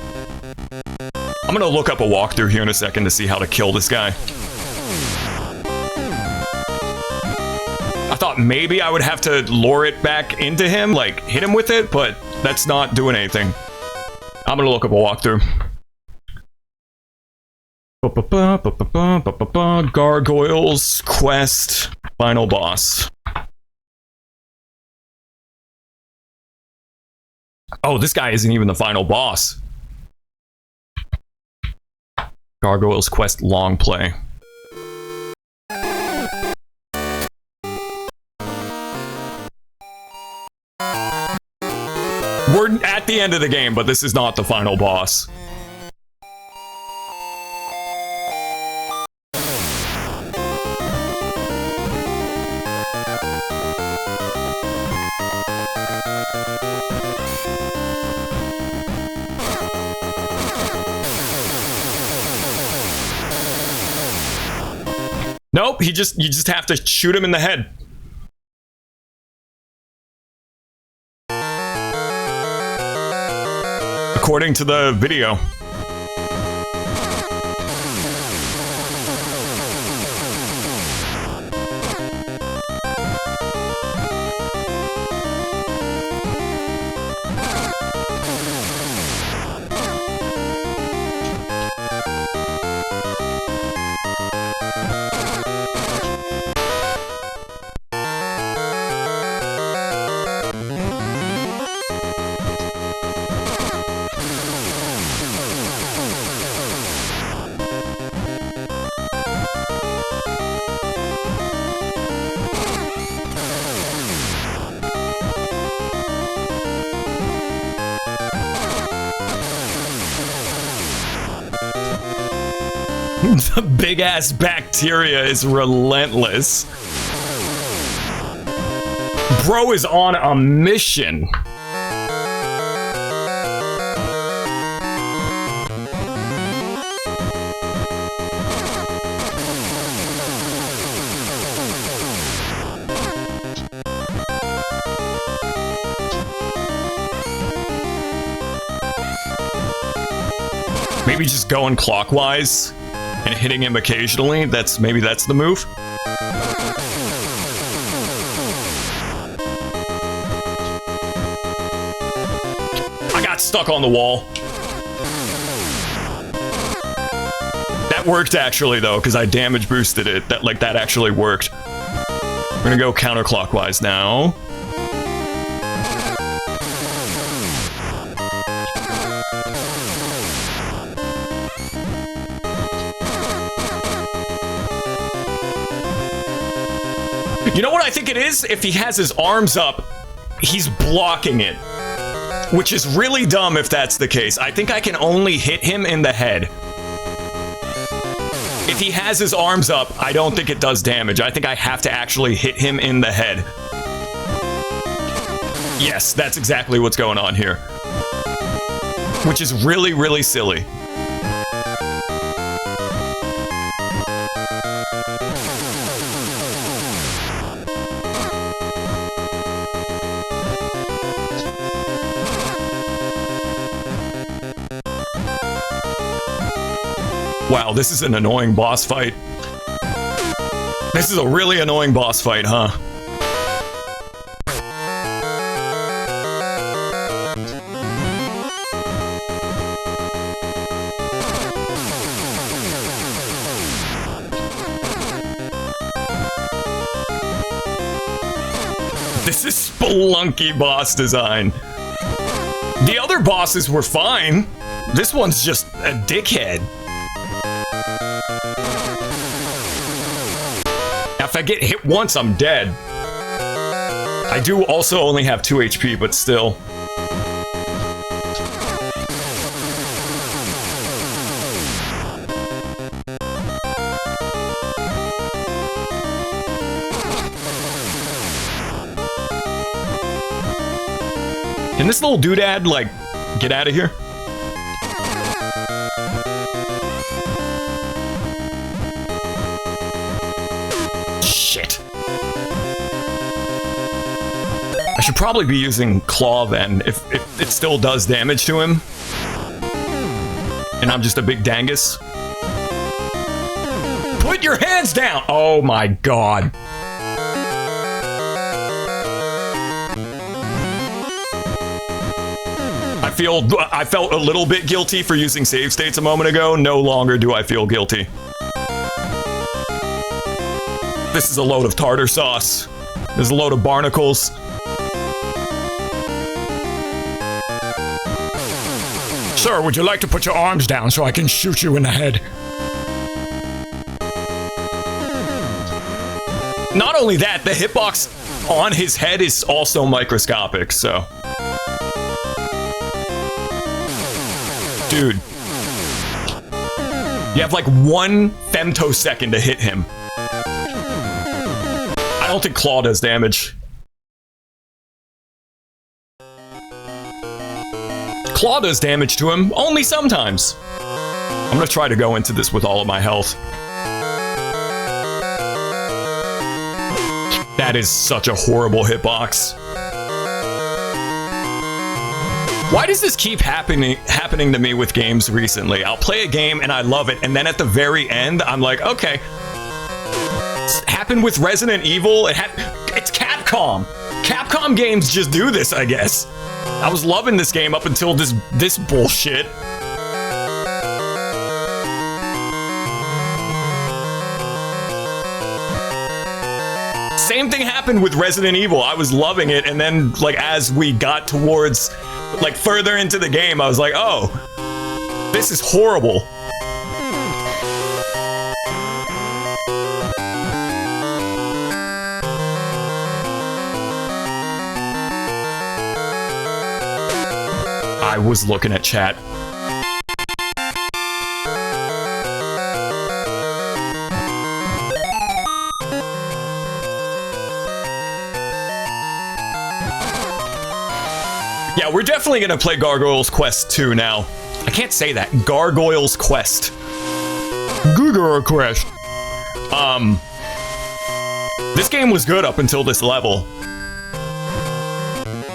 I'm gonna look up a walkthrough here in a second to see how to kill this guy. I thought maybe I would have to lure it back into him, like hit him with it, but that's not doing anything. I'm gonna look up a walkthrough. Gargoyles quest final boss. Oh, this guy isn't even the final boss. Gargoyles quest long play. We're at the end of the game, but this is not the final boss. Nope, you just have to shoot him in the head. According to the video. The big ass bacteria is relentless. Bro is on a mission. Maybe just going clockwise and hitting him occasionally. Maybe that's the move. I got stuck on the wall. That worked actually though, because I damage boosted it. That actually worked. We're gonna go counterclockwise now. You know what I think it is? If he has his arms up, he's blocking it. Which is really dumb if that's the case. I think I can only hit him in the head. If he has his arms up, I don't think it does damage. I think I have to actually hit him in the head. Yes, that's exactly what's going on here. Which is really, really silly. Wow, this is an annoying boss fight. This is a really annoying boss fight, huh? This is Spelunky boss design. The other bosses were fine. This one's just a dickhead. If I get hit once, I'm dead. I do also only have 2 HP, but still. Can this little doodad, like, get out of here? should probably be using Claw then, if it still does damage to him. And I'm just a big dangus. Put your hands down! Oh my god. I felt a little bit guilty for using save states a moment ago. No longer do I feel guilty. This is a load of tartar sauce. There's a load of barnacles. Sir, would you like to put your arms down so I can shoot you in the head? Not only that, the hitbox on his head is also microscopic, so... Dude. You have like 1 femtosecond to hit him. I don't think Claw does damage. Claw does damage to him, only sometimes. I'm gonna try to go into this with all of my health. That is such a horrible hitbox. Why does this keep happening to me with games recently? I'll play a game and I love it, and then at the very end, I'm like, okay. It's happened with Resident Evil. It's Capcom. Capcom games just do this, I guess. I was loving this game up until this bullshit. Same thing happened with Resident Evil. I was loving it, and then, like, as we got towards, like, further into the game, I was like, oh, this is horrible. I was looking at chat. Yeah, we're definitely gonna play Gargoyle's Quest 2 now. I can't say that. Gargoyle's Quest. Gargoyle Quest. This game was good up until this level.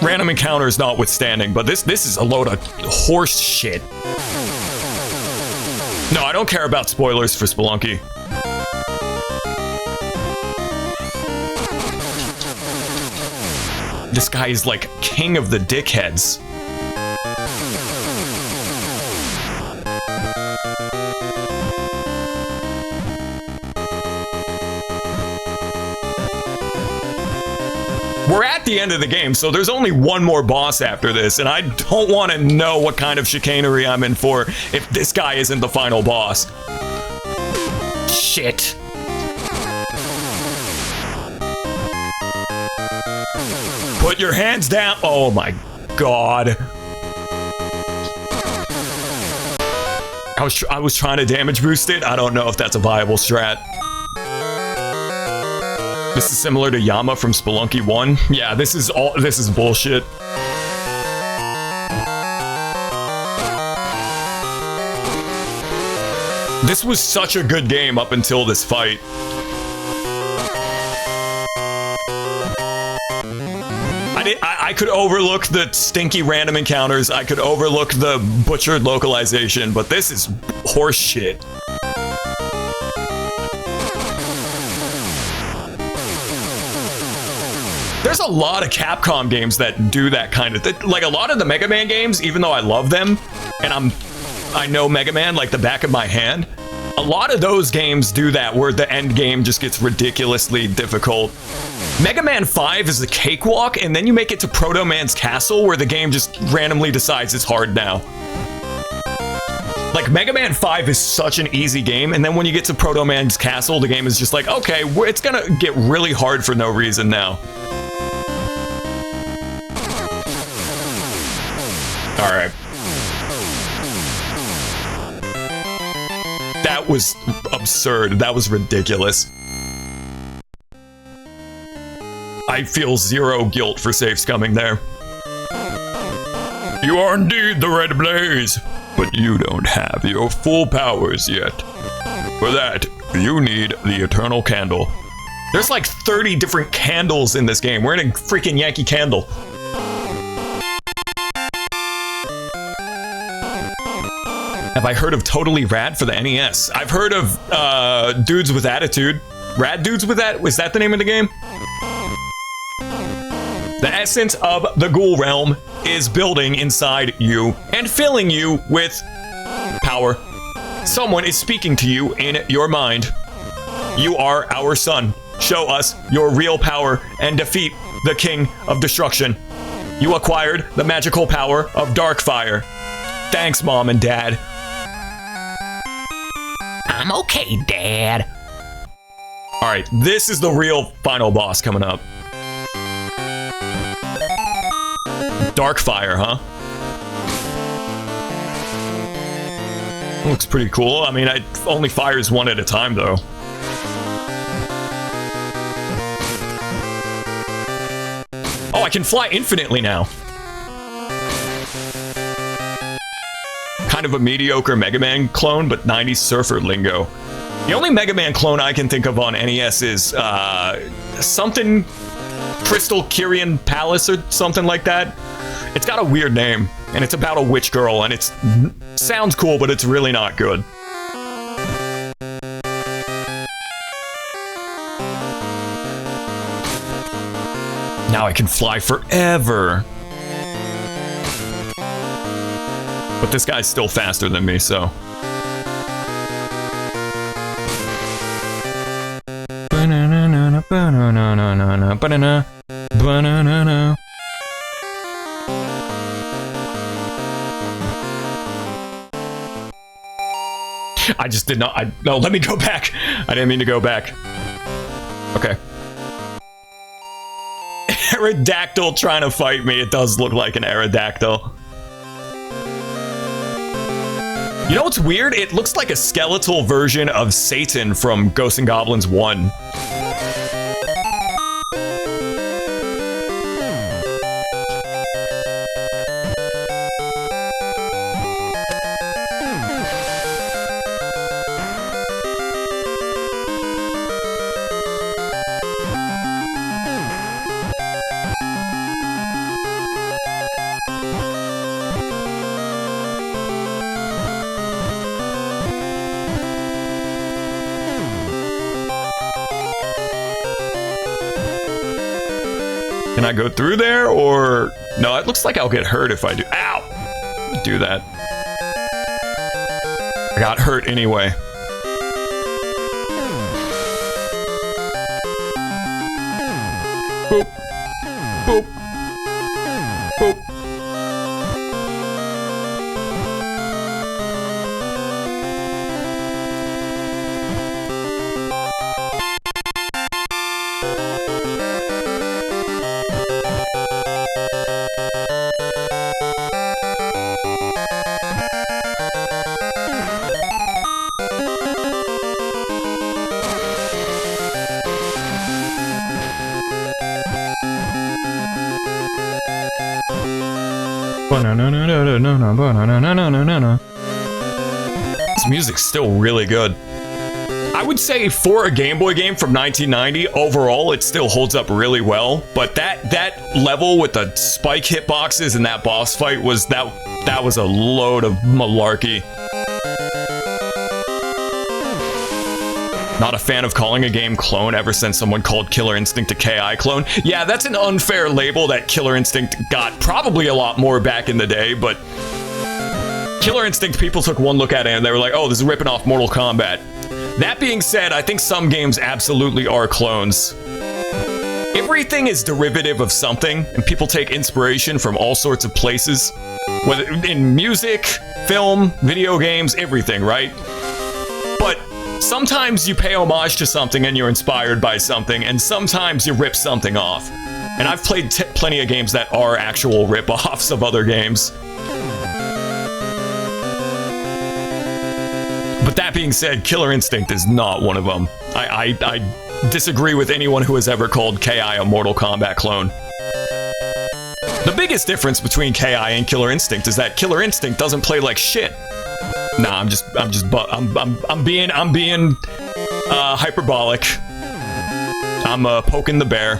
Random encounters notwithstanding, but this is a load of horse shit. No, I don't care about spoilers for Spelunky. This guy is like king of the dickheads. We're at the end of the game, so there's only one more boss after this, and I don't want to know what kind of chicanery I'm in for if this guy isn't the final boss. Shit. Put your hands down. Oh my god. I was trying to damage boost it. I don't know if that's a viable strat. This is similar to Yama from Spelunky 1. Yeah, this is bullshit. This was such a good game up until this fight. I could overlook the stinky random encounters. I could overlook the butchered localization, but this is horse shit. There's a lot of Capcom games that do that kind of thing. Like a lot of the Mega Man games, even though I love them, and I know Mega Man like the back of my hand, a lot of those games do that where the end game just gets ridiculously difficult. Mega Man 5 is a cakewalk, and then you make it to Proto Man's Castle where the game just randomly decides it's hard now. Like, Mega Man 5 is such an easy game, and then when you get to Proto Man's Castle, the game is just like, okay, it's gonna get really hard for no reason now. Alright. That was absurd. That was ridiculous. I feel zero guilt for safe scumming there. You are indeed the Red Blaze, but you don't have your full powers yet. For that, you need the Eternal Candle. There's like 30 different candles in this game. We're in a freaking Yankee Candle. Have I heard of Totally Rad for the NES? I've heard of Dudes with Attitude. Rad Dudes with That? Was that the name of the game? The essence of the ghoul realm is building inside you and filling you with power. Someone is speaking to you in your mind. You are our son. Show us your real power and defeat the King of Destruction. You acquired the magical power of Darkfire. Thanks, Mom and Dad. I'm okay, Dad. Alright, this is the real final boss coming up. Darkfire, huh? Looks pretty cool. I mean, it only fires one at a time, though. Oh, I can fly infinitely now. Kind of a mediocre Mega Man clone, but 90s surfer lingo. The only Mega Man clone I can think of on NES is something Crystal Kyrian Palace or something like that. It's got a weird name, and it's about a witch girl, and it sounds cool, but it's really not good. Now I can fly forever. But this guy's still faster than me, so. I just did not. No, let me go back. I didn't mean to go back. Okay. Aerodactyl trying to fight me. It does look like an Aerodactyl. You know what's weird? It looks like a skeletal version of Satan from Ghosts and Goblins 1. Can I go through there, or... No, it looks like I'll get hurt if I do. Ow! Do that. I got hurt anyway. Boop. Boop. Boop. This music's still really good. I would say for a Game Boy game from 1990, overall it still holds up really well. But that level with the spike hitboxes and that boss fight was that was a load of malarkey. Not a fan of calling a game clone ever since someone called Killer Instinct a KI clone. Yeah, that's an unfair label that Killer Instinct got probably a lot more back in the day, but Killer Instinct, people took one look at it and they were like, oh, this is ripping off Mortal Kombat. That being said, I think some games absolutely are clones. Everything is derivative of something, and people take inspiration from all sorts of places. Whether in music, film, video games, everything, right? But sometimes you pay homage to something and you're inspired by something, and sometimes you rip something off. And I've played plenty of games that are actual rip-offs of other games. But that being said, Killer Instinct is not one of them. I disagree with anyone who has ever called KI a Mortal Kombat clone. The biggest difference between KI and Killer Instinct is that Killer Instinct doesn't play like shit. Nah, I'm being hyperbolic. I'm poking the bear.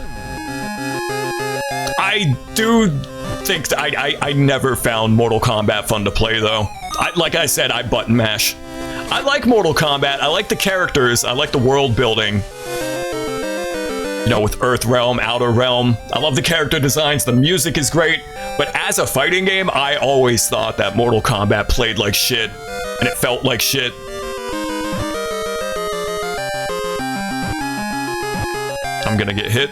I do think I never found Mortal Kombat fun to play, though. Like I said, I button mash. I like Mortal Kombat. I like the characters. I like the world building. You know, with Earth Realm, Outer Realm. I love the character designs. The music is great. But as a fighting game, I always thought that Mortal Kombat played like shit. And it felt like shit. I'm gonna get hit.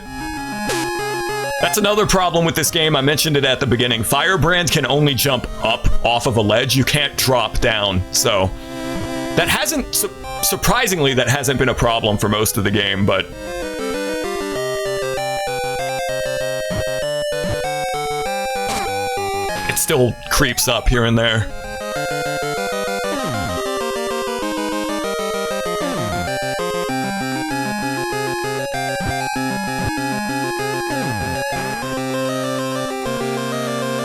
That's another problem with this game. I mentioned it at the beginning. Firebrand can only jump up off of a ledge. You can't drop down. So that hasn't, surprisingly, that hasn't been a problem for most of the game, but it still creeps up here and there.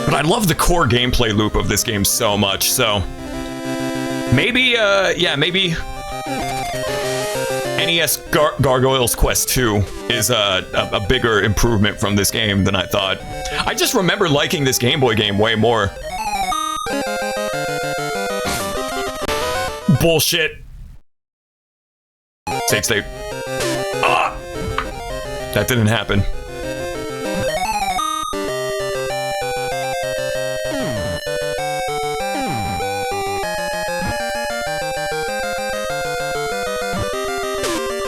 But I love the core gameplay loop of this game so much, so maybe, yeah, maybe NES Gargoyle's Quest 2 is a bigger improvement from this game than I thought. I just remember liking this Game Boy game way more. Bullshit. Save state. Ah! That didn't happen.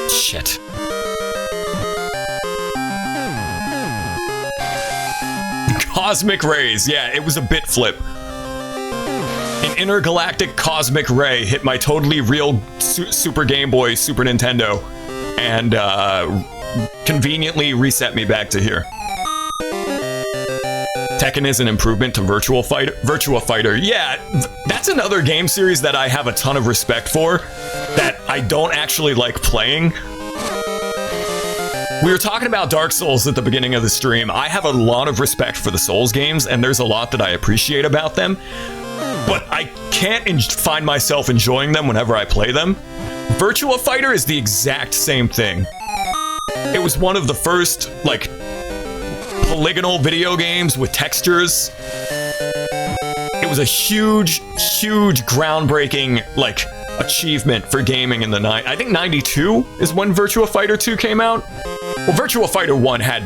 Shit. Cosmic rays. Yeah, it was a bit flip. An intergalactic cosmic ray hit my totally real Super Game Boy, Super Nintendo, and conveniently reset me back to here. Tekken is an improvement to Virtua Fighter. Yeah, that's another game series that I have a ton of respect for, that I don't actually like playing. We were talking about Dark Souls at the beginning of the stream. I have a lot of respect for the Souls games, and there's a lot that I appreciate about them, but I can't find myself enjoying them whenever I play them. Virtua Fighter is the exact same thing. It was one of the first, like, polygonal video games with textures. It was a huge, groundbreaking, like, achievement for gaming in the I think 92 is when Virtua Fighter 2 came out. Well, Virtua Fighter 1 had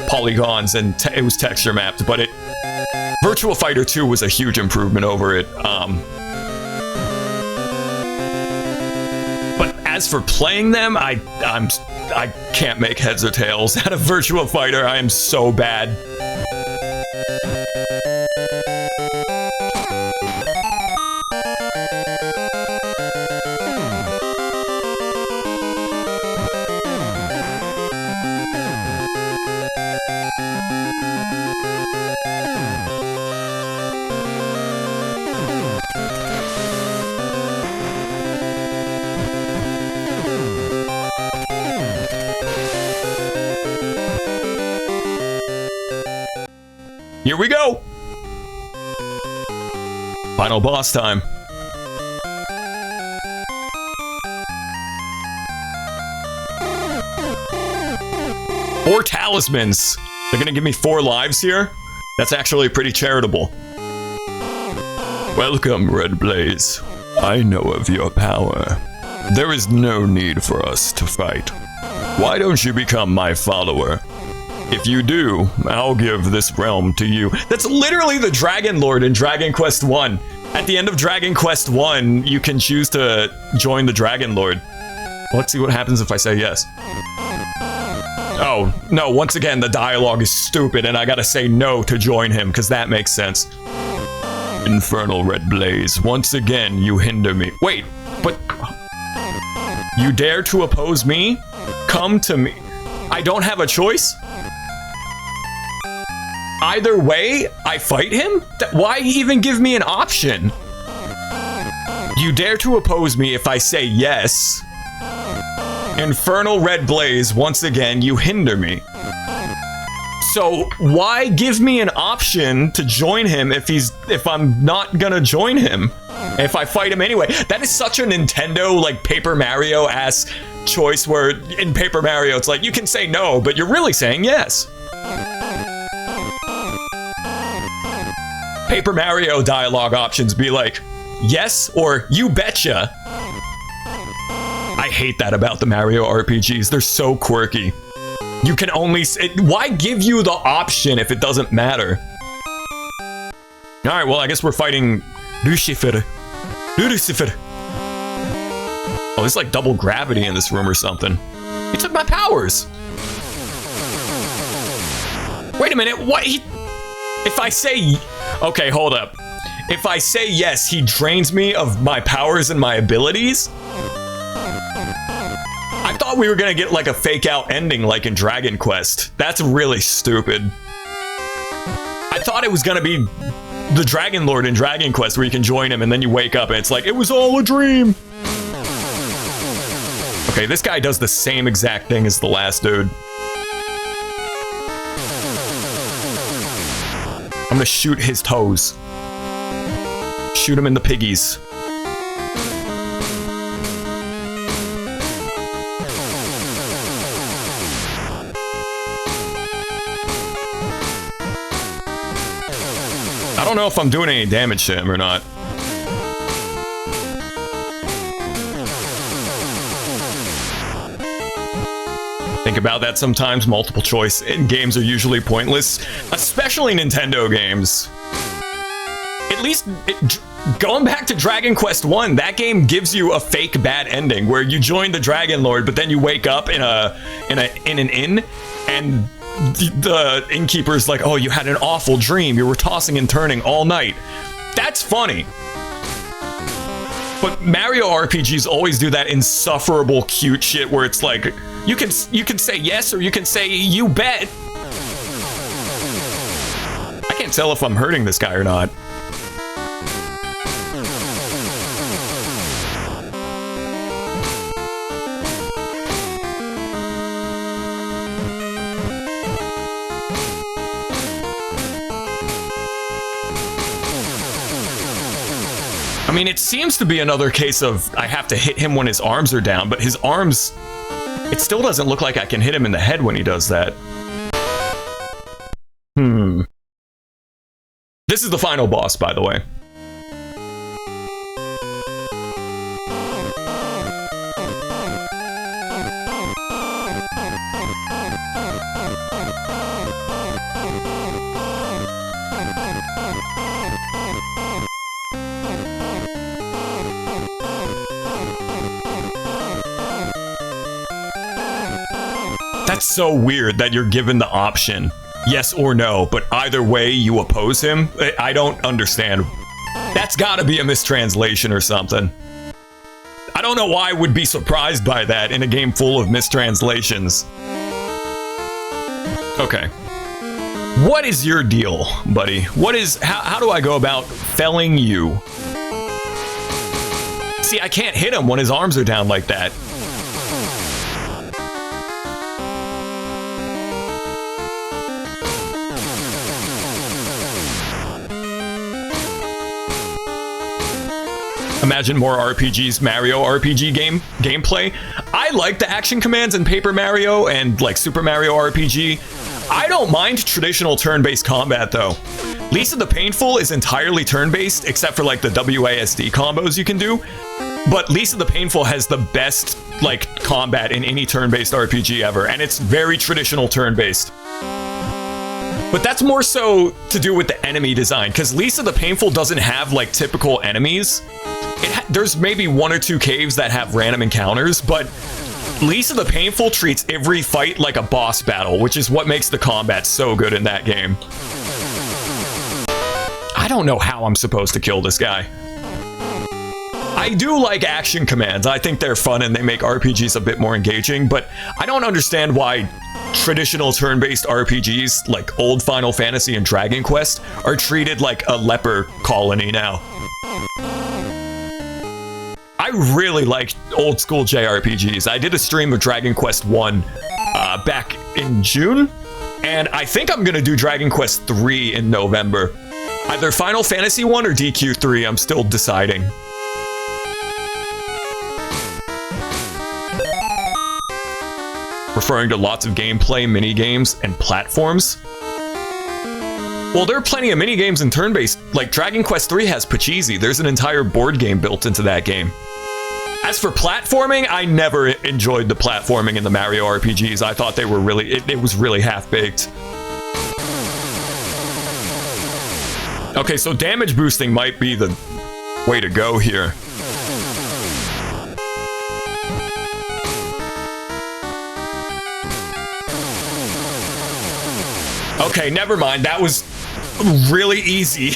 polygons and it was texture mapped, but Virtua Fighter 2 was a huge improvement over it. But as for playing them, I can't make heads or tails out of Virtua Fighter. I am so bad. Here we go! Final boss time. Four talismans. They're gonna give me 4 lives here? That's actually pretty charitable. Welcome, Red Blaze. I know of your power. There is no need for us to fight. Why don't you become my follower? If you do, I'll give this realm to you. That's literally the Dragon Lord in Dragon Quest 1. At the end of Dragon Quest 1, you can choose to join the Dragon Lord. Let's see what happens if I say yes. Oh, no, once again, the dialogue is stupid, and I gotta say no to join him, because that makes sense. Infernal Red Blaze, once again, you hinder me. Wait, but... You dare to oppose me? Come to me. I don't have a choice? Either way, I fight him? Why even give me an option? You dare to oppose me if I say yes. Infernal Red Blaze, once again, you hinder me. So why give me an option to join him if I'm not gonna join him? If I fight him anyway? That is such a Nintendo, like, Paper Mario-ass choice where in Paper Mario it's like you can say no, but you're really saying yes. Paper Mario dialogue options be like, yes or you betcha. I hate that about the Mario RPGs. They're so quirky. You can only... why give you the option if it doesn't matter? Alright, well, I guess we're fighting Lucifer. Lucifer. Oh, there's like double gravity in this room or something. He took my powers. Wait a minute, what? If I say... Okay, hold up. If I say yes, he drains me of my powers and my abilities? I thought we were gonna get like a fake out ending like in Dragon Quest. That's really stupid. I thought it was gonna be the Dragon Lord in Dragon Quest where you can join him and then you wake up and it's like, it was all a dream. Okay, this guy does the same exact thing as the last dude. I'm gonna shoot his toes. Shoot him in the piggies. I don't know if I'm doing any damage to him or not. Think about that sometimes. Multiple choice in games are usually pointless, especially Nintendo games. At least going back to Dragon Quest 1, that game gives you a fake bad ending where you join the Dragon Lord, but then you wake up in an inn, and the innkeeper's like, "Oh, you had an awful dream. You were tossing and turning all night." That's funny. But Mario RPGs always do that insufferable cute shit where it's like, you can say yes or you can say you bet. I can't tell if I'm hurting this guy or not. I mean, it seems to be another case of I have to hit him when his arms are down, but his arms, it still doesn't look like I can hit him in the head when he does that. This is the final boss, by the way. That's so weird that you're given the option, yes or no, but either way you oppose him. I don't understand. That's gotta be a mistranslation or something. I don't know why I would be surprised by that in a game full of mistranslations. Okay. What is your deal, buddy? How do I go about felling you? See, I can't hit him when his arms are down like that. Imagine more RPGs, Mario RPG gameplay. I like the action commands in Paper Mario and like Super Mario RPG. I don't mind traditional turn-based combat though. Lisa the Painful is entirely turn-based except for like the WASD combos you can do. But Lisa the Painful has the best like combat in any turn-based RPG ever, and it's very traditional turn-based. But that's more so to do with the enemy design, because Lisa the Painful doesn't have like typical enemies. There's maybe one or two caves that have random encounters, but Lisa the Painful treats every fight like a boss battle, which is what makes the combat so good in that game. I don't know how I'm supposed to kill this guy. I do like action commands. I think they're fun and they make RPGs a bit more engaging, but I don't understand why traditional turn-based RPGs like old Final Fantasy and Dragon Quest are treated like a leper colony now. I really like old school JRPGs. I did a stream of Dragon Quest 1 back in June, and I think I'm gonna do Dragon Quest 3 in November. Either Final Fantasy 1 or DQ3, I'm still deciding. referring to lots of gameplay, mini-games, and platforms. Well, there are plenty of mini-games and turn-based, like Dragon Quest III has Pachisi. There's an entire board game built into that game. As for platforming, I never enjoyed the platforming in the Mario RPGs. I thought they were really, it was really half-baked. Okay, so damage boosting might be the way to go here. Okay, never mind. That was really easy.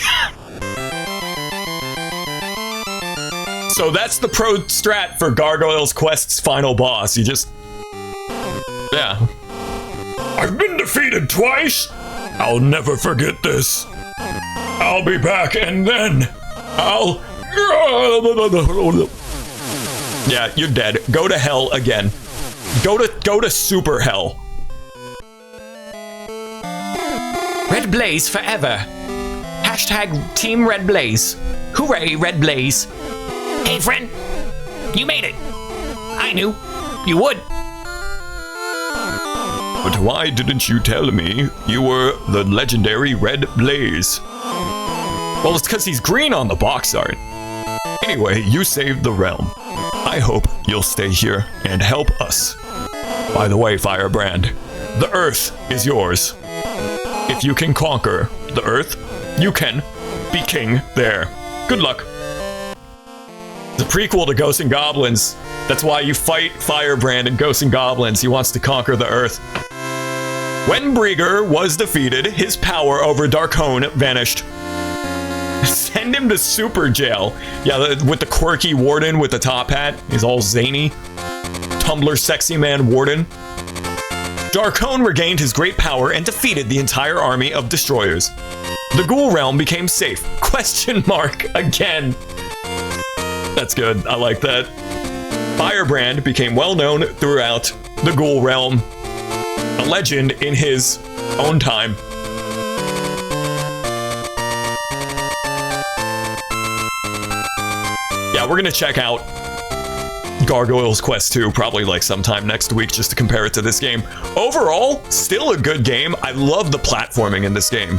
So that's the pro strat for Gargoyle's Quest's final boss. You just... yeah. I've been defeated twice. I'll never forget this. I'll be back, and then I'll... yeah, you're dead. Go to hell again. Go to super hell. Red Blaze forever. Hashtag Team Red Blaze. Hooray, Red Blaze. Hey, friend. You made it. I knew you would. But why didn't you tell me you were the legendary Red Blaze? Well, it's because he's green on the box art. Anyway, you saved the realm. I hope you'll stay here and help us. By the way, Firebrand, the Earth is yours. If you can conquer the Earth, you can be king there. Good luck. It's a prequel to Ghosts and Goblins. That's why you fight Firebrand in Ghosts and Goblins. He wants to conquer the Earth. When Brieger was defeated, his power over Darkone vanished. Send him to super jail. Yeah, with the quirky warden with the top hat. He's all zany. Tumblr sexy man warden. Darkone regained his great power and defeated the entire army of destroyers. The Ghoul Realm became safe. Question mark again. That's good. I like that. Firebrand became well known throughout the Ghoul Realm. A legend in his own time. Yeah, we're gonna check out Gargoyle's Quest 2 probably like sometime next week just to compare it to this game. Overall, still a good game. I love the platforming in this game.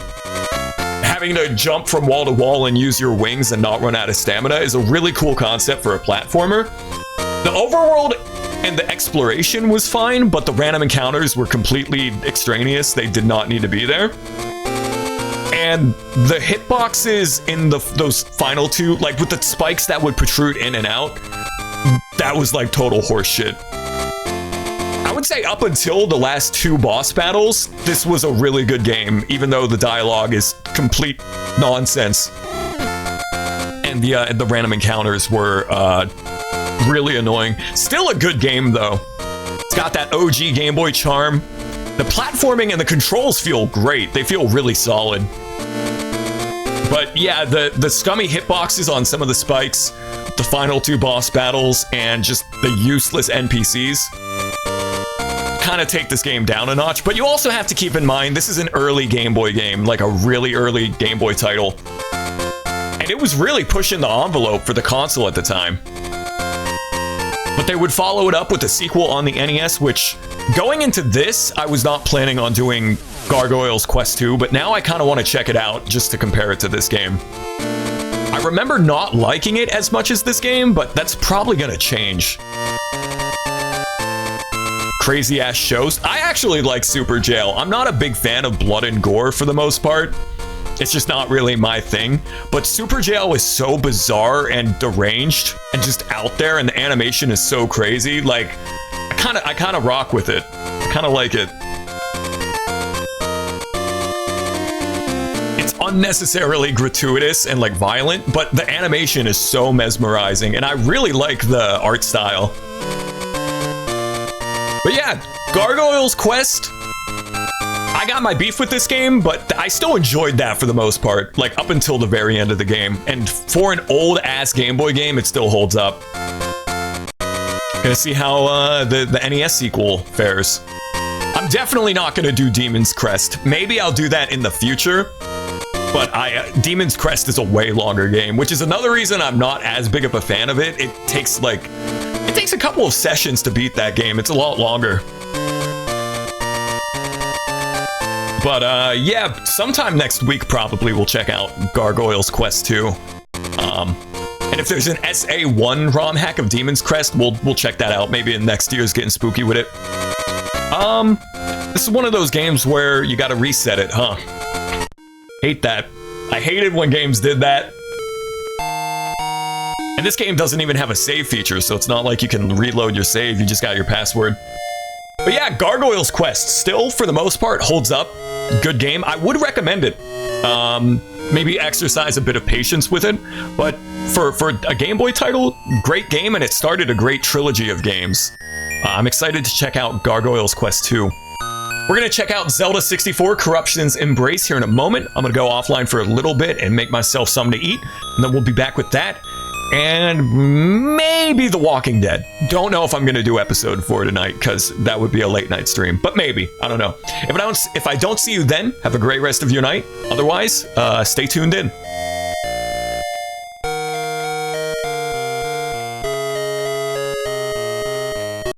Having to jump from wall to wall and use your wings and not run out of stamina is a really cool concept for a platformer. The overworld and the exploration was fine, but the random encounters were completely extraneous. They did not need to be there. And the hitboxes in those final two, like with the spikes that would protrude in and out, that was like total horseshit. I would say up until the last two boss battles, this was a really good game, even though the dialogue is complete nonsense. And the random encounters were really annoying. Still a good game though. It's got that OG Game Boy charm. The platforming and the controls feel great. They feel really solid. But yeah, the scummy hitboxes on some of the spikes, the final two boss battles, and just the useless NPCs kind of take this game down a notch. But you also have to keep in mind, this is an early Game Boy game, like a really early Game Boy title. And it was really pushing the envelope for the console at the time. But they would follow it up with a sequel on the NES, which, going into this, I was not planning on doing Gargoyle's Quest 2, but now I kind of want to check it out just to compare it to this game. I remember not liking it as much as this game, but that's probably going to change. Crazy ass shows. I actually like Super Jail. I'm not a big fan of blood and gore for the most part. It's just not really my thing. But Super Jail is so bizarre and deranged and just out there, and the animation is so crazy. Like, I kind of rock with it. I kind of like it. It's unnecessarily gratuitous and like violent, but the animation is so mesmerizing, and I really like the art style. But yeah, Gargoyle's Quest. I got my beef with this game, but I still enjoyed that for the most part, like up until the very end of the game. And for an old-ass Game Boy game, it still holds up. Gonna see how the NES sequel fares. I'm definitely not gonna do Demon's Crest. Maybe I'll do that in the future, but Demon's Crest is a way longer game, which is another reason I'm not as big of a fan of it. It takes a couple of sessions to beat that game. It's a lot longer. But yeah, sometime next week probably we'll check out Gargoyle's Quest 2. And if there's an SA1 ROM hack of Demon's Crest, we'll check that out. Maybe in next year's Getting Spooky with it. This is one of those games where you gotta reset it, huh? Hate that. I hated when games did that. And this game doesn't even have a save feature, so it's not like you can reload your save, you just got your password. But yeah, Gargoyle's Quest still, for the most part, holds up. Good game. I would recommend it. Maybe exercise a bit of patience with it, but for a Game Boy title, great game, and it started a great trilogy of games. I'm excited to check out Gargoyle's Quest 2. We're going to check out Zelda 64 Corruption's Embrace here in a moment. I'm going to go offline for a little bit and make myself something to eat, and then we'll be back with that. And maybe The Walking Dead. Don't know if I'm going to do episode 4 tonight, because that would be a late night stream. But maybe. I don't know. If I don't see you then, have a great rest of your night. Otherwise, stay tuned in.